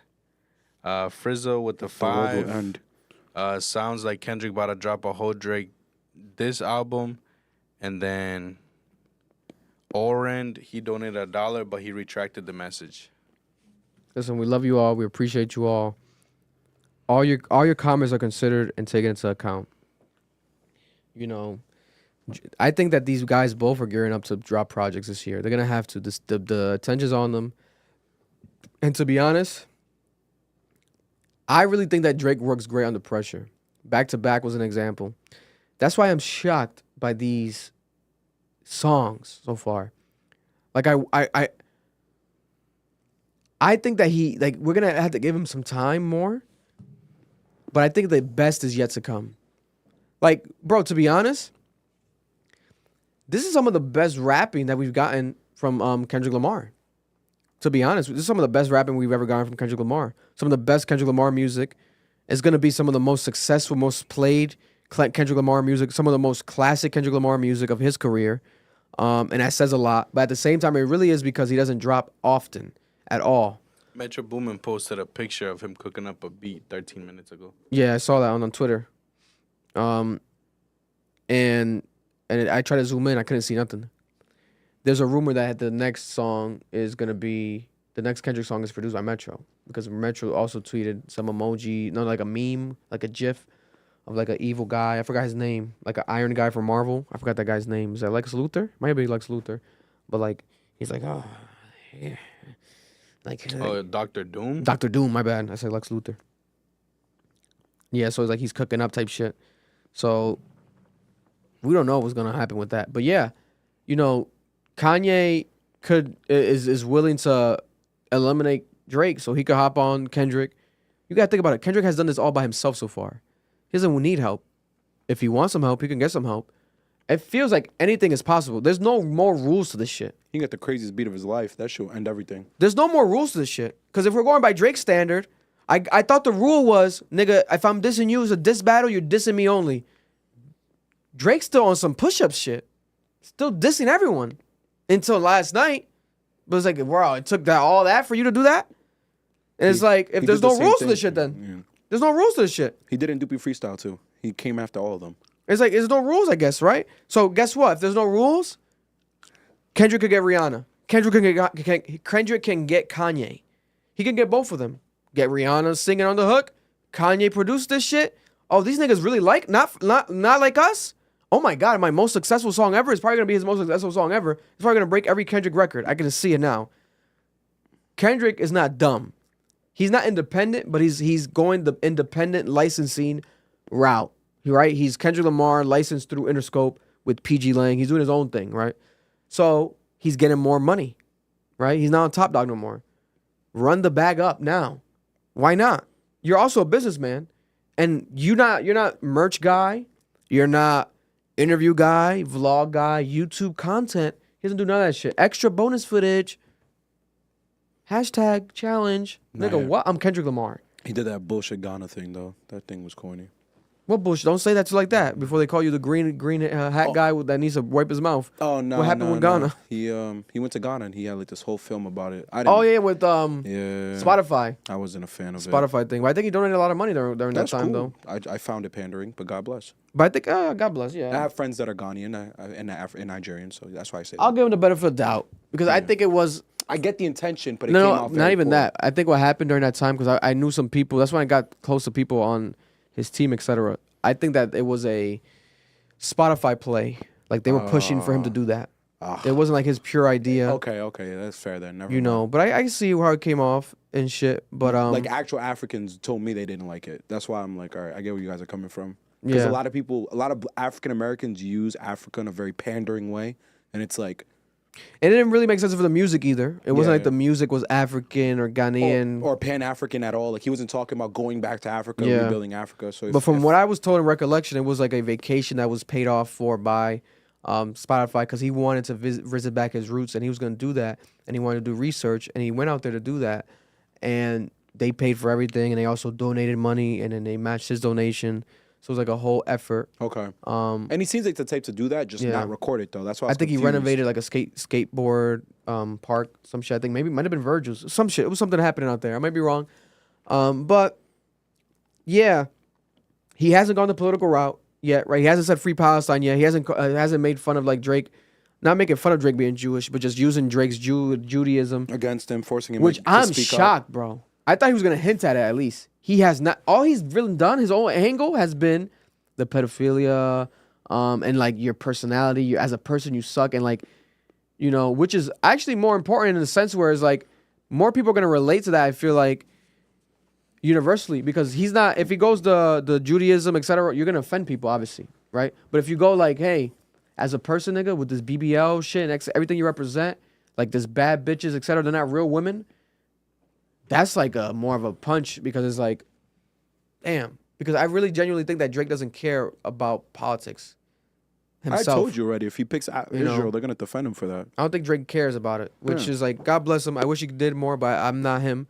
Frizzo with the $5. Sounds like Kendrick about to drop a whole Drake this album, and then Orend, he donated $1, but he retracted the message. Listen, we love you all. We appreciate you all. All your comments are considered and taken into account. You know, I think that these guys both are gearing up to drop projects this year. They're gonna have to. The attention's on them. And to be honest, I really think that Drake works great under pressure. Back to Back was an example. That's why I'm shocked by these songs so far. Like I think that we're gonna have to give him some time more. But I think the best is yet to come. Like, bro, to be honest, this is some of the best rapping that we've gotten from Kendrick Lamar. To be honest, this is some of the best rapping we've ever gotten from Kendrick Lamar. Some of the best Kendrick Lamar music is going to be some of the most successful, most played Kendrick Lamar music, some of the most classic Kendrick Lamar music of his career. And that says a lot. But at the same time, it really is because he doesn't drop often at all. Metro Boomin posted a picture of him cooking up a beat 13 minutes ago. Yeah, I saw that on Twitter. And I tried to zoom in. I couldn't see nothing. There's a rumor that the next song is going to be, the next Kendrick song is produced by Metro. Because Metro also tweeted some emoji, like a meme, like a gif of like an evil guy. I forgot his name. Like an iron guy from Marvel. I forgot that guy's name. Is that Lex Luthor? Might be Lex Luthor. But like, he's like, oh, yeah. Like, Dr. Doom? Dr. Doom, my bad. I said Lex Luthor. Yeah, so it's like he's cooking up type shit. So we don't know what's gonna happen with that. But yeah, you know, Kanye is willing to eliminate Drake so he could hop on Kendrick. You gotta think about it. Kendrick has done this all by himself so far. He doesn't need help. If he wants some help, he can get some help. It feels like anything is possible. There's no more rules to this shit. He got the craziest beat of his life. That shit will end everything. There's no more rules to this shit. Because if we're going by Drake's standard, I thought the rule was, nigga, if I'm dissing you, it's a diss battle, you're dissing me only. Drake's still on some push-up shit. Still dissing everyone. Until last night. But it's like, wow, it took all that for you to do that? And it's like, if there's no rules to this shit then. Yeah. There's no rules to this shit. He did it in Doopy Freestyle too. He came after all of them. It's like, there's no rules, I guess, right? So guess what? If there's no rules, Kendrick could get Rihanna. Kendrick can get Kanye. He can get both of them. Get Rihanna singing on the hook. Kanye produced this shit. Oh, these niggas really like not like us. Oh my god, my most successful song ever is probably gonna be his most successful song ever. It's probably gonna break every Kendrick record. I can just see it now. Kendrick is not dumb. He's not independent, but he's going the independent licensing route. Right? He's Kendrick Lamar licensed through Interscope with PG Lang. He's doing his own thing, right? So he's getting more money, right? He's not on Top Dog no more. Run the bag up now. Why not? You're also a businessman, and you're not merch guy. You're not interview guy, vlog guy, YouTube content. He doesn't do none of that shit. Extra bonus footage. Hashtag challenge. Nigga, what? I'm Kendrick Lamar. He did that bullshit Ghana thing though. That thing was corny. What bullshit? Don't say that to like that before they call you the green hat guy that needs to wipe his mouth. Oh no! What happened with Ghana? He went to Ghana and he had like this whole film about it. With yeah, Spotify. I wasn't a fan of Spotify thing. But I think he donated a lot of money during that time cool. though. I found it pandering, but God bless. But I think God bless. Yeah, I have friends that are Ghanaian and Nigerian, so that's why I say. I'll give him the benefit of the doubt because I think it was. I get the intention, but it came out very not even poor. that. I think what happened during that time because I knew some people. That's when I got close to people on his team, etc. I think that it was a Spotify play. Like they were pushing for him to do that. It wasn't like his pure idea. Okay, that's fair then. Never you mind. know, but I see how it came off and shit. But like actual Africans told me they didn't like it. That's why I'm like, all right, I get where you guys are coming from. Because a lot of African Americans use Africa in a very pandering way, and it's like. And it didn't really make sense for the music either. It wasn't like the music was African or Ghanaian. Or Pan-African at all. Like, he wasn't talking about going back to Africa, rebuilding Africa. So but from what I was told in recollection, it was like a vacation that was paid off for by Spotify because he wanted to visit back his roots, and he was going to do that. And he wanted to do research, and he went out there to do that. And they paid for everything, and they also donated money, and then they matched his donation. So it was like a whole effort. Okay. And he seems like the type to do that, just not record it though. That's why I think he renovated like a skateboard park, some shit. I think maybe it might have been Virgil's, some shit. It was something happening out there. I might be wrong, but yeah, he hasn't gone the political route. yet, right? He hasn't said free Palestine yet. He hasn't made fun of like Drake, not making fun of Drake being Jewish, but just using Drake's Judaism against him, forcing him. Which to I'm speak shocked, up. bro. I thought he was gonna hint at it at least. He has not. All he's really done, his own angle, has been the pedophilia, and like your personality. You as a person, you suck, and like, which is actually more important in the sense where it's like more people are gonna relate to that. I feel like universally because he's not. If he goes the Judaism, etc., you're gonna offend people, obviously, right? But if you go like, hey, as a person, nigga, with this BBL shit and everything you represent, like this bad bitches, etc., they're not real women. That's like a more of a punch because it's like, damn. Because I really genuinely think that Drake doesn't care about politics himself. I told you already. If he picks Israel, they're gonna defend him for that. I don't think Drake cares about it, which is like, God bless him. I wish he did more, but I'm not him.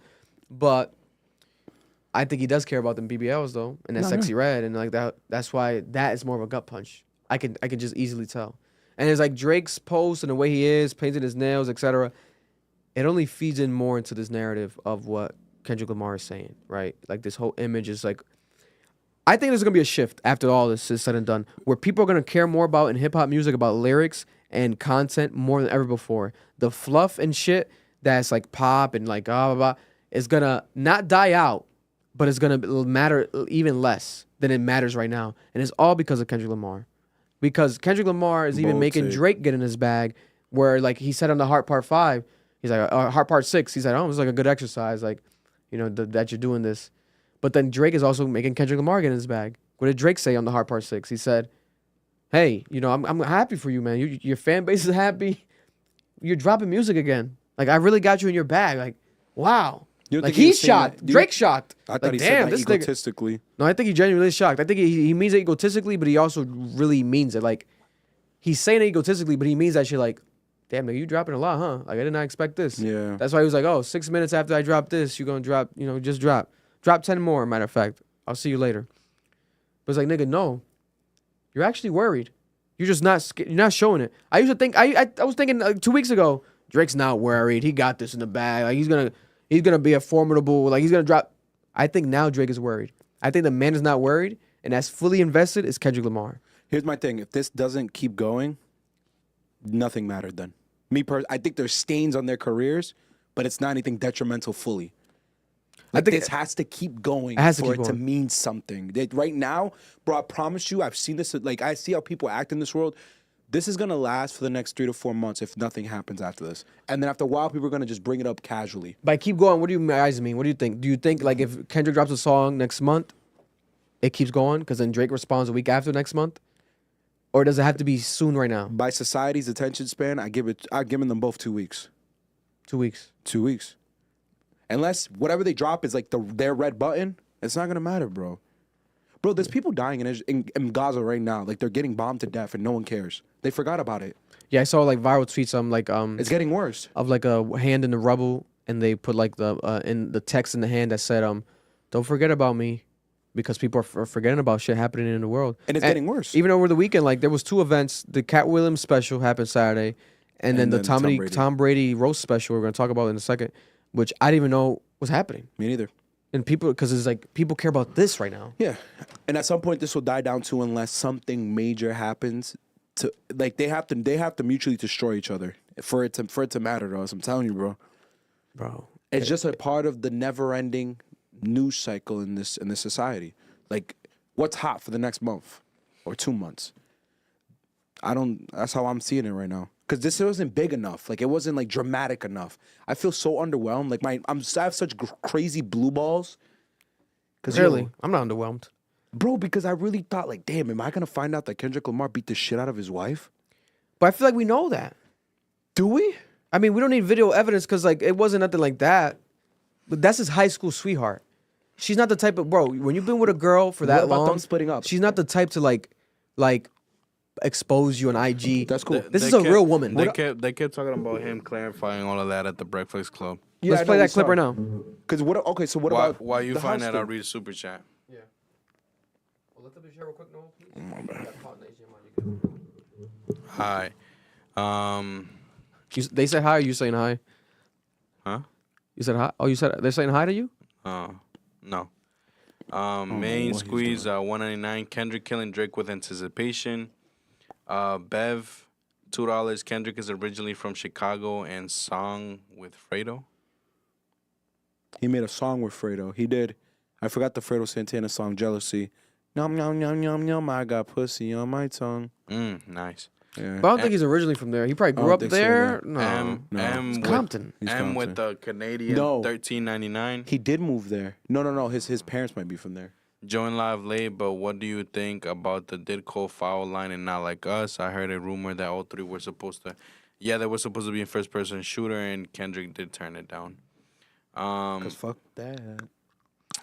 But I think he does care about them BBLs though, and that sexy red, and like that. That's why that is more of a gut punch. I can just easily tell. And it's like Drake's post and the way he is, painting his nails, etc. It only feeds in more into this narrative of what Kendrick Lamar is saying, right? Like this whole image is like, I think there's gonna be a shift after all this is said and done, where people are gonna care more about in hip hop music about lyrics and content more than ever before. The fluff and shit that's like pop and like blah blah blah is gonna not die out, but it's gonna matter even less than it matters right now, and it's all because of Kendrick Lamar, because Kendrick Lamar is even making Drake get in his bag, where like he said on the Heart Part 5. He's like, Heart Part 6. He's like, oh, it's like a good exercise, like, that you're doing this. But then Drake is also making Kendrick Lamar get in his bag. What did Drake say on the Heart Part 6? He said, hey, I'm happy for you, man. Your fan base is happy. You're dropping music again. Like, I really got you in your bag. Like, wow. Like, he's shocked. Drake's shocked. I thought like, he damn, said that this egotistically. No, I think he genuinely is shocked. I think he means it egotistically, but he also really means it. Like, he's saying it egotistically, but he means that shit like, damn, nigga, you dropping a lot, huh? Like, I did not expect this. Yeah. That's why he was like, oh, 6 minutes after I drop this, you're going to drop, just drop. Drop 10 more, matter of fact. I'll see you later. But it's like, nigga, no. You're actually worried. You're just you're not showing it. I used to think, I was thinking like 2 weeks ago, Drake's not worried. He got this in the bag. Like, he's gonna be a formidable, like, he's going to drop. I think now Drake is worried. I think the man is not worried, and that's fully invested is Kendrick Lamar. Here's my thing. If this doesn't keep going, nothing mattered then. I think there's stains on their careers, but it's not anything detrimental fully. Like, this has to keep going for it to mean something. Right now, bro, I promise you, I've seen this. Like, I see how people act in this world. This is going to last for the next 3 to 4 months if nothing happens after this. And then after a while, people are going to just bring it up casually. By keep going, what do you guys mean? What do you think? Do you think, like, if Kendrick drops a song next month, it keeps going? Because then Drake responds a week after next month? Or does it have to be soon right now? By society's attention span, I've given them both 2 weeks. 2 weeks. 2 weeks. Unless whatever they drop is like their red button, it's not gonna matter, bro. Bro, there's people dying in Gaza right now. Like, they're getting bombed to death and no one cares. They forgot about it. Yeah, I saw like viral tweets. It's getting worse. Of like a hand in the rubble, and they put like the text in the hand that said don't forget about me. Because people are forgetting about shit happening in the world. And it's getting worse. Even over the weekend, like, there was 2 events. The Cat Williams special happened Saturday. And then the Tom Brady roast special we're going to talk about in a second, which I didn't even know was happening. Me neither. And because it's like, people care about this right now. Yeah. And at some point, this will die down too unless something major happens. Like, they have to mutually destroy each other for it to matter to us. I'm telling you, bro. Bro. It's just a part of the never-ending news cycle in this society. Like, what's hot for the next month or 2 months? That's how I'm seeing it right now. Because this wasn't big enough. Like, it wasn't like dramatic enough. I feel so underwhelmed. Like, I have such crazy blue balls. Really? I'm not underwhelmed. Bro, because I really thought, like, damn, am I going to find out that Kendrick Lamar beat the shit out of his wife? But I feel like we know that. Do we? I mean, we don't need video evidence because, like, it wasn't nothing like that. But that's his high school sweetheart. She's not the type of, bro, when you've been with a girl for that What about long, them splitting up? she's not the type to like expose you on IG. That's cool. This is a real woman. They kept talking about him clarifying all of that at the Breakfast Club. Yeah, Let's play that clip right now. Because so what about Why you the find house that? thing? I'll read a super chat. Yeah. Well, let them share real quick, Noel, please. Oh, my bad. Hi. They said hi. Or you saying hi? Huh? You said hi. Oh, you said they're saying hi to you. No. Main what he's squeeze doing. 199. Kendrick killing Drake with anticipation. Bev $2. Kendrick is originally from Chicago and song with Fredo. He made a song with Fredo. He did. I forgot the Fredo Santana song, Jealousy. Yum, yum, yum, yum, yum. I got pussy on my tongue. Nice. Yeah. But I don't think he's originally from there. He probably grew don't up think so there. either. No. M It's with Compton. He's M with Compton. the Canadian No. 13.99. He did move there. No. His parents might be from there. Join live late, but what do you think about the Did Cole foul line and Not Like Us? I heard a rumor that all three were supposed to. Yeah, they were supposed to be in first person shooter, and Kendrick did turn it down. Cause fuck that.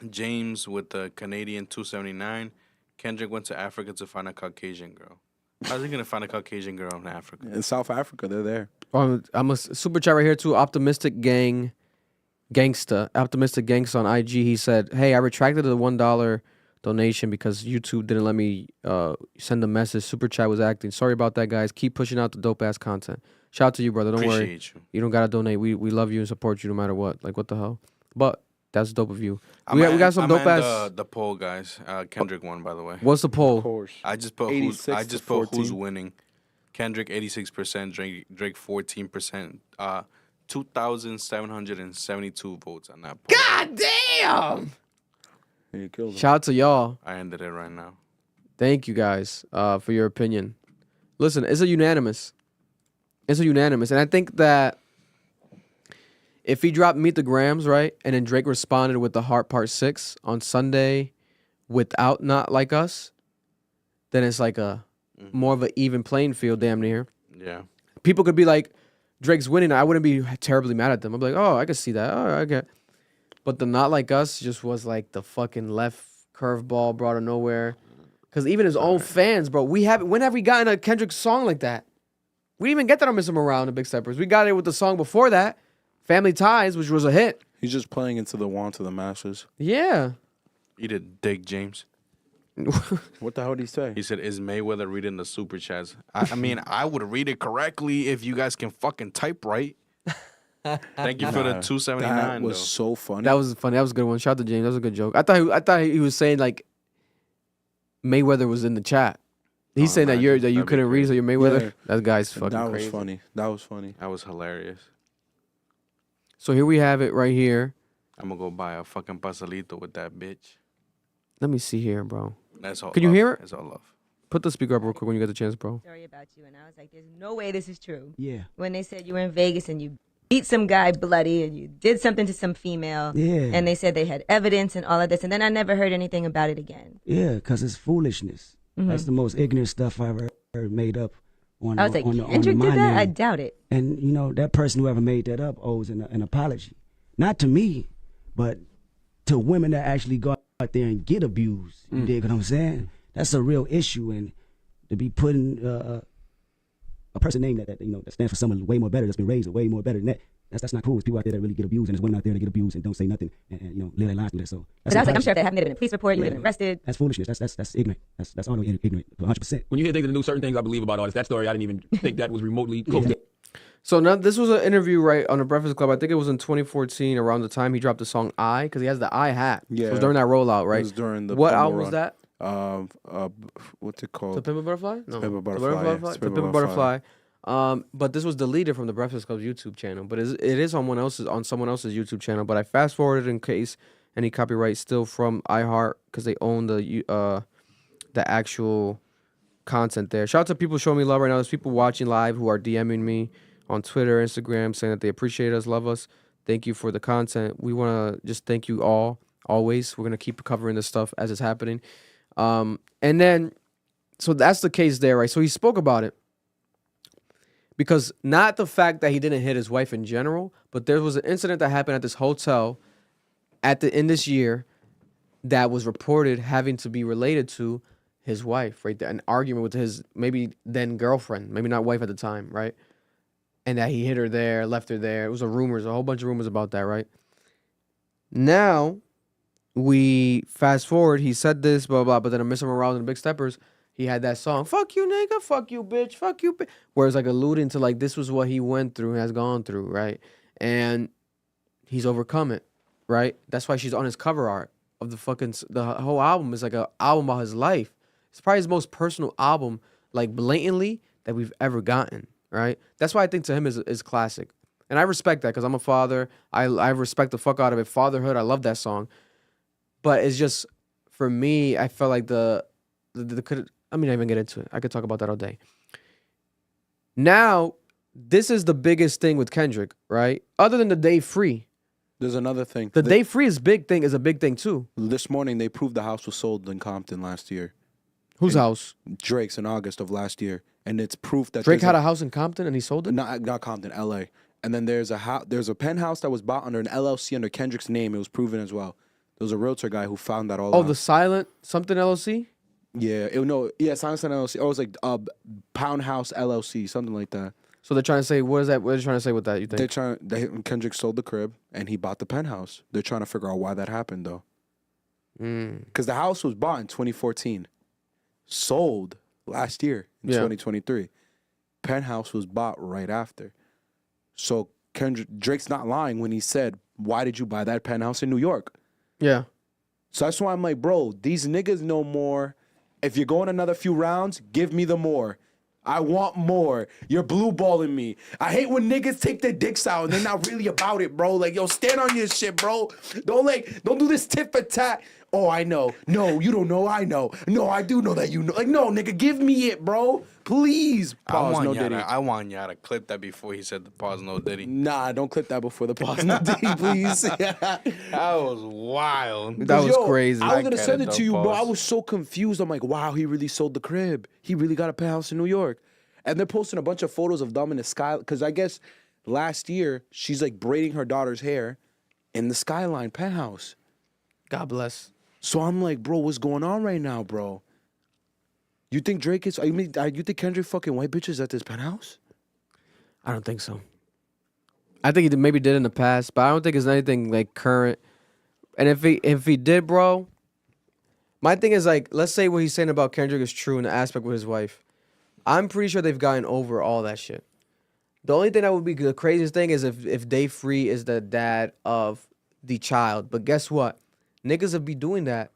James with the Canadian 279. Kendrick went to Africa to find a Caucasian girl. How's he gonna find a Caucasian girl in Africa? In South Africa, they're there. I'm a super chat right here too. Optimistic Gangsta on IG. He said, "Hey, I retracted the $1 donation because YouTube didn't let me send a message. Super chat was acting. Sorry about that, guys. Keep pushing out the dope ass content. Shout out to you, brother. Don't worry. Appreciate you. You don't gotta donate. We love you and support you no matter what. Like what the hell? But that's dope of you. We got some dope ass. The poll, guys. Kendrick won, by the way. What's the Of poll? course. I just put 86 to who's 14. winning. Kendrick 86%, Drake 14%. 2,772 votes on that poll. God damn! You killed him. Shout out to y'all. I ended it right now. Thank you guys for your opinion. Listen, it's a unanimous. It's a unanimous, and I think that if he dropped Meet the Grams, right, and then Drake responded with the Heart Part 6 on Sunday without Not Like Us, then it's like a more of an even playing field, damn near. Yeah. People could be like, Drake's winning. I wouldn't be terribly mad at them. I'd be like, oh, I can see that. Oh, I get. But the Not Like Us just was like the fucking left curveball brought out of nowhere. Because even his own fans, bro, when have we gotten a Kendrick song like that? We didn't even get that on Miss Morale and the Big Steppers. We got it with the song before that, Family Ties, which was a hit. He's just playing into the want of the masses. Yeah. Eat a dick, James. What the hell did he say? He said, is Mayweather reading the super chats? I mean, I would read it correctly if you guys can fucking type right. Thank you for the 279, That was though. so funny. That was funny. That was a good one. Shout out to James. That was a good joke. I thought he was saying like Mayweather was in the chat. He's saying that you That'd be couldn't read, so you're Mayweather. Yeah. That guy's fucking That was crazy. funny. That was funny. That was hilarious. So here we have it right here. I'm going to go buy a fucking pastelito with that bitch. Let me see here, bro. That's all. Can you love. hear it? That's all love. Put the speaker up real quick when you get the chance, bro. Story about you, and I was like, "There's no way this is true." Yeah. When they said you were in Vegas and you beat some guy bloody and you did something to some female, Yeah. and they said they had evidence and all of this, and then I never heard anything about it again. Yeah, because it's foolishness. That's the most ignorant stuff I've ever heard made up on I was like, on Kendrick my did that? name. I doubt it. And, you know, that person, whoever made that up, owes an apology. Not to me, but to women that actually go out there and get abused. You dig what I'm saying? That's a real issue. And to be putting a person name that you know that stands for someone way more better, that's been raised way more better than that. That's not cool. There's people out there that really get abused, and there's women out there that get abused and don't say nothing, and you know, live their lives through that. So But I was like, I'm sure if that happened, they'd have been a police report, you would have been arrested. that's foolishness. That's ignorant. That's all ignorant, 100%. When you hear things and do certain things, I believe about artists. That story, I didn't even think that was remotely close to. So now this was an interview right on the Breakfast Club. I think it was in 2014, around the time he dropped the song "I," because he has the "I" hat. So it Yeah. was during that rollout, right? It was during the what promo album was run. that? What's it called? To Pimp a Butterfly? No. Pimp a To Butterfly, yeah. To To Pimp a Butterfly. But this was deleted from the Breakfast Club's YouTube channel. But it is on someone else's YouTube channel. But I fast forwarded in case any copyright still from iHeart because they own the actual content there. Shout out to people showing me love right now. There's people watching live who are DMing me on Twitter, Instagram, saying that they appreciate us, love us. Thank you for the content. We want to just thank you all, always. We're going to keep covering this stuff as it's happening. And then, so that's the case there, right? So he spoke about it. Because not the fact that he didn't hit his wife in general, but there was an incident that happened at this hotel in this year that was reported having to be related to his wife, right? An argument with his maybe then girlfriend, maybe not wife at the time, right? And that he hit her there, left her there. It was a whole bunch of rumors about that, right? Now, we fast forward, he said this, blah, blah, but then on Mr. Morale and the Big Steppers, he had that song, fuck you, nigga, fuck you, bitch, fuck you, bitch. Where it's like alluding to like this was what he went through, has gone through, right? And he's overcome it, right? That's why she's on his cover art. of the whole album is like an album about his life. It's probably his most personal album, like blatantly, that we've ever gotten. Right? That's why I think to him is classic, and I respect that because I'm a father. I respect the fuck out of it. Fatherhood, I love that song, but it's just for me. I felt like I mean, I even get into it. I could talk about that all day. Now, this is the biggest thing with Kendrick, right? Other than the Day Free. There's another thing. The Day Free is a big thing too. This morning they proved the house was sold in Compton last year. Whose house? Drake's in August of last year, and it's proof that Drake had a house in Compton and he sold it. Not Compton, L.A. And then there's a penthouse that was bought under an LLC under Kendrick's name. It was proven as well. There was a realtor guy who found that all. Oh, out. the Silent something LLC. Yeah, Silent LLC. Or it was like Pound House LLC, something like that. So they're trying to say, what is that? What are they trying to say with that? You think? Kendrick sold the crib and he bought the penthouse. They're trying to figure out why that happened though. Because the house was bought in 2014, sold last year in 2023. Penthouse was bought right after. So Drake's not lying when he said, "Why did you buy that penthouse in New York?" Yeah. So that's why I'm like, bro, these niggas know more. If you're going another few rounds, give me the more. I want more. You're blue balling me. I hate when niggas take their dicks out and they're not really about it, bro. Like, yo, stand on your shit, bro. Don't do this tit for tat. Oh, I know. No, you don't know. I know. No, I do know that you know. Like, no, nigga, give me it, bro. Please. Pause, no Diddy. I want y'all to clip that before he said the pause, no Diddy. Nah, don't clip that before the pause, no Diddy, please. That was wild. That was crazy. I was going to send it to you, bro. I was so confused. I'm like, wow, he really sold the crib. He really got a penthouse in New York. And they're posting a bunch of photos of them in the sky. Because I guess last year, she's like braiding her daughter's hair in the Skyline penthouse. God bless. So I'm like, bro, what's going on right now, bro? You think Drake is? You think Kendrick fucking white bitches at this penthouse? I don't think so. I think he maybe did in the past, but I don't think it's anything like current. And if he did, bro, my thing is like, let's say what he's saying about Kendrick is true in the aspect with his wife. I'm pretty sure they've gotten over all that shit. The only thing that would be the craziest thing is if Day Free is the dad of the child. But guess what? Niggas would be doing that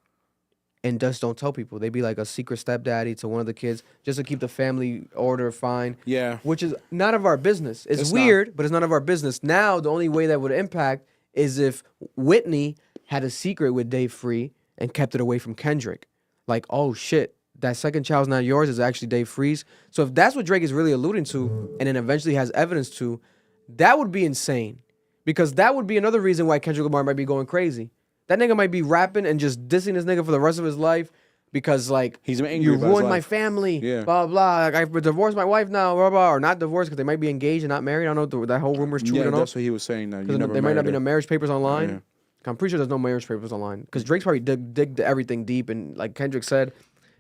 and just don't tell people. They'd be like a secret stepdaddy to one of the kids just to keep the family order fine. Yeah. Which is none of our business. It's weird, but it's none of our business. Now, the only way that would impact is if Whitney had a secret with Day Free and kept it away from Kendrick. Like, oh shit, that second child's not yours, is actually Day Free's. So if that's what Drake is really alluding to and then eventually has evidence to, that would be insane. Because that would be another reason why Kendrick Lamar might be going crazy. That nigga might be rapping and just dissing this nigga for the rest of his life because, like, he's angry you about ruined his my life. family, Yeah. blah, blah. Like, I've divorced my wife now, blah, blah, or not divorced because they might be engaged and not married. I don't know if that whole rumor's true. Yeah, I don't know. that's what he was saying. That Because there might not be no marriage papers online. Yeah. I'm pretty sure there's no marriage papers online. Because Drake's probably dig everything deep. And like Kendrick said,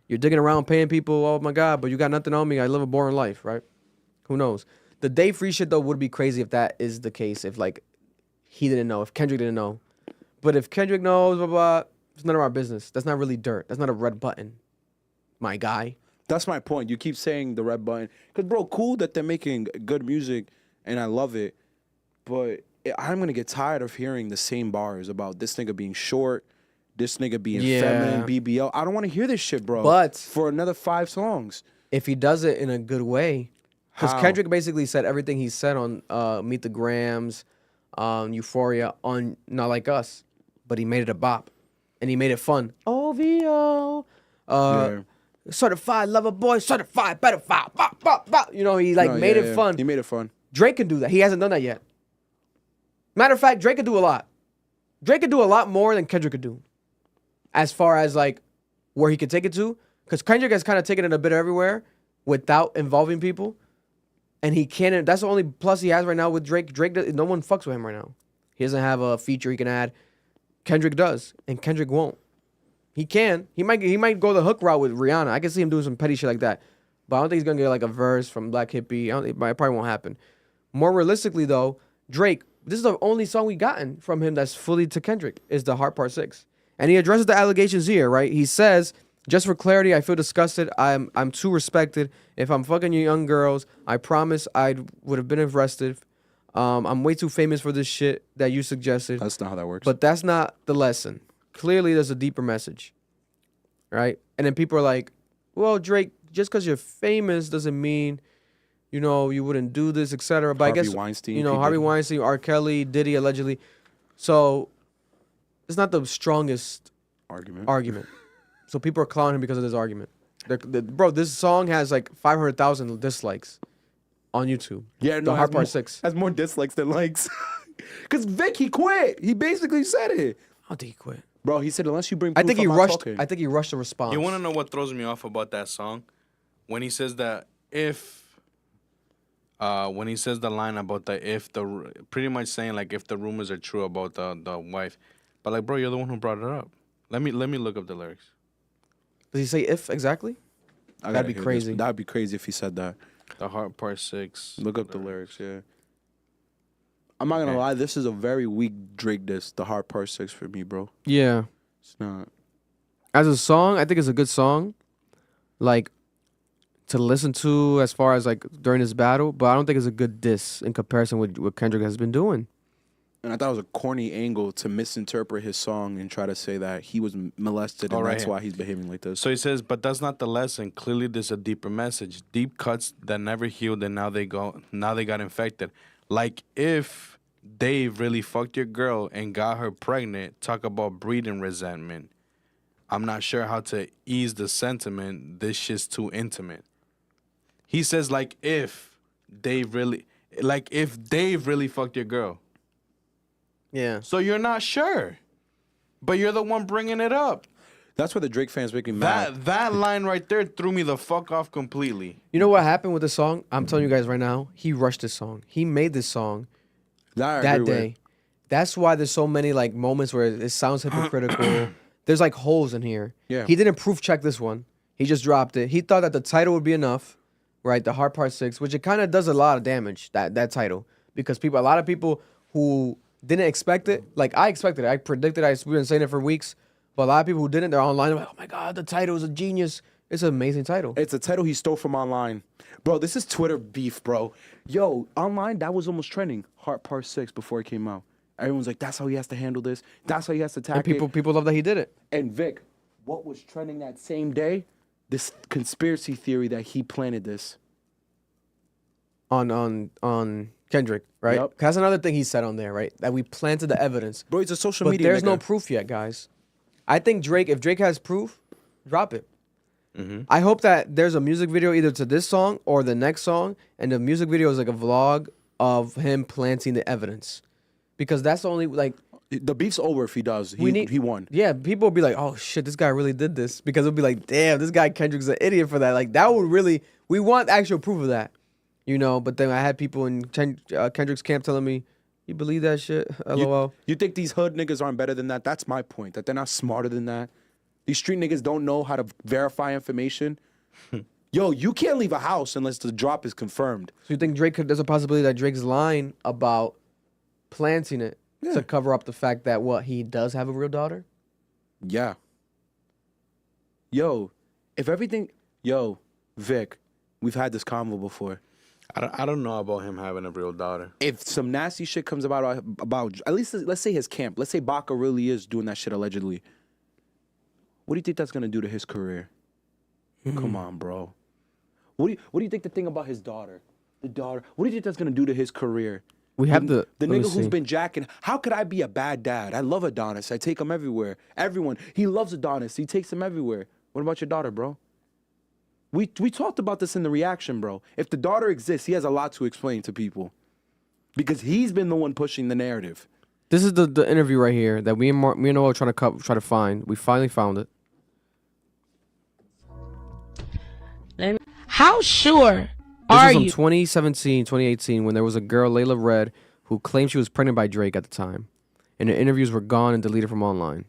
you're digging around paying people, oh my God, but you got nothing on me. I live a boring life, right? Who knows? The Day Free shit, though, would be crazy if that is the case. If, like, he didn't know. If Kendrick didn't know. But if Kendrick knows, blah, blah, it's none of our business. That's not really dirt. That's not a red button, my guy. That's my point. You keep saying the red button. Because, bro, cool that they're making good music, and I love it. But I'm going to get tired of hearing the same bars about this nigga being short, this nigga being feminine, BBL. I don't want to hear this shit, bro. But for another 5 songs. If he does it in a good way. Because How? Kendrick basically said everything he said on Meet the Grams, Euphoria, on Not Like Us. But he made it a bop. And he made it fun. OVO. Certified lover boy, certified pedophile. Bop, bop, bop. You know, he made it fun. He made it fun. Drake can do that. He hasn't done that yet. Matter of fact, Drake could do a lot. Drake could do a lot more than Kendrick could do. As far as like where he could take it to. Because Kendrick has kind of taken it a bit everywhere without involving people. And he can't. That's the only plus he has right now with Drake. Drake, no one fucks with him right now. He doesn't have a feature he can add. Kendrick does, and Kendrick won't. He can. He might go the hook route with Rihanna. I can see him doing some petty shit like that. But I don't think he's gonna get like a verse from Black Hippie. It probably won't happen. More realistically though, Drake, this is the only song we gotten from him that's fully to Kendrick, is the Heart Part 6. And he addresses the allegations here, right? He says, just for clarity, I feel disgusted. I'm too respected. If I'm fucking young girls, I promise I would have been arrested. I'm way too famous for this shit that you suggested. That's not how that works. But that's not the lesson. clearly there's a deeper message, right? And then people are like, well, Drake, just because you're famous doesn't mean, you know, you wouldn't do this, etc. But I Harvey guess, Weinstein, you know, P. Harvey Diddy. Weinstein, R. Kelly, Diddy, allegedly. So it's not the strongest argument. So people are clowning him because of this argument. Bro, this song has like 500,000 dislikes on YouTube. Yeah, no, The Hard Part 6. has more dislikes than likes. Because Vic, he quit. He basically said it. How did he quit? Bro, he said, unless you bring I proof, think he I'm not rushed. talking. I think he rushed the response. You want to know what throws me off about that song? When he says that when he says the line about pretty much saying like if the rumors are true about the wife, but like, bro, you're the one who brought it up. Let me look up the lyrics. Does he say if exactly? I That'd gotta be hear crazy. this. That'd be crazy if he said that. The Heart Part 6. Look up the lyrics, yeah. I'm not gonna lie, this is a very weak Drake diss, the Hard Part 6 for me, bro. Yeah. It's not. As a song, I think it's a good song, like to listen to as far as like during this battle. But I don't think it's a good diss in comparison with what Kendrick has been doing. And I thought it was a corny angle to misinterpret his song and try to say that he was molested and Oh, right that's here. why he's behaving like this. So he says, but that's not the lesson. Clearly, there's a deeper message. Deep cuts that never healed, and now they got infected. Like if Dave really fucked your girl and got her pregnant. Talk about breeding resentment. I'm not sure how to ease the sentiment. This shit's too intimate. He says like if Dave really fucked your girl. Yeah. So you're not sure, but you're the one bringing it up. That's where the Drake fans make me mad. That line right there threw me the fuck off completely. You know what happened with this song? I'm telling you guys right now. He rushed this song. He made this song that day. That's why there's so many like moments where it sounds hypocritical. There's like holes in here. Yeah. He didn't proof check this one. He just dropped it. He thought that the title would be enough, right? The Hard Part 6, which it kind of does a lot of damage, that title. Because a lot of people who didn't expect it, like I expected it. I predicted it. We've been saying it for weeks. But a lot of people who didn't, they're online. They're like, oh my God, the title is a genius. It's an amazing title. It's a title he stole from online. Bro, this is Twitter beef, bro. Yo, online, that was almost trending. Heart Part 6 before it came out. Everyone's like, that's how he has to handle this. That's how he has to tackle And people love that he did it. And Vic, what was trending that same day? This conspiracy theory that he planted this. On Kendrick, right? Yep. 'Cause that's another thing he said on there, right? That we planted the evidence. Bro, he's a social But media there's nigga. no proof yet, guys. I think if Drake has proof, drop it. I hope that there's a music video either to this song or the next song, and the music video is like a vlog of him planting the evidence. Because that's the only, like... The beef's over if he does. He won. Yeah, people will be like, oh shit, this guy really did this. Because it'll be like, damn, this guy Kendrick's an idiot for that. Like, that would really... We want actual proof of that. You know, but then I had people in Kendrick's camp telling me, you believe that shit? LOL. You think these hood niggas aren't better than that? That's my point. That they're not smarter than that. These street niggas don't know how to verify information. Yo, you can't leave a house unless the drop is confirmed. So you think there's a possibility that Drake's lying about planting it to cover up the fact that he does have a real daughter? Yeah. Yo, Vic, we've had this convo before. I don't know about him having a real daughter. If some nasty shit comes about at least let's say his camp, let's say Baca really is doing that shit allegedly. What do you think that's gonna do to his career? Come on, bro. What do you think the thing about his daughter? What do you think that's gonna do to his career? We have the let me nigga who's see. been jacking. How could I be a bad dad? I love Adonis. I take him everywhere. Everyone. He loves Adonis. He takes him everywhere. What about your daughter, bro? We talked about this in the reaction, bro. If the daughter exists, he has a lot to explain to people. Because he's been the one pushing the narrative. This is the interview right here that me and Noel are trying to find. We finally found it. How sure This are was from you? 2017, 2018, when there was a girl, Layla Red, who claimed she was pregnant by Drake at the time. And the interviews were gone and deleted from online.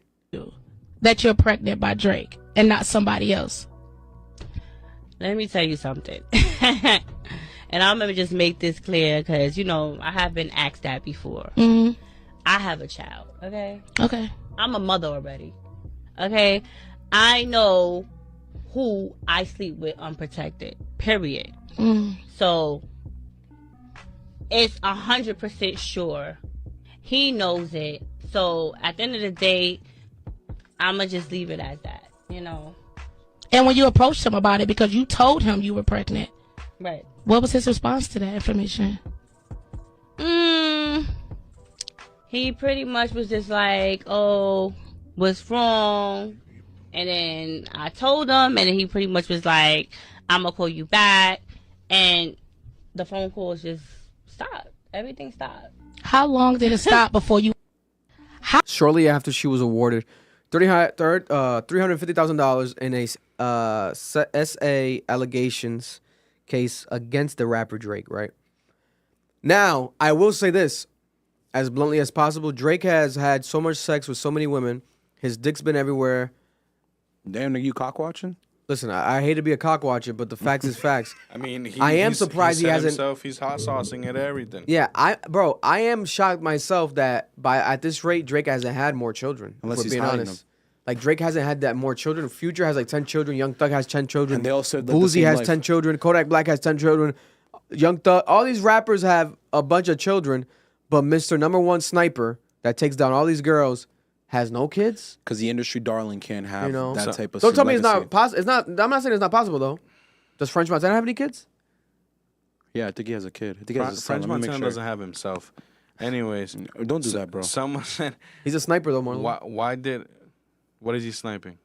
That you're pregnant by Drake and not somebody else? Let me tell you something. And I'm going to just make this clear because, I have been asked that before. Mm-hmm. I have a child, okay? Okay. I'm a mother already, okay? I know who I sleep with unprotected, period. Mm. So, it's 100% sure. He knows it. So, at the end of the day, I'ma just leave it at that, you know. And when you approached him about it, because you told him you were pregnant, Right. what was his response to that information? He pretty much was just like, oh, what's wrong? And then I told him, and then he pretty much was like, I'm gonna call you back. And the phone calls just stopped. Everything stopped. How long did it stop before you? Shortly after she was awarded $350,000 in a SA allegations case against the rapper Drake, right? Now, I will say this, as bluntly as possible, Drake has had so much sex with so many women. His dick's been everywhere. Damn, are you cock watching? Listen, I hate to be a cock watcher, but the facts is facts. I mean, I am surprised he hasn't. Himself, he's hot saucing at everything. Yeah, I am shocked myself that at this rate Drake hasn't had more children. Unless if we're he's being hiding honest. them. Like Drake hasn't had that more children. Future has like 10 children. Young Thug has 10 children. And they all said like the Boozy same has life. 10 children. Kodak Black has 10 children. Young Thug. All these rappers have a bunch of children, but Mr. Number One Sniper that takes down all these girls has no kids. Because the industry darling can't have that type of. Don't tell me it's legacy. not possible. It's not. I'm not saying it's not possible though. Does French Montana have any kids? Yeah, I think he has a kid. I think he has a son. French Let me make Montana sure. doesn't have himself. Anyways, Don't do that, bro. Someone said, He's a sniper though, Marlon. what is he sniping?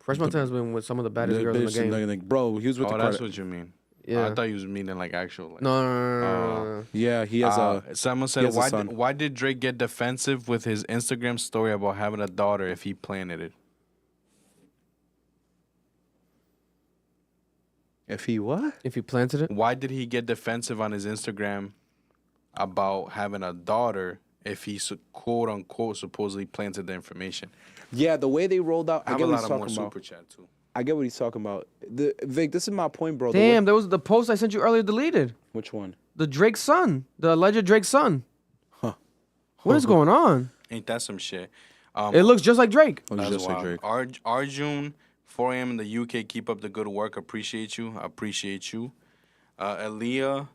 French Montana's been with some of the baddest girls in the game. Like, bro, he was with the That's Carter. what you mean. Yeah. I thought you was meaning like actual. Like, No. Yeah, he has a. Someone he said, has a son. why did Drake get defensive with his Instagram story about having a daughter if he planted it? If he what? If he planted it? Why did he get defensive on his Instagram about having a daughter if he quote unquote supposedly planted the information? Yeah, the way they rolled out. I I have get a what lot he's of more talking about. super chat too. I get what he's talking about. Vic, this is my point, bro. Damn, there was the post I sent you earlier deleted. Which one? The Drake's son. The alleged Drake's son. Huh. What is going on? Ain't that some shit? It looks just like Drake. Oh, That's just like wild. Drake. Arjun, 4 a.m. in the UK. Keep up the good work. Appreciate you. Aaliyah,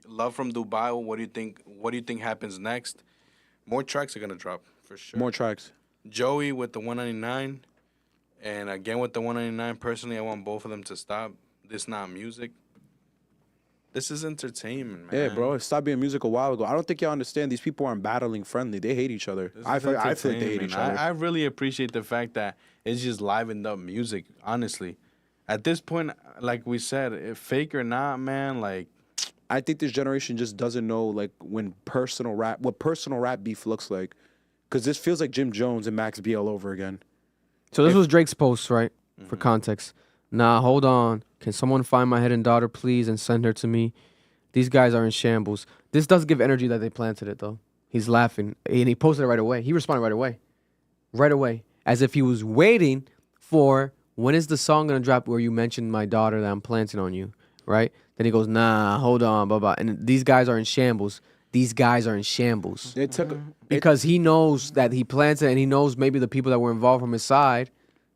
love from Dubai. What do you think? What do you think happens next? More tracks are gonna drop for sure. More tracks. Joey with the 199, and again with the 199. Personally, I want both of them to stop. This not music. This is entertainment, man. Yeah, bro. It stopped being music a while ago. I don't think y'all understand. These people aren't battling friendly. They hate each other. I feel like they hate each other. I really appreciate the fact that it's just livened up music, honestly. At this point, like we said, if fake or not, man, like I think this generation just doesn't know like what personal rap beef looks like. Because this feels like Jim Jones and Max B all over again. So this was Drake's post, right? For context. Nah, hold on. Can someone find my hidden daughter, please, and send her to me? These guys are in shambles. This does give energy that they planted it, though. He's laughing. And he posted it right away. He responded right away. Right away. As if he was waiting for, when is the song going to drop where you mentioned my daughter that I'm planting on you, right? Then he goes, nah, hold on, blah, blah. And these guys are in shambles. These guys are in shambles. It took Because he knows that he planted and he knows maybe the people that were involved from his side.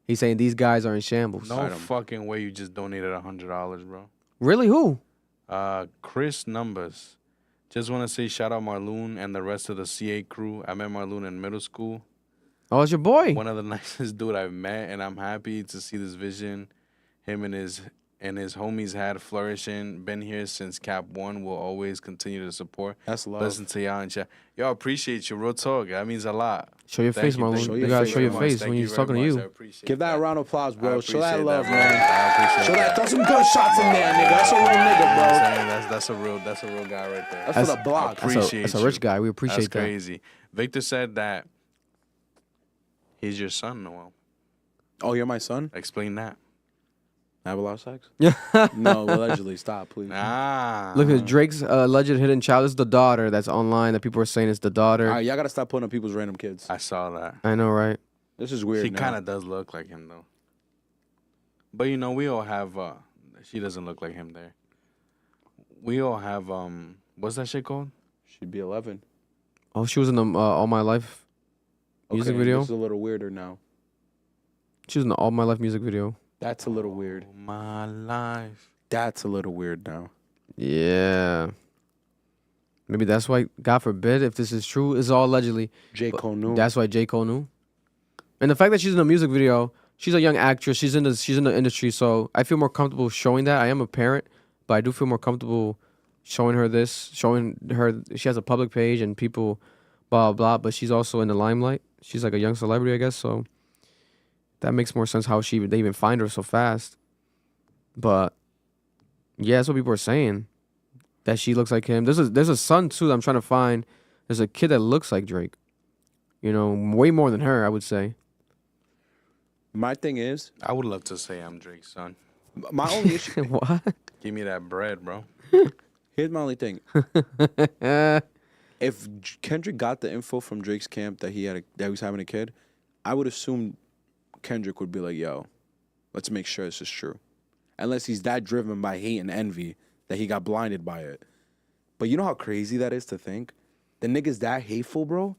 He's saying these guys are in shambles. no fucking way you just donated $100, bro. Really? Who? Chris Numbers. Just want to say shout out Marloon and the rest of the CA crew. I met Marloon in middle school. Oh, it's your boy. One of the nicest dude I've met, and I'm happy to see this vision him and his homies had flourishing. Been here since Cap 1. Will always continue to support. That's love. Listen to y'all and chat. Yo, appreciate you. Real talk. That means a lot. Show your Thank face, you, Marlon. thank You you gotta very show your much. face Thank when you he's very talking to much. you. I appreciate Give that a round of applause, I bro. Show that appreciate love, that, man. I appreciate Show that. that. Throw some gunshots in there, nigga. That's a real nigga, bro. That's a real guy right there. That's for the block. Appreciate That's a rich guy. We appreciate That's that. crazy. Victor said that he's your son, Noel. Oh, you're my son? Explain that. I have a lot of sex? Yeah. No, allegedly. Stop, please. Ah. Look at Drake's alleged hidden child. This is the daughter that's online that people are saying is the daughter. All right, y'all gotta stop putting up people's random kids. I saw that. I know, right? This is weird. She now. kind of does look like him, though. But, you know, we all have... she doesn't look like him there. We all have... what's that shit called? She'd be 11. Oh, she was in the All My Life music video? This is a little weirder now. She was in the All My Life music video. That's a little weird. My life. That's a little weird now. Yeah. Maybe that's why, God forbid, if this is true, it's all allegedly. J. Cole knew. That's why J. Cole knew. And the fact that she's in a music video, she's a young actress. She's in the industry, so I feel more comfortable showing that. I am a parent, but I do feel more comfortable showing her this, showing her she has a public page and people, blah blah. But she's also in the limelight. She's like a young celebrity, I guess. So that makes more sense how they even find her so fast. But yeah, that's what people are saying. That she looks like him. There's a son too that I'm trying to find. There's a kid that looks like Drake. You know, way more than her, I would say. My thing is, I would love to say I'm Drake's son. my only issue. What? Give me that bread, bro. Here's my only thing. If Kendrick got the info from Drake's camp that he was having a kid, I would assume Kendrick would be like, "Yo, let's make sure this is true." Unless he's that driven by hate and envy that he got blinded by it. But you know how crazy that is to think? The nigga's that hateful, bro,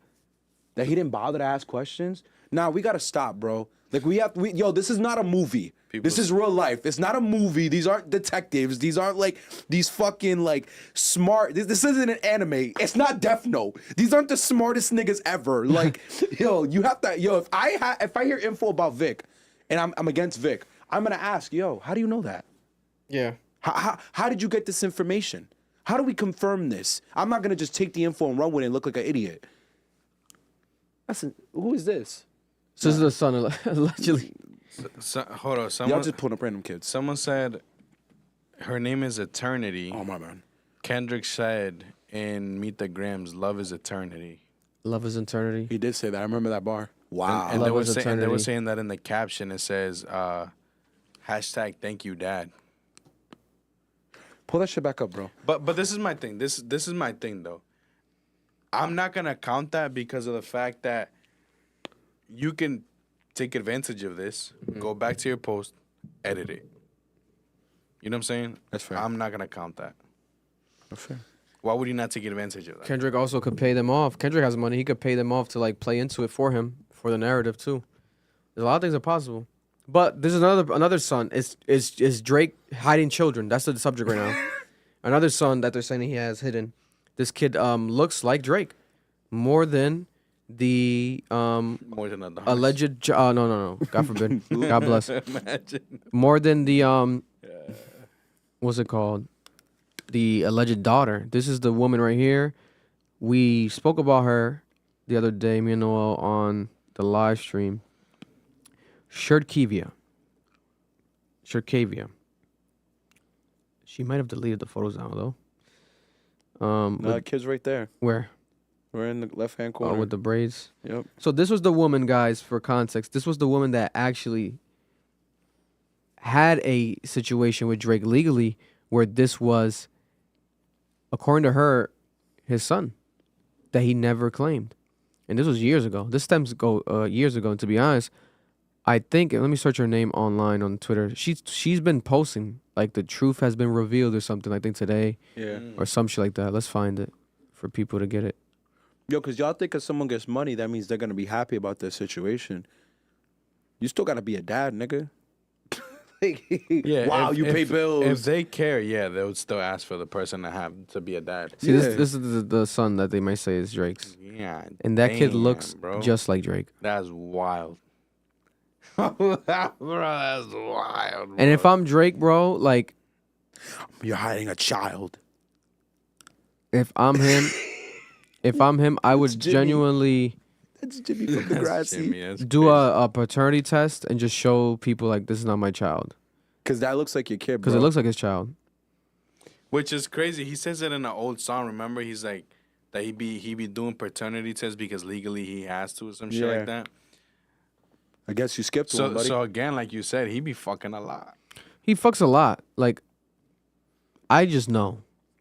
that he didn't bother to ask questions? Nah, we gotta stop, bro. Like, yo, this is not a movie. This is real life. It's not a movie. These aren't detectives. These aren't like these fucking like smart. This isn't an anime. It's not Death Note. These aren't the smartest niggas ever. Like, yo, you have to. Yo, if I hear info about Vic, and I'm against Vic, I'm gonna ask, yo, how do you know that? Yeah. How did you get this information? How do we confirm this? I'm not gonna just take the info and run with it and look like an idiot. Who is this? So this is the son, allegedly. Hold on. Y'all just pulling up random kids. Someone said her name is Eternity. Oh, my man. Kendrick said in Meet the Grams, love is eternity. Love is eternity. He did say that. I remember that bar. Wow. And they Love is were eternity. saying that in the caption. It says, hashtag thank you, dad. Pull that shit back up, bro. But this is my thing. This is my thing, though. I'm not going to count that because of the fact that you can take advantage of this, go back to your post, edit it. You know what I'm saying? That's fair. I'm not going to count that. That's fair. Why would you not take advantage of that? Kendrick also could pay them off. Kendrick has money. He could pay them off to like play into it for him, for the narrative too. There's a lot of things that are possible. But there's another son. Is Drake hiding children? That's the subject right now. Another son that they're saying he has hidden. This kid looks like Drake more than the More than Adonis. alleged. No. God forbid. God bless. Imagine. More than the what's it called? The alleged daughter. This is the woman right here. We spoke about her the other day, me and Noel, on the live stream. Shirtkavia. She might have deleted the photos now though. No, kid's right there. Where? We're in the left-hand corner. Oh, with the braids. Yep. So this was the woman, guys, for context. This was the woman that actually had a situation with Drake legally where this was, according to her, his son that he never claimed. And this was years ago. This stems years ago. And to be honest, I think, let me search her name online on Twitter. She's been posting, like the truth has been revealed or something, I think today. Yeah. Or some shit like that. Let's find it for people to get it. Yo, because y'all think if someone gets money, that means they're going to be happy about their situation. You still got to be a dad, nigga. Yeah, wow, you pay bills. If they care, yeah, they would still ask for the person to have to be a dad. See, this is the son that they might say is Drake's. Yeah, And that kid damn, looks bro. just like Drake. That's wild. Bro, that's wild. Bro. And if I'm Drake, bro, like, You're hiding a child. if I'm him, I would Jimmy. genuinely That's Jimmy from the grassy. do a paternity test and just show people like this is not my child, Because that looks like your kid, bro. because it looks like his child. Which is crazy. He says it in an old song. Remember, he's like that he be doing paternity tests because legally he has to or some shit Yeah. like that. I guess you skipped one, buddy. So again, like you said, he be fucking a lot. He fucks a lot. Like, I just know,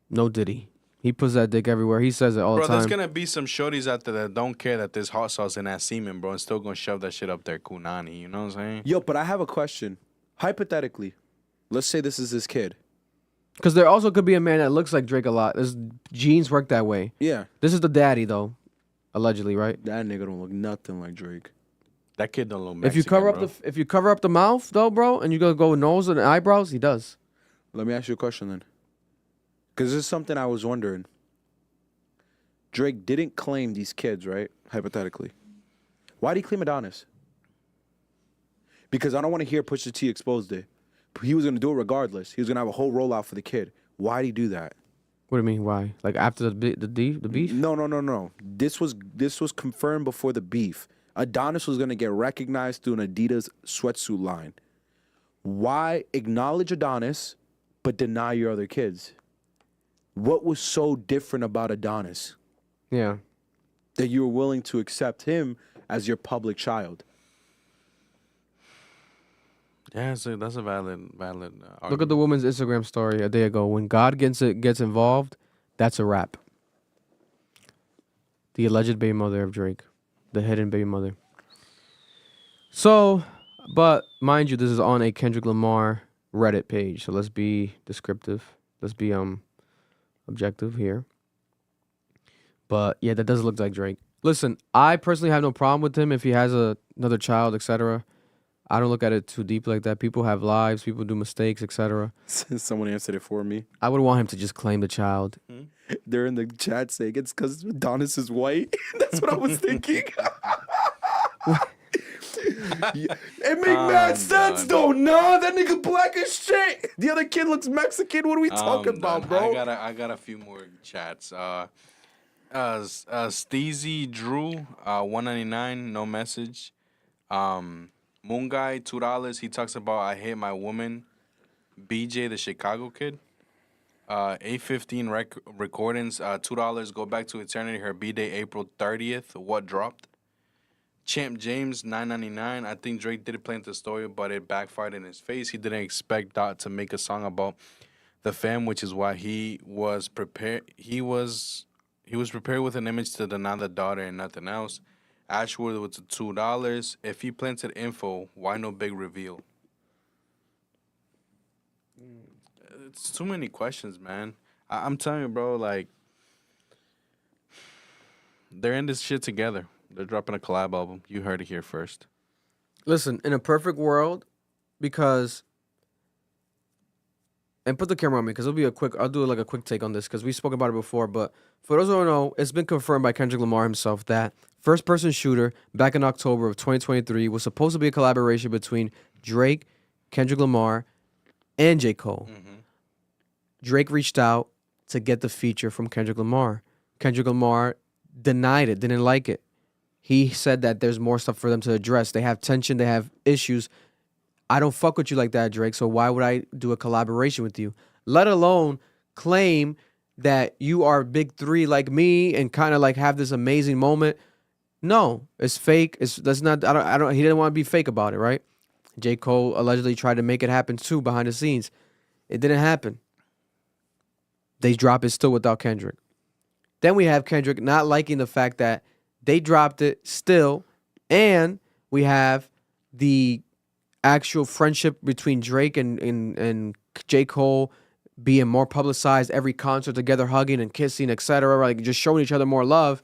no Diddy. He puts that dick everywhere. He says it all Bro, the time. there's gonna be some shorties out there that don't care that there's hot sauce in that semen, bro, and still gonna shove that shit up their kunani. You know what I'm saying? Yo, but I have a question. Hypothetically, let's say this is his kid. Because there also could be a man that looks like Drake a lot. His genes work that way. Yeah. This is the daddy, though, allegedly, right? That nigga don't look nothing like Drake. That kid don't look Mexican, If you cover up the mouth, though, bro, and you go nose and eyebrows, he does. Let me ask you a question then. Because this is something I was wondering. Drake didn't claim these kids, right? Hypothetically. Why did he claim Adonis? because I don't want to hear Pusha T exposed it. He was gonna do it regardless. He was gonna have a whole rollout for the kid. Why'd he do that? What do you mean? Why? Like after the beef? No. This was confirmed before the beef. Adonis was gonna get recognized through an Adidas sweatsuit line. Why acknowledge Adonis but deny your other kids? What was so different about Adonis Yeah. that you were willing to accept him as your public child? Yeah, that's a valid argument. Look at the woman's Instagram story a day ago. When God gets involved, that's a wrap. The alleged baby mother of Drake, the hidden baby mother. So, but mind you, this is on a Kendrick Lamar Reddit page. So let's be descriptive. Let's be objective here. But yeah, that does look like Drake. Listen, I personally have no problem with him if he has another child, etc. I don't look at it too deep like that. People have lives. People do mistakes, etc. Someone answered it for me. I would want him to just claim the child. They're in the chat saying it's because Adonis is white. That's what I was thinking. It make mad sense though. Nah, that nigga black as shit. The other kid looks Mexican. What are we talking about, bro? I got a few more chats. Steezy Drew, 199, no message. Moon Guy, $2. He talks about I hate my woman. BJ, the Chicago kid. 815 recordings, $2. Go back to eternity. Her B-Day, April 30th. What dropped? Champ James, $9.99. I think Drake did play into the story, but it backfired in his face. He didn't expect Dot to make a song about the fam, which is why he was prepared. He was prepared with an image to deny the daughter and nothing else. Ashwood with the $2. If he planted info, why no big reveal? It's too many questions, man. I'm telling you, bro, like, they're in this shit together. They're dropping a collab album. You heard it here first. Listen, in a perfect world, because, and put the camera on me, because I'll do like a quick take on this, because we spoke about it before, but for those who don't know, it's been confirmed by Kendrick Lamar himself that First Person Shooter, back in October of 2023, was supposed to be a collaboration between Drake, Kendrick Lamar, and J. Cole. Mm-hmm. Drake reached out to get the feature from Kendrick Lamar. Kendrick Lamar denied it, didn't like it. He said that there's more stuff for them to address. They have tension, they have issues. I don't fuck with you like that, Drake, so why would I do a collaboration with you? Let alone claim that you are big three like me and kind of like have this amazing moment. No, it's fake. He didn't want to be fake about it, right? J. Cole allegedly tried to make it happen too behind the scenes. It didn't happen. They drop it still without Kendrick. Then we have Kendrick not liking the fact that they dropped it still, and we have the actual friendship between Drake and J. Cole being more publicized, every concert together, hugging and kissing, etc., like just showing each other more love.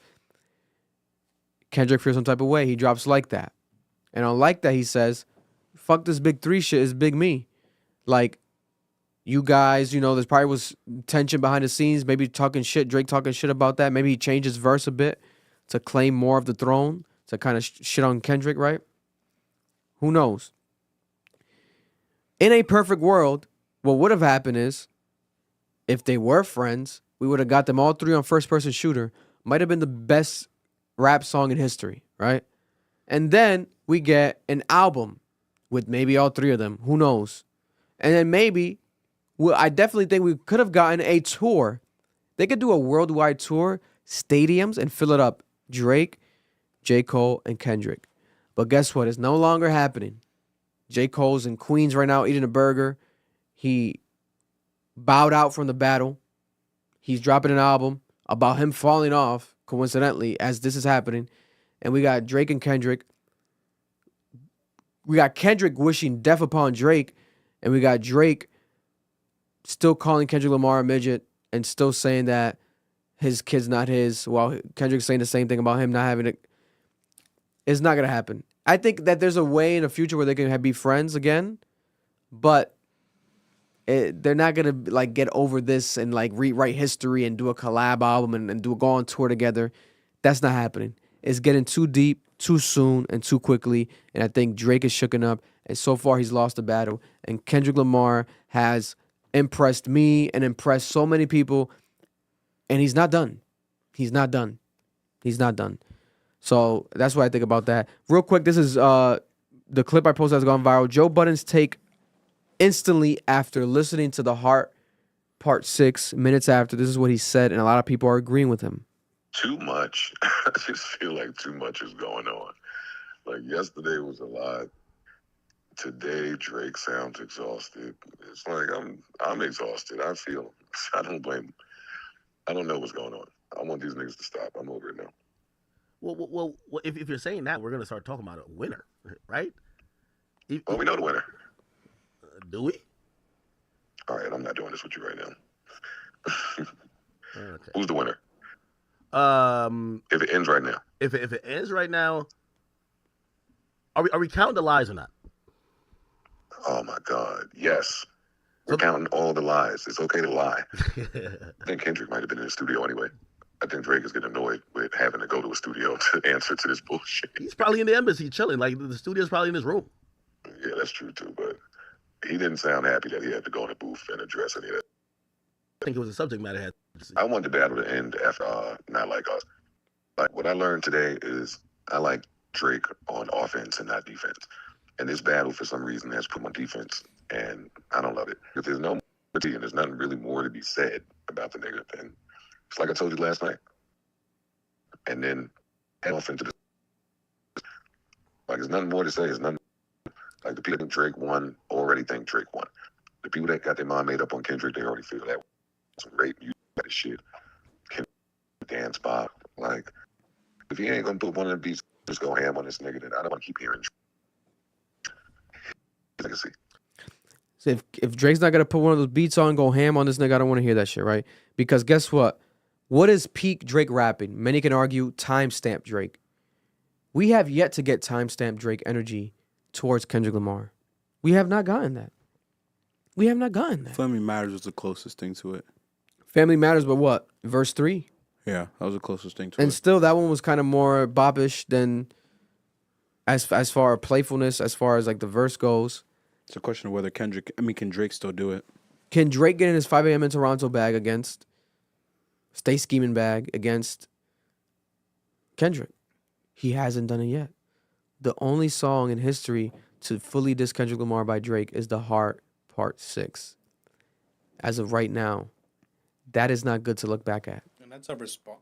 Kendrick feels some type of way. He drops like that. And on like that, he says, fuck this big three shit, it's big me. Like, you guys, there's probably was tension behind the scenes, maybe talking shit, Drake talking shit about that. Maybe he changed his verse a bit to claim more of the throne, to kind of shit on Kendrick, right? Who knows? In a perfect world, what would have happened is, if they were friends, we would have got them all three on First Person Shooter. Might have been the best rap song in history, right? And then we get an album with maybe all three of them. Who knows? And then maybe, I definitely think we could have gotten a tour. They could do a worldwide tour, stadiums, and fill it up. Drake, J. Cole, and Kendrick. But guess what? It's no longer happening. J. Cole's in Queens right now eating a burger. He bowed out from the battle. He's dropping an album about him falling off, coincidentally, as this is happening. And we got Drake and Kendrick. We got Kendrick wishing death upon Drake. And we got Drake still calling Kendrick Lamar a midget and still saying that his kid's not his, while Kendrick's saying the same thing about him not having it. It's not going to happen. I think that there's a way in the future where they can be friends again, but they're not going to get over this and rewrite history and do a collab album and go on tour together. That's not happening. It's getting too deep, too soon and too quickly. And I think Drake is shooken up. And so far, he's lost the battle. And Kendrick Lamar has impressed me and impressed so many people. And he's not done. He's not done. He's not done. So that's what I think about that. Real quick, this is the clip I posted has gone viral. Joe Budden's take instantly after listening to The Heart Part 6, minutes after. This is what he said, and a lot of people are agreeing with him. Too much. I just feel like too much is going on. Like yesterday was a lot. Today Drake sounds exhausted. It's like I'm exhausted. I don't blame him. I don't know what's going on. I want these niggas to stop. I'm over it now. Well, if you're saying that, we're gonna start talking about a winner, right? Well, we know the winner. Do we? All right, I'm not doing this with you right now. Okay. Who's the winner? If it ends right now. If it ends right now, are we counting the lies or not? Oh my God, yes. We're counting all the lies. It's okay to lie. I think Kendrick might have been in the studio anyway. I think Drake is getting annoyed with having to go to a studio to answer to this bullshit. He's probably in the embassy chilling. Like the studio's probably in his room. Yeah, that's true too. But he didn't sound happy that he had to go in the booth and address any of that. I think it was a subject matter. I want the battle to end after Not Like Us. Like what I learned today is I like Drake on offense and not defense. And this battle, for some reason, has put him on defense, and I don't love it. If there's no and there's nothing really more to be said about the nigga, then it's like I told you last night. And then head off into the like there's nothing more to say. There's nothing like the people that think Drake won already think Drake won. The people that got their mind made up on Kendrick, they already feel that was great. You got this shit. Kendrick dance pop. Like if he ain't gonna put one of the beats, just go ham on this nigga. Then I don't want to keep hearing. Legacy. So if Drake's not gonna put one of those beats on, go ham on this nigga, I don't want to hear that shit, right? Because guess what? What is peak Drake rapping? Many can argue timestamp Drake. We have yet to get timestamp Drake energy towards Kendrick Lamar. We have not gotten that. We have not gotten that. Family Matters was the closest thing to it. Family Matters, but what? Verse 3? Yeah, that was the closest thing to it. And still, that one was kind of more boppish than as far as playfulness, as far as like the verse goes. It's a question of whether can Drake still do it? Can Drake get in his 5 a.m. in Toronto bag against Stay Scheming bag against Kendrick? He hasn't done it yet. The only song in history to fully diss Kendrick Lamar by Drake is The Heart Part 6. As of right now, that is not good to look back at. And that's a response.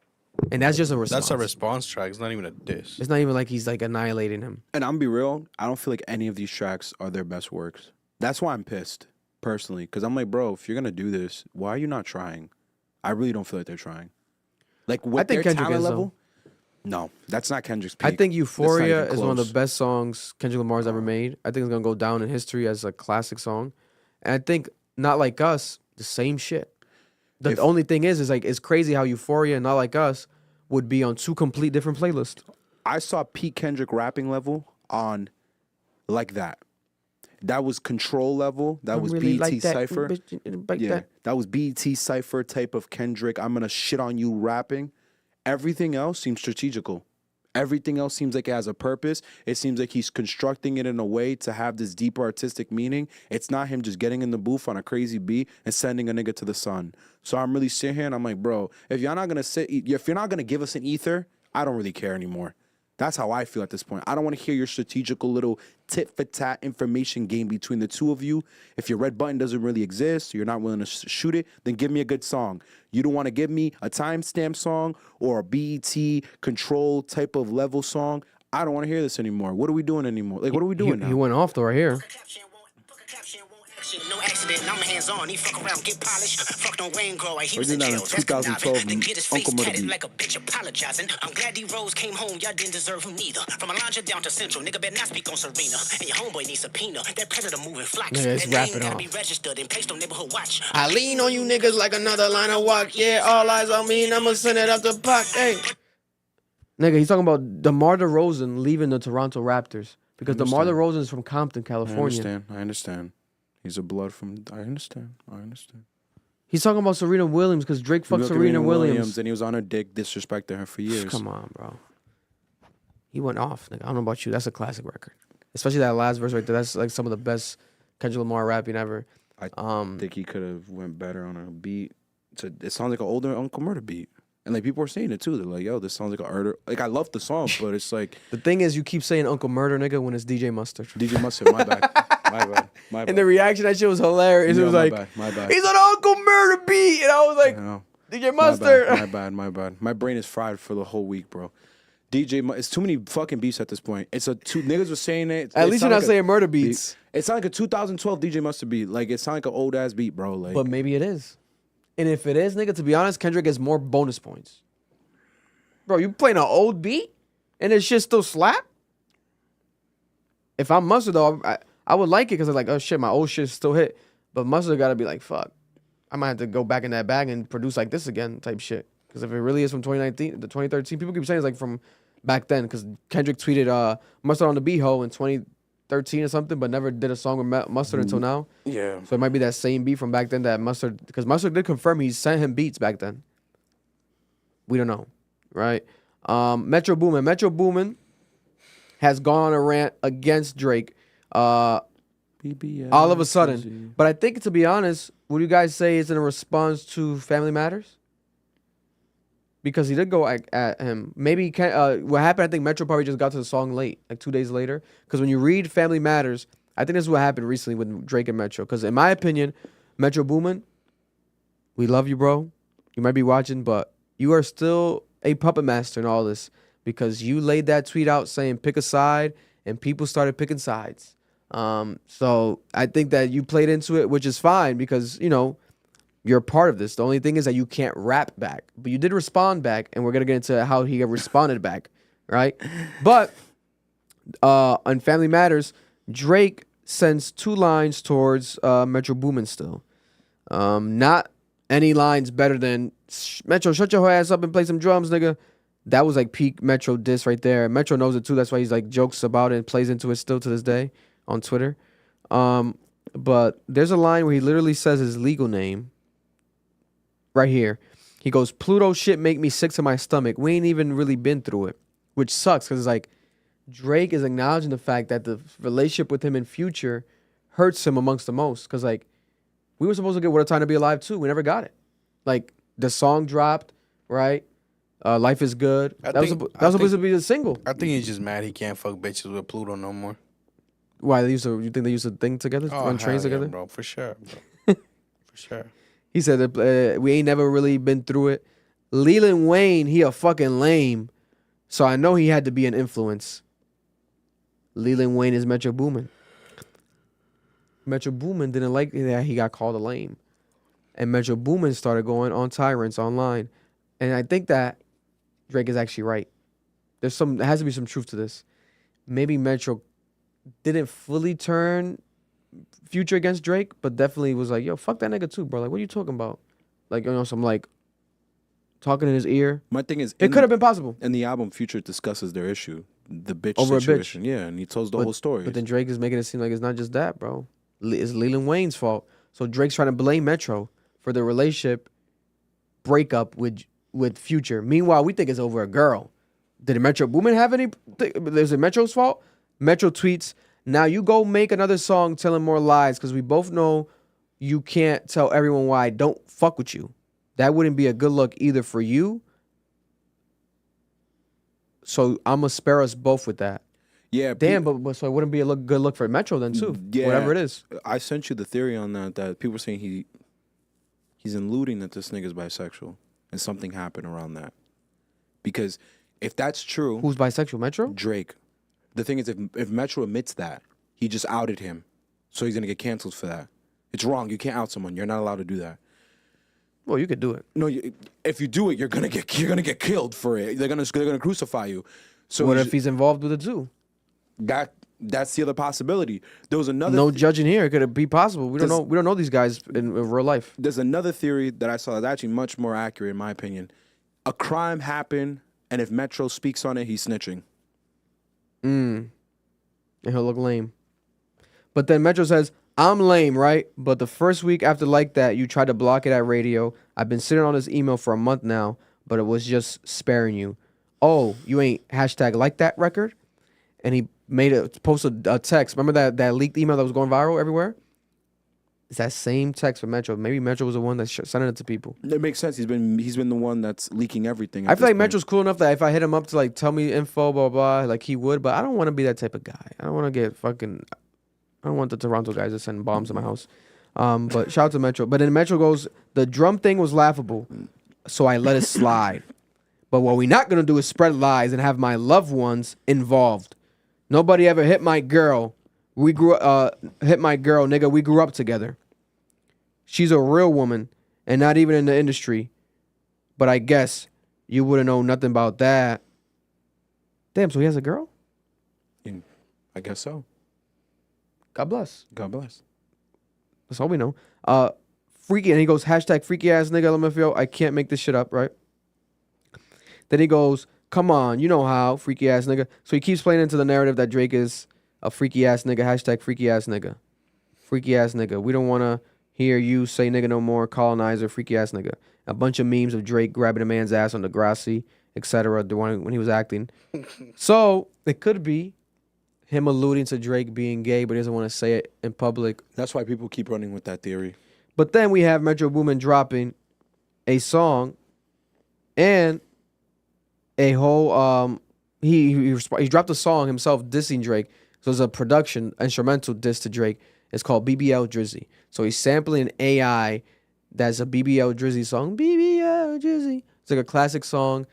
And that's just a response. That's a response track. It's not even a diss. It's not even like he's like annihilating him. And I'm be real, I don't feel like any of these tracks are their best works. That's why I'm pissed, personally. Because I'm like, bro, if you're going to do this, why are you not trying? I really don't feel like they're trying. Like, with I think their Kendrick talent is, level, no, that's not Kendrick's peak. I think Euphoria even is one of close. the best songs Kendrick Lamar's ever made. I think it's going to go down in history as a classic song. And I think Not Like Us, the same shit. The only thing is like, it's crazy how Euphoria and Not Like Us would be on two complete different playlists. I saw peak Kendrick rapping level on Like That. That was Control level. That was really BET like that, Cypher. like Yeah, that. that was BET Cypher type of Kendrick. I'm gonna shit on you rapping. Everything else seems strategical. Everything else seems like it has a purpose. It seems like he's constructing it in a way to have this deeper artistic meaning. It's not him just getting in the booth on a crazy beat and sending a nigga to the sun. So I'm really sitting here and I'm like, bro, if you're not gonna give us an ether, I don't really care anymore. That's how I feel at this point. I don't want to hear your strategical little tit-for-tat information game between the two of you. If your red button doesn't really exist, or you're not willing to shoot it, then give me a good song. You don't want to give me a timestamp song or a BET control type of level song. I don't want to hear this anymore. What are we doing anymore? Like, what are we doing now? He went off though right here. No accident, I'm hands on. He fuck around, get polished. Fuck no rain grow. He was We in did that jail. in 2012 Then get his when face Uncle Murder tatted beat. like a bitch apologizing. I'm glad D Rose came home. Y'all didn't deserve him neither. From Alondra down to Central, nigga better not speak on Serena. And your homeboy needs subpoena. That predator moving flocks. Nigga, it's That name wrapping gotta off. be registered and placed on neighborhood watch. I lean on you niggas like another line of walk. Yeah, all eyes on me and I'ma send it up the puck. Hey. Nigga, he's talking about DeMar DeRozan leaving the Toronto Raptors. Because DeMar DeRozan is from Compton, California. I understand. He's a blood from... I understand. He's talking about Serena Williams because Drake fucked Serena Serena Williams. And he was on her dick disrespecting her for years. Come on, bro. he went off. Nigga. I don't know about you. That's a classic record. Especially that last verse right there. That's like some of the best Kendrick Lamar rapping ever. I think he could have went better on a beat. It sounds like an older Uncle Murder beat. And like people are saying it too. They're like, yo, this sounds like an Murder. Like I love the song, but it's like the thing is you keep saying Uncle Murder, nigga, when it's DJ Mustard. DJ Mustard, my bad. My bad. My bad. And the reaction, that shit was hilarious. Yo, it was my like, bad, my bad. He's on Uncle Murder beat. And I was like, DJ Mustard. My bad. My brain is fried for the whole week, bro. It's too many fucking beats at this point. It's two niggas were saying it. At least you're not saying murder beats. It's not like a 2012 DJ Mustard beat. Like it sounds like an old ass beat, bro. Like, but maybe it is. And if it is, nigga, to be honest, Kendrick gets more bonus points. Bro, you playing an old beat and this shit still slap? If I'm Mustard though, I would like it because I'm like, oh shit, my old shit still hit. But Mustard gotta be like, fuck, I might have to go back in that bag and produce like this again type shit. Because if it really is from 2019 to 2013, people keep saying it's like from back then. Because Kendrick tweeted Mustard on the B-Hole in 2013 or something, but never did a song with Mustard until now. Yeah. So it might be that same beat from back then that Mustard, because Mustard did confirm he sent him beats back then. We don't know, right? Metro Boomin has gone on a rant against Drake all of a sudden. But I think, to be honest, would you guys say it's in a response to Family Matters? Because he did go at him. Maybe what happened, I think Metro probably just got to the song late, like 2 days later. Because when you read Family Matters, I think this is what happened recently with Drake and Metro. Because in my opinion, Metro Boomin, we love you, bro. You might be watching, but you are still a puppet master in all this. Because you laid that tweet out saying pick a side, and people started picking sides. So I think that you played into it, which is fine because, you know, you're a part of this. The only thing is that you can't rap back. But you did respond back, and we're going to get into how he responded back, right? But on Family Matters, Drake sends 2 lines towards Metro Boomin still. Not any lines better than, Metro, shut your ass up and play some drums, nigga. That was like peak Metro diss right there. Metro knows it too. That's why he's like jokes about it and plays into it still to this day on Twitter. But there's a line where he literally says his legal name. Right here. He goes, Pluto shit make me sick to my stomach. We ain't even really been through it. Which sucks because it's like Drake is acknowledging the fact that the relationship with him in Future hurts him amongst the most. Because like we were supposed to get What a Time to Be Alive too. We never got it. Like the song dropped, right? Life is Good. That was supposed to be the single. I think he's just mad he can't fuck bitches with Pluto no more. Why? You think they used to thing together? Run trains together? Bro. For sure, bro. For sure. He said that we ain't never really been through it. Leland Wayne, he a fucking lame. So I know he had to be an influence. Leland Wayne is Metro Boomin. Metro Boomin didn't like that he got called a lame. And Metro Boomin started going on tyrants online. And I think that Drake is actually right. There has to be some truth to this. Maybe Metro didn't fully turn Future against Drake, but definitely was like, yo, fuck that nigga too, bro. Like, what are you talking about? Like, you know, some like talking in his ear. My thing is, it could have been possible. In the album, Future discusses their issue, the bitch over situation. A bitch. Yeah, and he tells the whole story. But then Drake is making it seem like it's not just that, bro. It's Leland Wayne's fault. So Drake's trying to blame Metro for the relationship breakup with Future. Meanwhile, we think it's over a girl. Did Metro Boomin have any? Is it Metro's fault? Metro tweets, now you go make another song telling more lies because we both know you can't tell everyone why I don't fuck with you. That wouldn't be a good look either for you. So I'm going to spare us both with that. Yeah. Damn, but so it wouldn't be a good look for Metro then too. Yeah. Whatever it is. I sent you the theory on that people are saying he's alluding that this nigga's bisexual and something happened around that. Because if that's true... Who's bisexual? Metro? Drake. The thing is, if Metro admits that, he just outed him. So he's going to get canceled for that. It's wrong. You can't out someone. You're not allowed to do that. Well, you could do it. No, if you do it, you're gonna get killed for it. They're gonna crucify you. So what if he's involved with it too? That's the other possibility. There was another. No judging here. Could it be possible? We don't know. We don't know these guys in real life. There's another theory that I saw that's actually much more accurate in my opinion. A crime happened, and if Metro speaks on it, he's snitching. And he'll look lame. But then Metro says, I'm lame, right? But the first week after like that, you tried to block it at radio. I've been sitting on this email for a month now, but it was just sparing you. oh, you ain't hashtag like that record, and he posted a text. Remember that leaked email that was going viral everywhere? It's that same text from Metro. Maybe Metro was the one that sent it to people. It makes sense. He's been the one that's leaking everything. I feel like Metro's cool enough that if I hit him up to like tell me info, blah blah, like he would. But I don't want to be that type of guy. I don't want to get fucking. I don't want the Toronto guys to send bombs to my house. But shout out to Metro. But then Metro goes, the drum thing was laughable, so I let it slide. But what we not gonna do is spread lies and have my loved ones involved. Nobody ever hit my girl. Hit my girl, nigga. We grew up together. She's a real woman and not even in the industry. But I guess you wouldn't know nothing about that. Damn, so he has a girl? I guess so. God bless. God bless. That's all we know. Freaky, and he goes, hashtag freaky ass nigga LMFAO. I can't make this shit up, right? Then he goes, come on, you know how, freaky ass nigga. So he keeps playing into the narrative that Drake is a freaky ass nigga, hashtag freaky ass nigga. Freaky ass nigga. We don't want to hear you say nigga no more, colonizer, freaky ass nigga. A bunch of memes of Drake grabbing a man's ass on the Degrassi, etc. when he was acting. So it could be him alluding to Drake being gay, but he doesn't want to say it in public. That's why people keep running with that theory. But then we have Metro Boomin dropping a song and a whole he dropped a song himself dissing Drake. So it's a production instrumental diss to Drake. It's called BBL Drizzy. So he's sampling an AI that's a BBL Drizzy song. BBL Drizzy. It's like a classic song.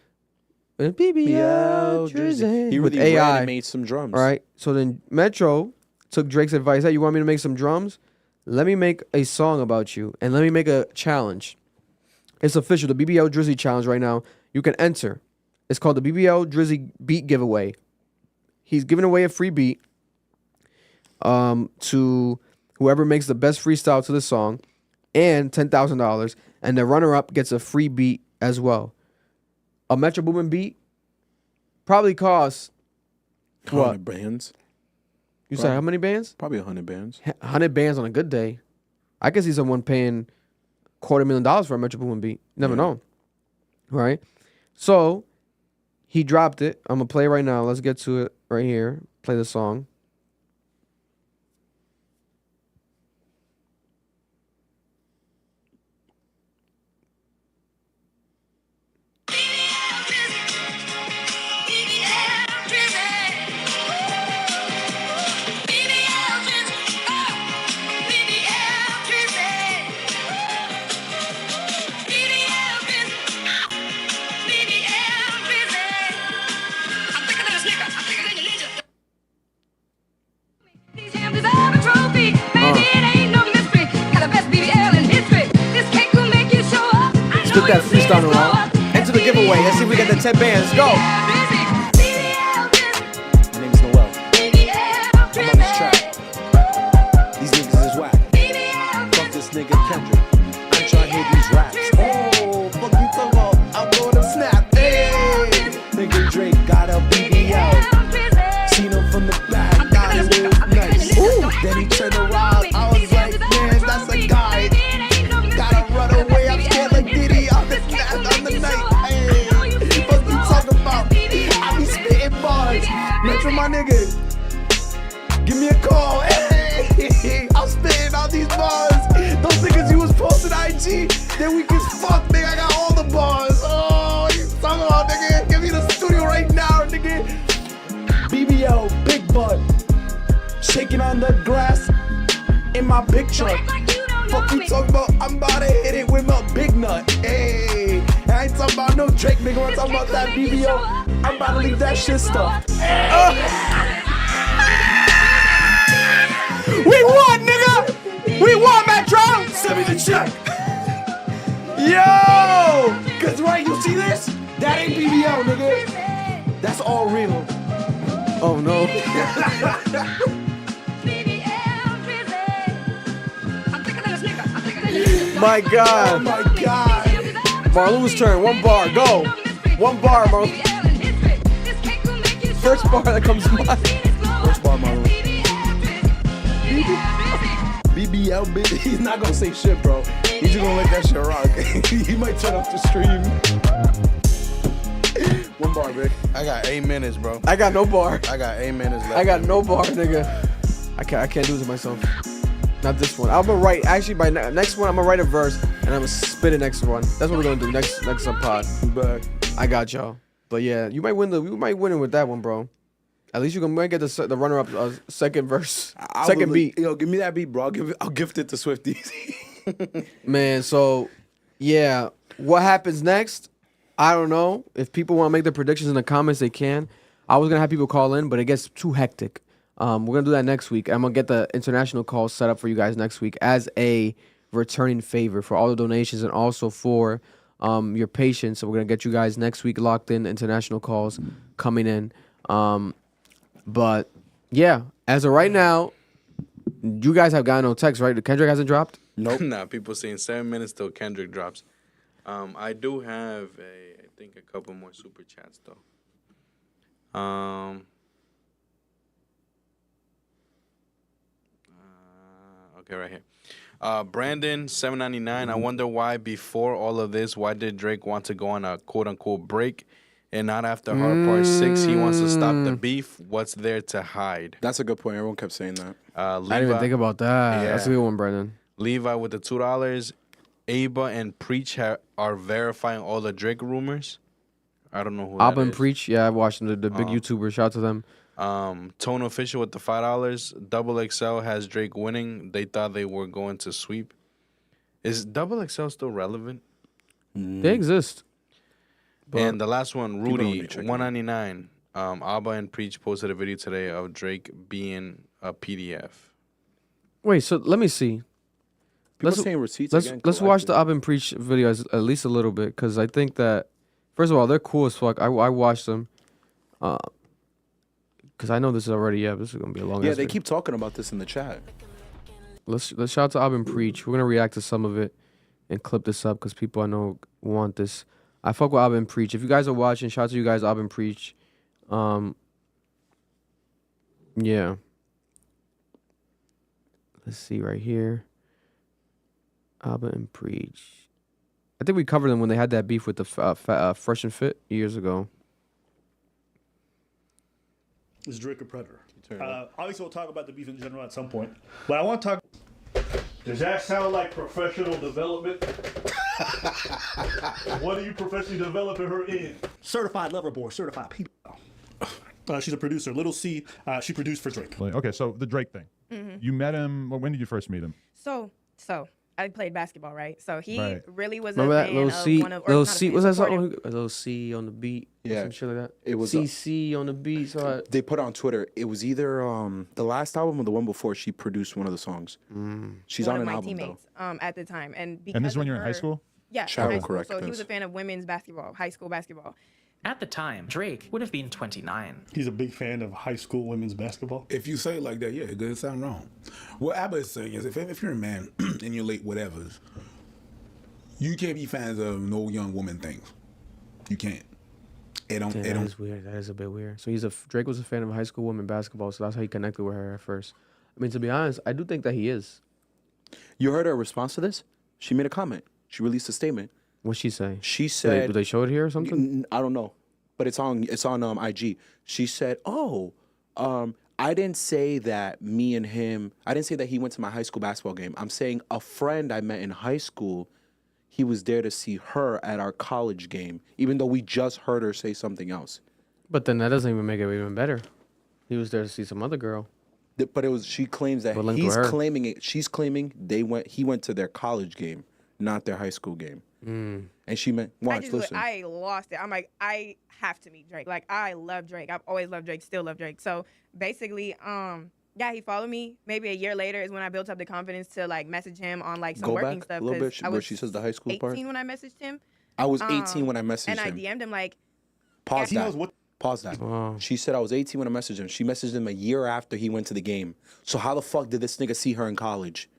BBL Drizzy. He with really AI. ran and made some drums. All right. So then Metro took Drake's advice. Hey, you want me to make some drums? Let me make a song about you. And let me make a challenge. It's official. The BBL Drizzy challenge right now. You can enter. It's called the BBL Drizzy beat giveaway. He's giving away a free beat to whoever makes the best freestyle to the song and $10,000. And the runner-up gets a free beat as well. A Metro Boomin beat probably costs what? 100 bands. You said how many bands? Probably 100 bands. 100 bands on a good day. I can see someone paying $250,000 for a Metro Boomin beat. Never know. Right? So he dropped it. I'm gonna play right now. Let's get to it right here. Play the song. Spit that freestyle around. Enter the giveaway. Let's see if we get the 10 bands. Let's go. My name's Noel. I'm on this track. These niggas is whack. Fuck this nigga Kendrick. I ain't trying to hear these raps. Oh, fuck you talking about? I'm going to snap. Hey, nigga Drake got a BBL. Seen him from the back. Got it real nice. Ooh. Then he turned around. I was like, man, that's a guy. Gotta run away. I'm scared like Diddy on the night. Hey, what you talking about? I be spitting bars. Metro, my nigga. Give me a call. Hey, I'm spitting all these bars. Those niggas you was posting IG, then we can fuck, nigga. I got all the bars. Oh, you talking about, nigga? Give me the studio right now, nigga. BBL, big butt. Shaking on the grass in my big truck. Fuck you talking about? I'm about to hit it with my big nut. Hey, I ain't talking about no Drake, nigga. I'm talking about that BBL. I'm about to leave that shit stuffed. We won, nigga! We won, Metro! Send me the check. Yo! Cause right, you see this? That ain't BBL, nigga. That's all real. Oh no. My God. Oh my God. Marlou's turn. 1 bar. Go. 1 bar, Marlou. First bar that comes to mind. First bar, Marlou. BBL, baby. He's not gonna say shit, bro. He's just gonna let that shit rock. He might turn off the stream. One bar, Vic. I got 8 minutes, bro. I got no bar. I got 8 minutes left. I got no bar, nigga. I can't do it to myself. Not this one. I'm gonna write. Actually, by next one, I'm gonna write a verse and I'm gonna spit the next one. That's what we're gonna do next pod. But I got y'all. But yeah, you might win it with that one, bro. At least you might get the runner up second verse, second beat. Yo, give me that beat, bro. I'll gift it to Swifties. Man, so yeah, what happens next? I don't know. If people want to make their predictions in the comments, they can. I was gonna have people call in, but it gets too hectic. We're gonna do that next week. I'm gonna get the international calls set up for you guys next week as a returning favor for all the donations and also for your patience. So we're gonna get you guys next week locked in. International calls coming in. But yeah, as of right now, you guys have gotten no text, right? Kendrick hasn't dropped. Nope. Nah, people saying 7 minutes till Kendrick drops. I do have I think a couple more super chats though. Okay, right here. Brandon 799. I wonder why before all of this, why did Drake want to go on a quote unquote break, and not after Hard Part 6? He wants to stop the beef. What's there to hide? That's a good point. Everyone kept saying that. I didn't even think about that. Yeah. That's a good one, Brandon. Levi with the $2. Aba and Preach are verifying all the Drake rumors. I don't know who Aba that and is. Preach, yeah, I watched them, the big YouTuber. Shout out to them. Tone Official with the $5. Double XL has Drake winning. They thought they were going to sweep. Is Double XL still relevant? They exist. And the last one, Rudy, 199. Abba and Preach posted a video today of Drake being a PDF. Wait, so let me see. People saying receipts let's again. let's watch the Ab and Preach video at least a little bit, because I think that, first of all, they're cool as fuck. I watched them. Because I know this is already, this is going to be a long Yeah, they keep talking about this in the chat. Let's shout out to Ab and Preach. We're going to react to some of it and clip this up because people I know want this. I fuck with Ab and Preach. If you guys are watching, shout out to you guys, Ab and Preach. Yeah. Let's see right here. Abba and Preach. I think we covered them when they had that beef with the Fresh and Fit years ago. Is Drake a predator? Obviously, we'll talk about the beef in general at some point. But I want to talk. Does that sound like professional development? What are you professionally developing her in? Certified lover boy, certified people. She's a producer. Little C, she produced for Drake. Okay, so the Drake thing. You met him. When did you first meet him? So I played basketball, right? So he really was Remember a that fan Little of C? one of Little C, was that something? A Little C on the beat, or some shit like that. It was CC on the beat. So they put on Twitter. It was either the last album or the one before. She produced one of the songs. She's one on of an my album teammates at the time, and this is when you're in high school? Yeah, Shadow, high school. correct. So he was a fan of women's basketball, high school basketball. At the time, Drake would have been 29. He's a big fan of high school women's basketball. If you say it like that, yeah, it doesn't sound wrong. What Abba is saying is, if you're a man in your late whatevers, you can't be fans of no young woman things. You can't. It don't. That is weird. That is a bit weird. So Drake was a fan of high school women basketball, so that's how he connected with her at first. I mean, to be honest, I do think that he is. You heard her response to this? She made a comment. She released a statement. What'd she say? She said, "Do they show it here or something?" I don't know, but it's on IG. She said, I didn't say that me and him. I didn't say that he went to my high school basketball game. I'm saying a friend I met in high school. He was there to see her at our college game, even though we just heard her say something else. But then that doesn't even make it even better. He was there to see some other girl. But it was. She claims that he's claiming it. She's claiming he went to their college game, not their high school game. And she meant, listen. I lost it. I'm like, I have to meet Drake. Like, I love Drake. I've always loved Drake, still love Drake. So basically, yeah, he followed me. Maybe a year later is when I built up the confidence to like message him on like some working stuff. A little bit, where she says the high school 18 part. when I messaged him. I was 18 when I messaged him. And I DM'd him like, Pause that. She said I was 18 when I messaged him. She messaged him a year after he went to the game. So how the fuck did this nigga see her in college?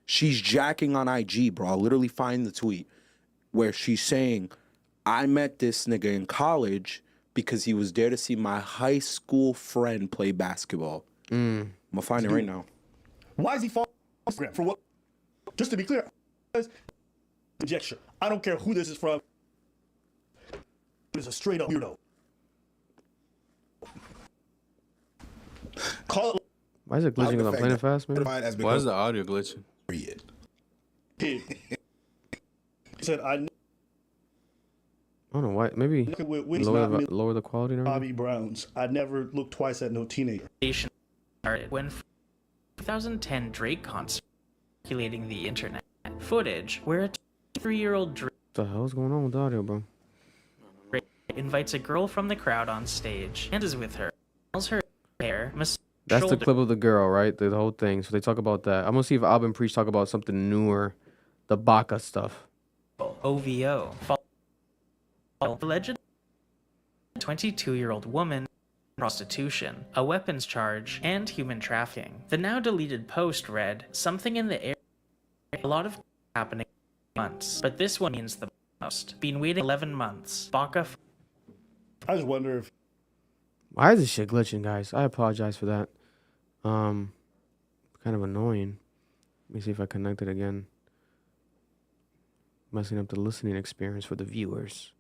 She's jacking on IG, bro. I'll literally find the tweet where she's saying, I met this nigga in college because he was there to see my high school friend play basketball. I'm gonna find it right now. Why is he following Instagram? For what? Just to be clear, conjecture. I don't care who this is from. is a straight up weirdo. Call it. Why is it glitching because I'm playing it fast, man? Why is the audio glitching? He said, I I don't know why. Maybe with lower the quality. And everything. Bobby Browns. I never looked twice at no teenager. Started when 2010 Drake concert circulating the internet footage where a 23-year-old Drake What the hell's going on with the audio, bro? invites a girl from the crowd on stage and is with her, tells her hair, That's the clip of the girl, right? The whole thing. So they talk about that. I'm gonna see if Alvin Preach talk about something newer, the Baca stuff. OVO. Alleged 22-year-old woman, prostitution, a weapons charge, and human trafficking. The now deleted post read, something in the air, a lot of happening months, but this one means the most. Been waiting 11 months. Baca. I just wonder if. Why is this shit glitching, guys? I apologize for that. Kind of annoying. Let me see if I connect it again. Messing up the listening experience for the viewers.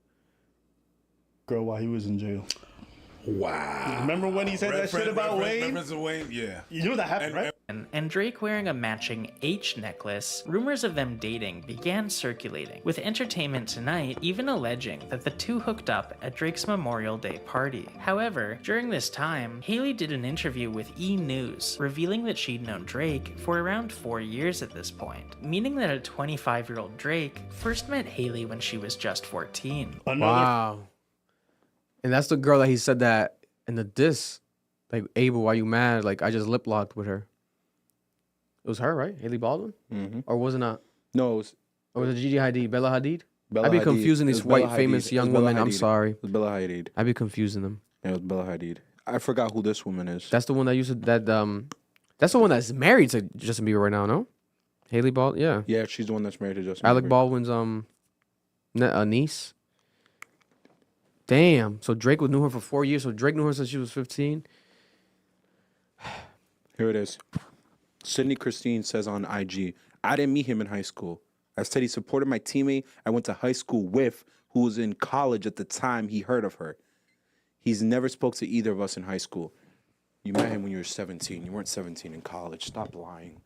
Girl, while he was in jail. Wow. Remember when he said that shit about Wayne? Reference to Wayne? Yeah. You know that happened, right? And Drake wearing a matching H necklace, rumors of them dating began circulating, with Entertainment Tonight even alleging that the two hooked up at Drake's Memorial Day party. However, during this time, Haley did an interview with E! News, revealing that she'd known Drake for around 4 years at this point, meaning that a 25-year-old Drake first met Haley when she was just 14. Wow. And that's the girl that he said that in the diss. Like, Abel, why you mad? Like, I just lip locked with her. It was her, right? Haley Baldwin? Mm-hmm. Or was it not? No, it was. Or was it Gigi Hadid? Bella Hadid? Bella I'd be Hadid. confusing It these was Bella white, Hadid. famous It young was Bella women. I'm Hadid. sorry. It was Bella Hadid. I'd be confusing them. Yeah, it was Bella Hadid. I forgot who this woman is. That's the one that used to, that's the one that's married to Justin Bieber right now, no? Haley Baldwin? Yeah. Yeah, she's the one that's married to Justin Alec Bieber. Baldwin's niece. Damn. So Drake knew her for 4 years. So Drake knew her since she was 15. Here it is. Sydney Christine says on IG, I didn't meet him in high school. I said he supported my teammate I went to high school with, who was in college at the time he heard of her. He's never spoke to either of us in high school. You met him when you were 17. You weren't 17 in college. Stop lying.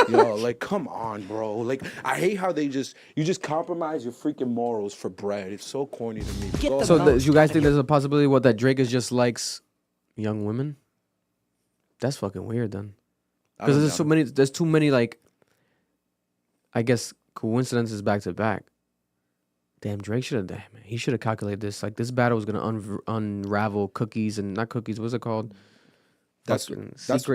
Yo, like, come on, bro. Like, I hate how you just compromise your freaking morals for bread. It's so corny to me. So you guys think there's a possibility that Drake is just likes young women? That's fucking weird then. Because there's too many like, I guess, coincidences back to back. Damn, Drake should have, he should have calculated this. Like, this battle was gonna unravel cookies and not cookies. What's it called? That's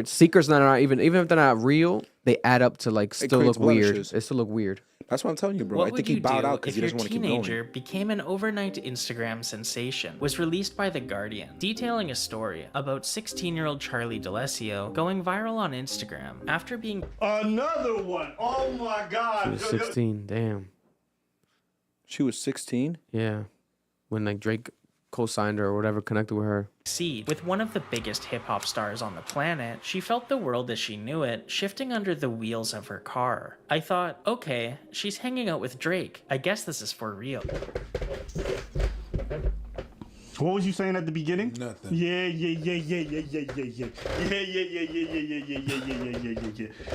secrets that are even if they're not real, they add up to like still look weird. They still look weird. That's what I'm telling you, bro. What I think he bowed out because he if doesn't your want to keep going. teenager became an overnight Instagram sensation was released by The Guardian, detailing a story about 16-year-old Charlie D'Alessio going viral on Instagram after being another one. Oh my God. She was 16. Damn. She was 16? Yeah. When like Drake co-signed her or whatever, connected with her. with one of the biggest hip-hop stars on the planet, she felt the world as she knew it shifting under the wheels of her car. I thought, okay, she's hanging out with Drake. I guess this is for real. What was you saying at the beginning? Nothing. Yeah.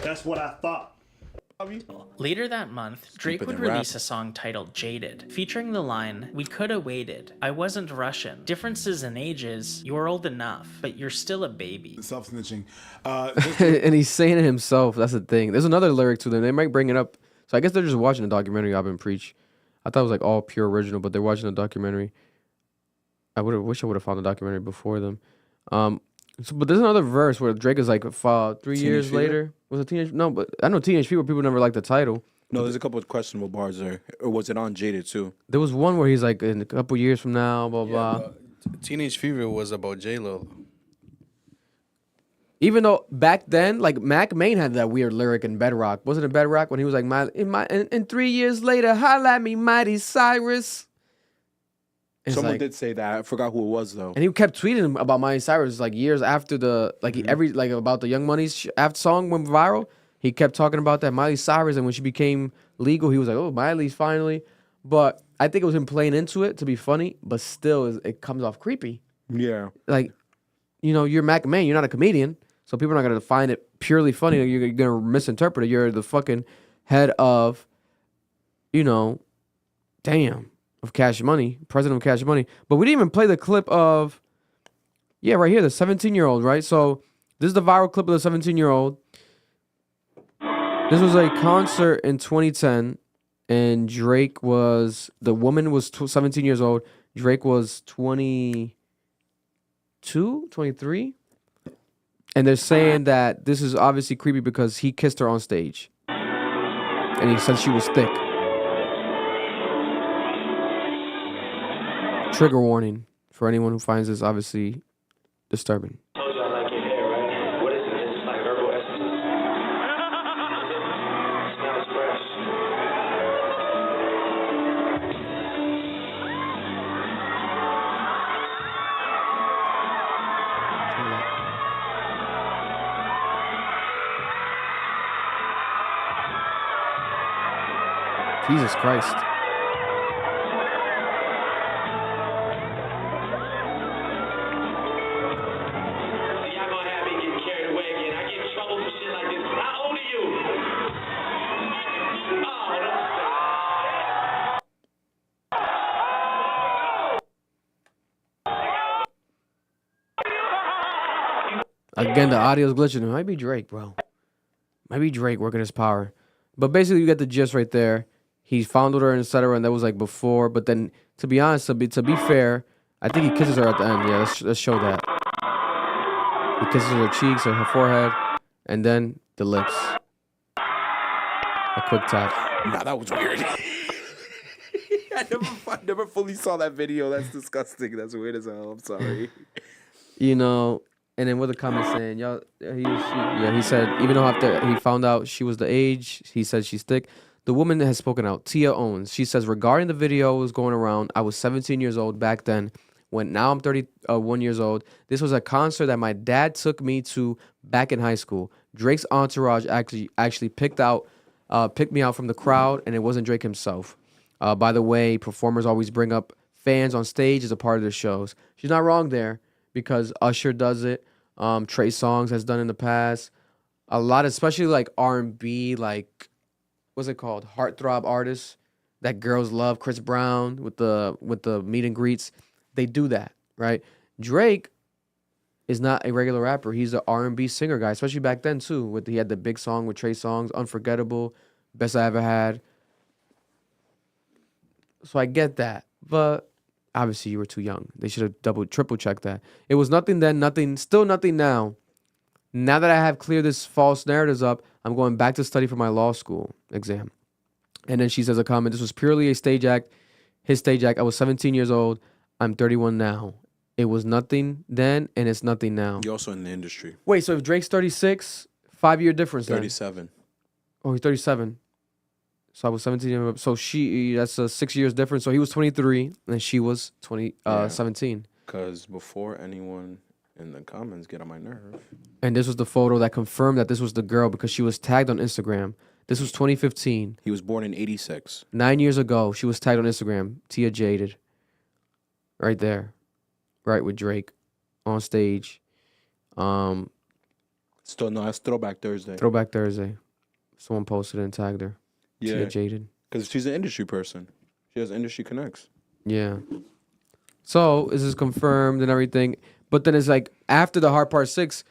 That's what I thought. Later that month, Drake would release a song titled Jaded, featuring the line, "We coulda waited. I wasn't Russian. Differences in ages. You're old enough, but you're still a baby." Self-snitching. And he's saying it himself. That's the thing. There's another lyric to them. They might bring it up. So I guess they're just watching a documentary I've been preach. I thought it was like all pure original, but they're watching a documentary. I wish I would have found the documentary before them. But there's another verse where Drake is like 3 years later. Was it Teenage? No, but I know Teenage Fever. People never liked the title. No, there's a couple of questionable bars there. Or was it on Jaded too? There was one where he's like, in a couple years from now, blah blah. Teenage Fever was about J-Lo. Even though back then, like Mac Main had that weird lyric in Bedrock. Wasn't it Bedrock when he was like, in 3 years later, holla at me, Mighty Cyrus. It's Someone like, did say that. I forgot who it was though. and he kept tweeting about Miley Cyrus like years after the about the Young Money's after song went viral. He kept talking about that Miley Cyrus, and when she became legal, he was like, "Oh, Miley's finally." But I think it was him playing into it to be funny, but still, it comes off creepy. Yeah. Like, you're Mac Man. You're not a comedian. So people are not going to find it purely funny. You're going to misinterpret it. You're the fucking head of, of Cash Money, president of Cash Money. But we didn't even play the clip of, right here, the 17-year-old, right? So this is the viral clip of the 17-year-old. This was a concert in 2010, and the woman was 17 years old. Drake was 22, 23. And they're saying that this is obviously creepy because he kissed her on stage. And he said she was thick. Trigger warning for anyone who finds this obviously disturbing. Jesus Christ. Again, the audio's glitching. It might be Drake, bro. Might be Drake working his power. But basically, you get the gist right there. He fondled her and etc. And that was like before. But then, to be honest, to be fair, I think he kisses her at the end. Yeah, let's show that. He kisses her cheeks or her forehead, and then the lips. A quick tap. Nah, that was weird. I never fully saw that video. That's disgusting. That's weird as hell. I'm sorry. And then what the comments saying, y'all, he said, even though after he found out she was the age, he said she's thick. The woman has spoken out, Tia Owens. She says, regarding the video was going around, I was 17 years old back then. Now I'm 31 years old. This was a concert that my dad took me to back in high school. Drake's entourage actually picked me out from the crowd, and it wasn't Drake himself. By the way, performers always bring up fans on stage as a part of their shows. She's not wrong there. Because Usher does it, Trey Songz has done in the past. A lot, especially like R&B, like what's it called, heartthrob artists that girls love. Chris Brown with the meet and greets, they do that, right? Drake is not a regular rapper. He's an R&B singer guy, especially back then too. He had the big song with Trey Songz, Unforgettable, Best I Ever Had. So I get that, but. Obviously, you were too young. They should have triple checked that. It was nothing then, still nothing now. Now that I have cleared this false narratives up, I'm going back to study for my law school exam. And then she says a comment, this was purely a stage act, his stage act. I was 17 years old. I'm 31 now. It was nothing then, and it's nothing now. You're also in the industry. Wait, so if Drake's 36, 5-year difference 37. Then? Oh, he's 37. So I was 17. So that's a 6 years difference. So he was 23 and she was 17. Because before anyone in the comments get on my nerve. And this was the photo that confirmed that this was the girl because she was tagged on Instagram. This was 2015. He was born in 86. 9 years ago, she was tagged on Instagram. Tia Jaded. Right there. Right with Drake on stage. Still, no, that's Throwback Thursday. Throwback Thursday. Someone posted and tagged her. Yeah, Tia Jaded. Because she's an industry person. She has industry connects. Yeah. So this is confirmed and everything. But then it's like after the Hard Part 6,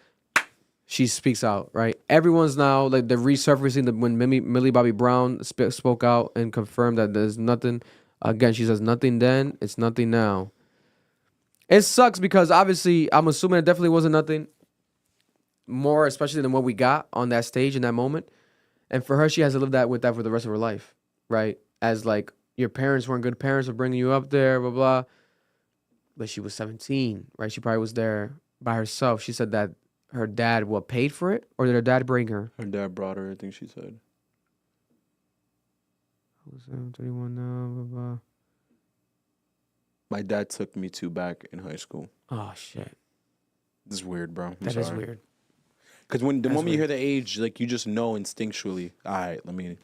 she speaks out, right? Everyone's now like they're resurfacing when Millie Bobby Brown spoke out and confirmed that there's nothing. Again, she says nothing then, it's nothing now. It sucks because obviously I'm assuming it definitely wasn't nothing more, especially than what we got on that stage in that moment. And for her, she has to live with that for the rest of her life, right? As like your parents weren't good parents for bringing you up there, blah, blah. But she was 17, right? She probably was there by herself. She said that her dad, paid for it? Or did her dad bring her? Her dad brought her, I think she said. I was 31 now, blah, blah. My dad took me to back in high school. Oh, shit. This is weird, bro. That is weird. Because the moment you hear the age, like you just know instinctually, all right, let me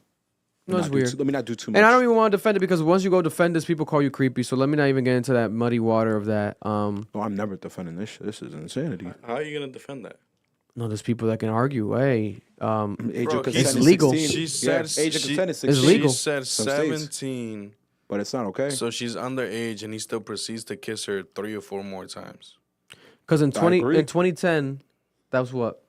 No, it's weird. Let me not do too much. And I don't even want to defend it because once you go defend this, people call you creepy. So let me not even get into that muddy water of that. No, I'm never defending this shit. This is insanity. How are you gonna defend that? No, there's people that can argue. Hey, age of consent it's is legal. 16. She said age of consent is 16. It's legal. She said Some states. 17. But it's not okay. So she's underage, and he still proceeds to kiss her 3 or 4 more times. Because in I agree. 2010, that was what?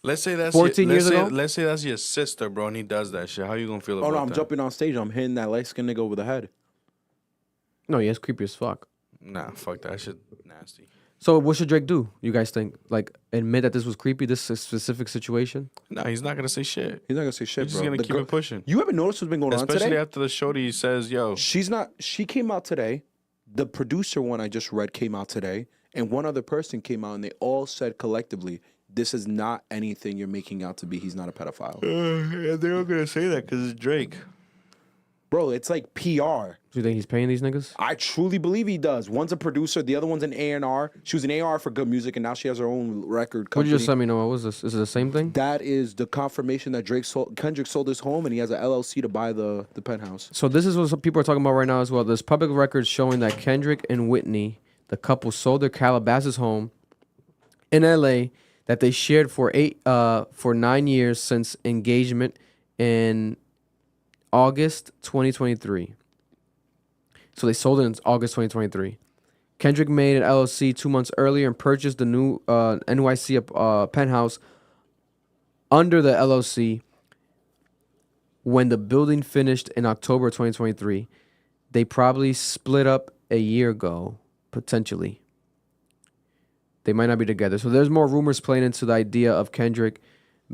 Let's say that's 14 years ago? Let's say that's your sister, bro, and he does that shit. How you gonna feel about Oh that? no, I'm jumping on stage. I'm hitting that light skinned nigga over the head. No, yeah, it's creepy as fuck. Nah, fuck that shit. Nasty. So what should Drake do? You guys think? Like admit that this was creepy, this specific situation? Nah, he's not gonna say shit. He's not gonna say shit, He's bro. just gonna The keep girl- it pushing. You haven't noticed what's been going on Especially today? after the shorty says, "Yo, She's not. She came out today. The producer one I just read came out today, and one other person came out, and they all said collectively, "This is not anything you're making out to be. He's not a pedophile." they're all gonna say that because it's Drake." Bro, it's like PR. Do you think he's paying these niggas? I truly believe he does. One's a producer, the other one's an A&R. She was an A&R for good music, and now she has her own record What company. you just let me know? What was this? Is it the same thing? That is the confirmation that Kendrick sold his home, and he has an LLC to buy the penthouse. So this is what some people are talking about right now as well. There's public records showing that Kendrick and Whitney, the couple, sold their Calabasas home in LA that they shared for 9 years since engagement in August 2023. So they sold it in August 2023. Kendrick made an LLC 2 months earlier and purchased the new NYC penthouse under the LLC when the building finished in October 2023. They probably split up a year ago, potentially. They might not be together. So there's more rumors playing into the idea of Kendrick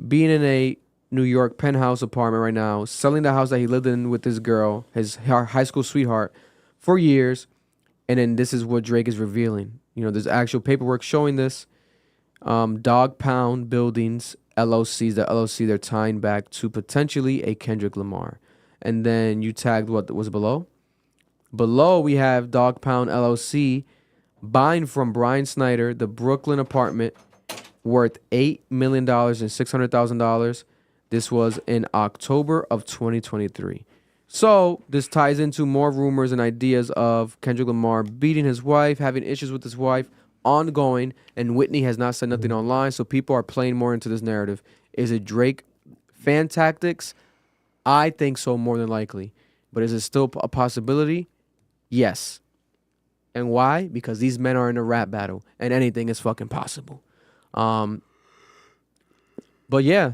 being in a New York penthouse apartment right now, selling the house that he lived in with his girl, his high school sweetheart, for years. And then this is what Drake is revealing. You know, there's actual paperwork showing this. Dog Pound Buildings, LLCs, the LLC they're tying back to potentially a Kendrick Lamar. And then you tagged what was below? Below we have Dog Pound LLC buying from Brian Snyder the Brooklyn apartment worth $8 million and $600,000. This was in October of 2023. So this ties into more rumors and ideas of Kendrick Lamar beating his wife, having issues with his wife, ongoing, and Whitney has not said nothing online, so people are playing more into this narrative. Is it Drake fan tactics? I think so, more than likely. But is it still a possibility? Yes. And why? Because these men are in a rap battle, and anything is fucking possible. But yeah,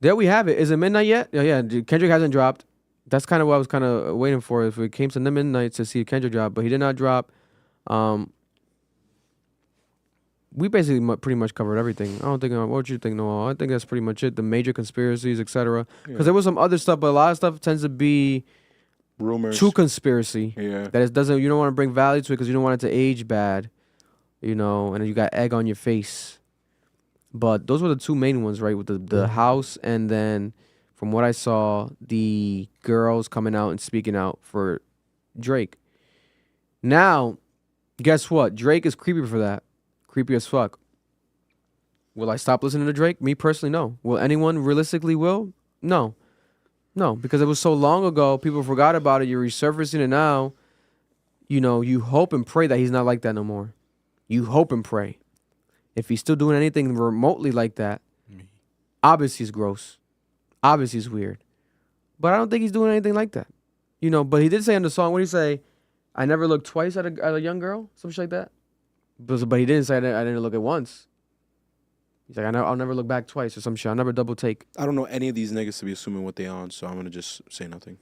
there we have it. Is it midnight yet? Yeah, Kendrick hasn't dropped. That's kind of what I was kind of waiting for. If it came to the midnight to see Kendrick drop, but he did not drop. We basically pretty much covered everything. I don't think. What you think, Noel? I think that's pretty much it. The major conspiracies, etc. Because there was some other stuff, but a lot of stuff tends to be rumors, too conspiracy. Yeah, that it doesn't. You don't want to bring value to it because you don't want it to age bad. You know, and then you got egg on your face. But those were the two main ones, right? With the house, and then from what I saw, the girls coming out and speaking out for Drake. Now, guess what? Drake is creepy for that. Creepy as fuck. Will I stop listening to Drake? Me personally, no. Will anyone realistically will? No. No, because it was so long ago, people forgot about it. You're resurfacing it now. You know, you hope and pray that he's not like that no more. You hope and pray. If he's still doing anything remotely like that, obviously it's gross. Obviously it's weird. But I don't think he's doing anything like that. You know, but he did say in the song, what did he say? I never looked twice at a young girl? Some shit like that. But he didn't say I didn't look at once. He's like, I'll never look back twice or some shit. I'll never double take. I don't know any of these niggas to be assuming what they on, so I'm going to just say nothing.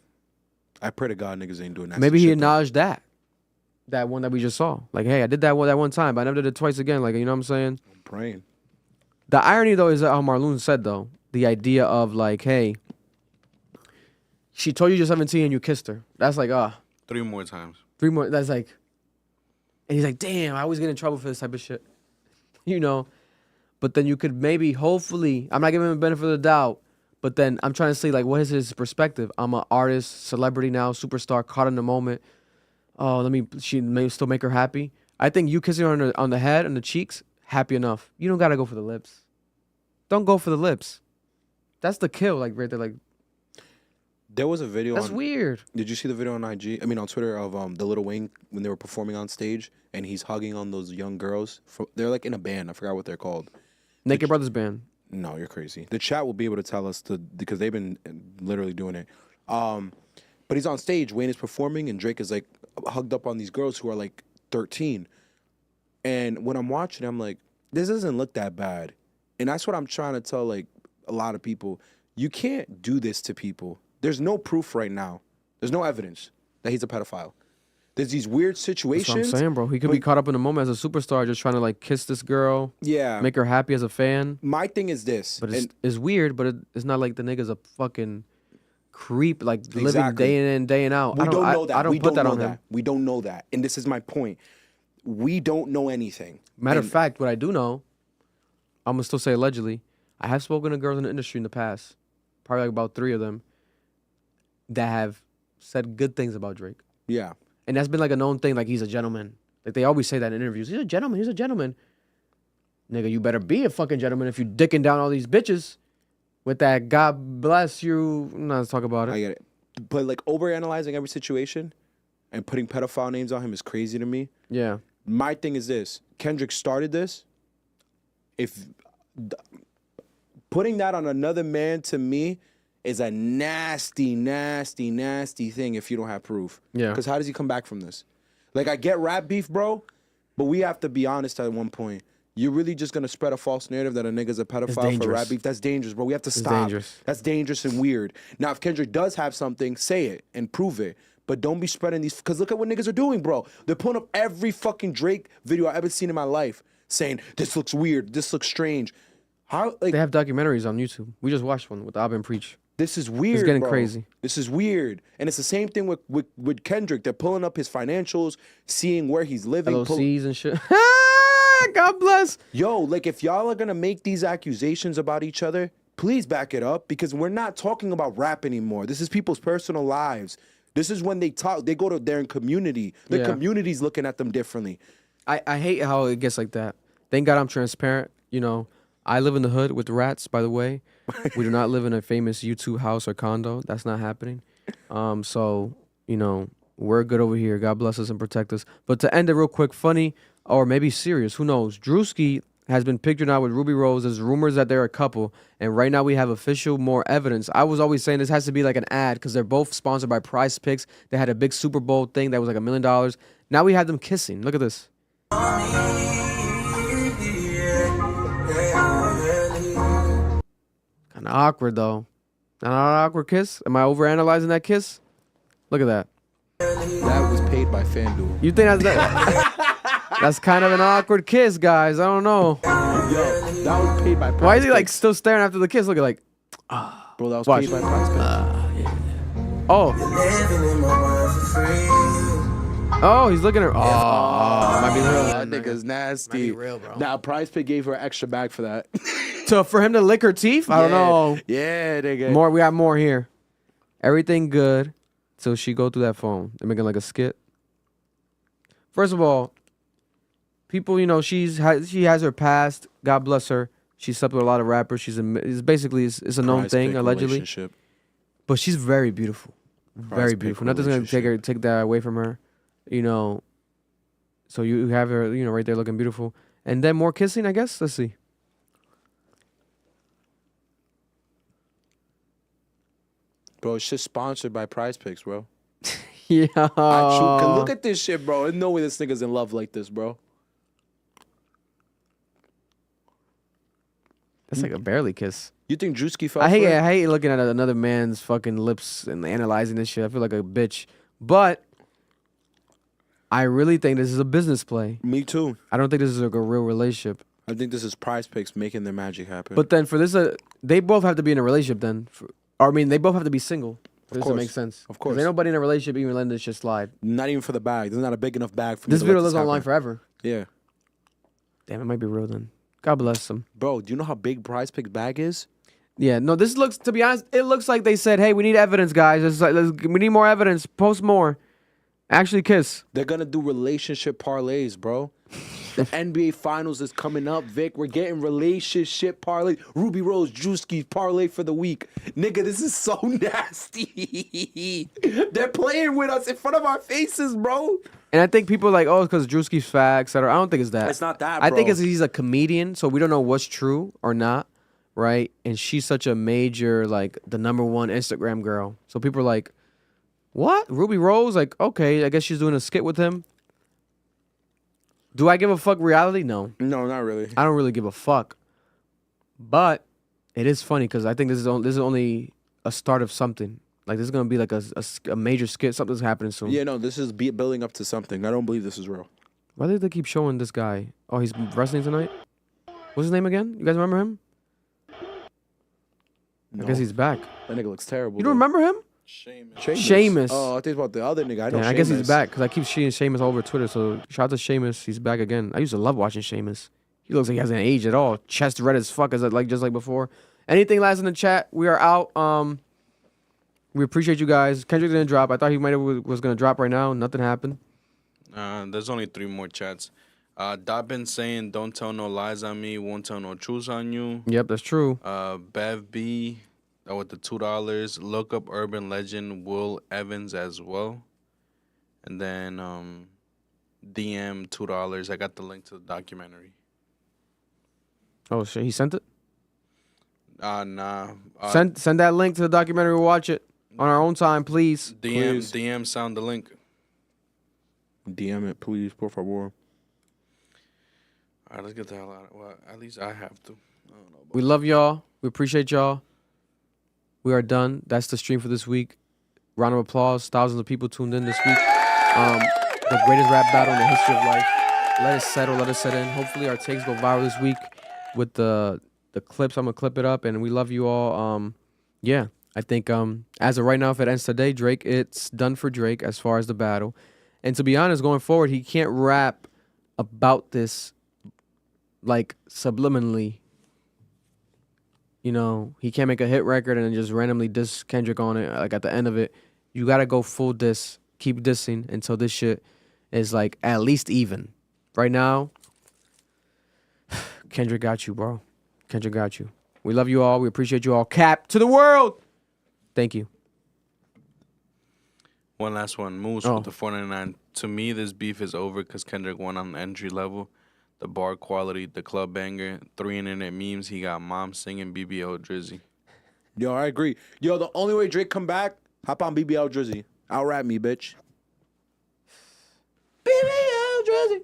I pray to God niggas ain't doing that. Maybe he acknowledged that. That one that we just saw. Like, hey, I did that one time, but I never did it twice again. Like, you know what I'm saying? I'm praying. The irony, though, is that how Marloon said, though. The idea of, like, hey, she told you you're 17 and you kissed her. That's like, 3 more times. 3 more. That's like, and he's like, damn, I always get in trouble for this type of shit. You know? But then you could maybe, hopefully, I'm not giving him the benefit of the doubt, but then I'm trying to see, like, what is his perspective? I'm an artist, celebrity now, superstar, caught in the moment. Oh, she may still make her happy. I think you kissing her on the head and the cheeks, happy enough. You don't got to go for the lips. Don't go for the lips. That's the kill, like, right there, like. There was a video. That's weird. Did you see the video on IG? I mean, on Twitter of the Lil Wayne when they were performing on stage and he's hugging on those young girls. They're like in a band. I forgot what they're called. Naked Brothers Band. No, you're crazy. The chat will be able to tell us because they've been literally doing it. But he's on stage. Wayne is performing and Drake is like hugged up on these girls who are like 13. And when I'm watching, I'm like, this doesn't look that bad. And that's what I'm trying to tell like a lot of people. You can't do this to people. There's no proof right now. There's no evidence that he's a pedophile. There's these weird situations. That's what I'm saying, bro. He could be caught up in the moment as a superstar, just trying to like kiss this girl. Yeah. Make her happy as a fan. My thing is this. But it's weird, but it's not like the nigga's a fucking creep, like living day in and day out. We don't know that. I don't put that on him. We don't know that. And this is my point. We don't know anything. Matter of fact, what I do know, I'm going to still say allegedly, I have spoken to girls in the industry in the past, probably like about 3 of them, that have said good things about Drake. Yeah. And that's been like a known thing, like he's a gentleman. Like they always say that in interviews. He's a gentleman, he's a gentleman. Nigga, you better be a fucking gentleman if you dicking down all these bitches with that God bless you. No, let's talk about it. I get it. But like overanalyzing every situation and putting pedophile names on him is crazy to me. Yeah. My thing is this. Kendrick started this. Putting that on another man to me is a nasty, nasty, nasty thing if you don't have proof. Yeah. Because how does he come back from this? Like, I get rap beef, bro, but we have to be honest at one point. You're really just going to spread a false narrative that a nigga's a pedophile for rap beef? That's dangerous, bro. We have to stop. Dangerous. That's dangerous and weird. Now, if Kendrick does have something, say it and prove it. But don't be spreading these, because look at what niggas are doing, bro. They're pulling up every fucking Drake video I've ever seen in my life saying, this looks weird, this looks strange. How, like, they have documentaries on YouTube. We just watched one with Abin Preach. This is weird, It's getting bro. crazy. This is weird. And it's the same thing with Kendrick. They're pulling up his financials, seeing where he's living. LOCs and shit. God bless. Yo, like, if y'all are going to make these accusations about each other, please back it up, because we're not talking about rap anymore. This is people's personal lives. This is when they talk. They go to their community. The community's looking at them differently. I hate how it gets like that. Thank God I'm transparent. You know, I live in the hood with the rats, by the way. We do not live in a famous YouTube house or condo. That's not happening. So, you know, we're good over here. God bless us and protect us. But to end it real quick, funny or maybe serious, who knows? Druski has been pictured now with Ruby Rose. There's rumors that they're a couple. And right now we have official more evidence. I was always saying this has to be like an ad because they're both sponsored by Prize Picks. They had a big Super Bowl thing that was like $1 million. Now we have them kissing. Look at this. Kind of awkward though. Not an awkward kiss? Am I overanalyzing that kiss? Look at that. That was paid by FanDuel. You think that's kind of an awkward kiss, guys? I don't know. Yo, that was paid by Prize Why is he like Picks. still staring after the kiss? Look at like, Bro, that was watch. paid by Prize Picks. Oh. Oh, he's looking at her. Oh, might be real. That nigga's nasty. Might be real, bro. Now, Prize Pick gave her an extra bag for that. So for him to lick her teeth? I don't know. Yeah, nigga. More. We got more here. Everything good till she go through that phone. They're making like a skit. First of all, people, you know, she has her past. God bless her. She slept with a lot of rappers. It's basically a known Prize thing Pick allegedly. relationship. But she's very beautiful. Very Pick beautiful. Nothing's gonna take that away from her. You know. So you have her, you know, right there looking beautiful. And then more kissing, I guess. Let's see. Bro, it's just sponsored by Prize Picks, bro. Yeah. Look at this shit, bro. There's no way this nigga's in love like this, bro. That's like a barely kiss. You think Druski fell I for it? hate looking at another man's fucking lips and analyzing this shit. I feel like a bitch. But I really think this is a business play. Me too. I don't think this is like a real relationship. I think this is Prize Picks making their magic happen. But then for this, they both have to be in a relationship then. Or I mean, they both have to be single. For this to make sense. Of course. Ain't nobody in a relationship even letting this shit slide. Not even for the bag. There's not a big enough bag for me This to video let lives this online happen. forever. Yeah. Damn, it might be real then. God bless them. Bro, do you know how big Prize Picks bag is? Yeah, no, this looks, to be honest, it looks like they said, hey, we need evidence, guys. It's like, we need more evidence. Post more. Actually kiss. They're gonna do relationship parlays, bro. The NBA Finals is coming up, Vic. We're getting relationship parlay. Ruby Rose, Druski parlay for the week. Nigga, this is so nasty. They're playing with us in front of our faces, bro. And I think people are like, oh, because Druski's fat, etc. I don't think it's that. It's not that, I think bro. it's he's a comedian, so we don't know what's true or not, right? And she's such a major, like, the #1 Instagram girl. So people are like, what? Ruby Rose? Like, okay, I guess she's doing a skit with him. Do I give a fuck reality? No. No, not really. I don't really give a fuck. But it is funny because I think this is only a start of something. Like, this is going to be like a major skit. Something's happening soon. Yeah, no, this is building up to something. I don't believe this is real. Why do they keep showing this guy? Oh, he's wrestling tonight? What's his name again? You guys remember him? No. I guess he's back. That nigga looks terrible. You don't remember him? Sheamus. Oh, I think about the other nigga. I know. Yeah, I guess he's back because I keep seeing Sheamus all over Twitter. So shout out to Sheamus. He's back again. I used to love watching Sheamus. He looks like he hasn't aged at all. Chest red as fuck, just like before. Anything last in the chat? We are out. We appreciate you guys. Kendrick didn't drop. I thought he might have was gonna drop right now. Nothing happened. There's only 3 more chats. Dobbin saying, "Don't tell no lies on me. Won't tell no truths on you." Yep, that's true. Bev B. With the $2. Look up urban legend Will Evans as well. And then DM $2. I got the link to the documentary. Oh shit, he sent it? Nah. Send that link to the documentary. We'll watch it on our own time, please. DM sound the link. DM it, please, por favor. All right, let's get the hell out of it. Well, at least I have to. I don't know. We love y'all. We appreciate y'all. We are done. That's the stream for this week. Round of applause. Thousands of people tuned in this week. The greatest rap battle in the history of life. Let it settle. Let it set in. Hopefully our takes go viral this week with the clips. I'm going to clip it up. And we love you all. Yeah, I think as of right now, if it ends today, Drake, it's done for Drake as far as the battle. And to be honest, going forward, he can't rap about this like subliminally. You know, he can't make a hit record and then just randomly diss Kendrick on it. Like at the end of it, you gotta go full diss, keep dissing until this shit is like at least even. Right now, Kendrick got you, bro. Kendrick got you. We love you all. We appreciate you all. Cap to the world. Thank you. One last one. Moose with the 499. To me, this beef is over because Kendrick won on the entry level. The bar quality, the club banger, 3 internet memes. He got mom singing BBL Drizzy. Yo, I agree. Yo, the only way Drake come back, hop on BBL Drizzy. Out rap me, bitch. BBL Drizzy.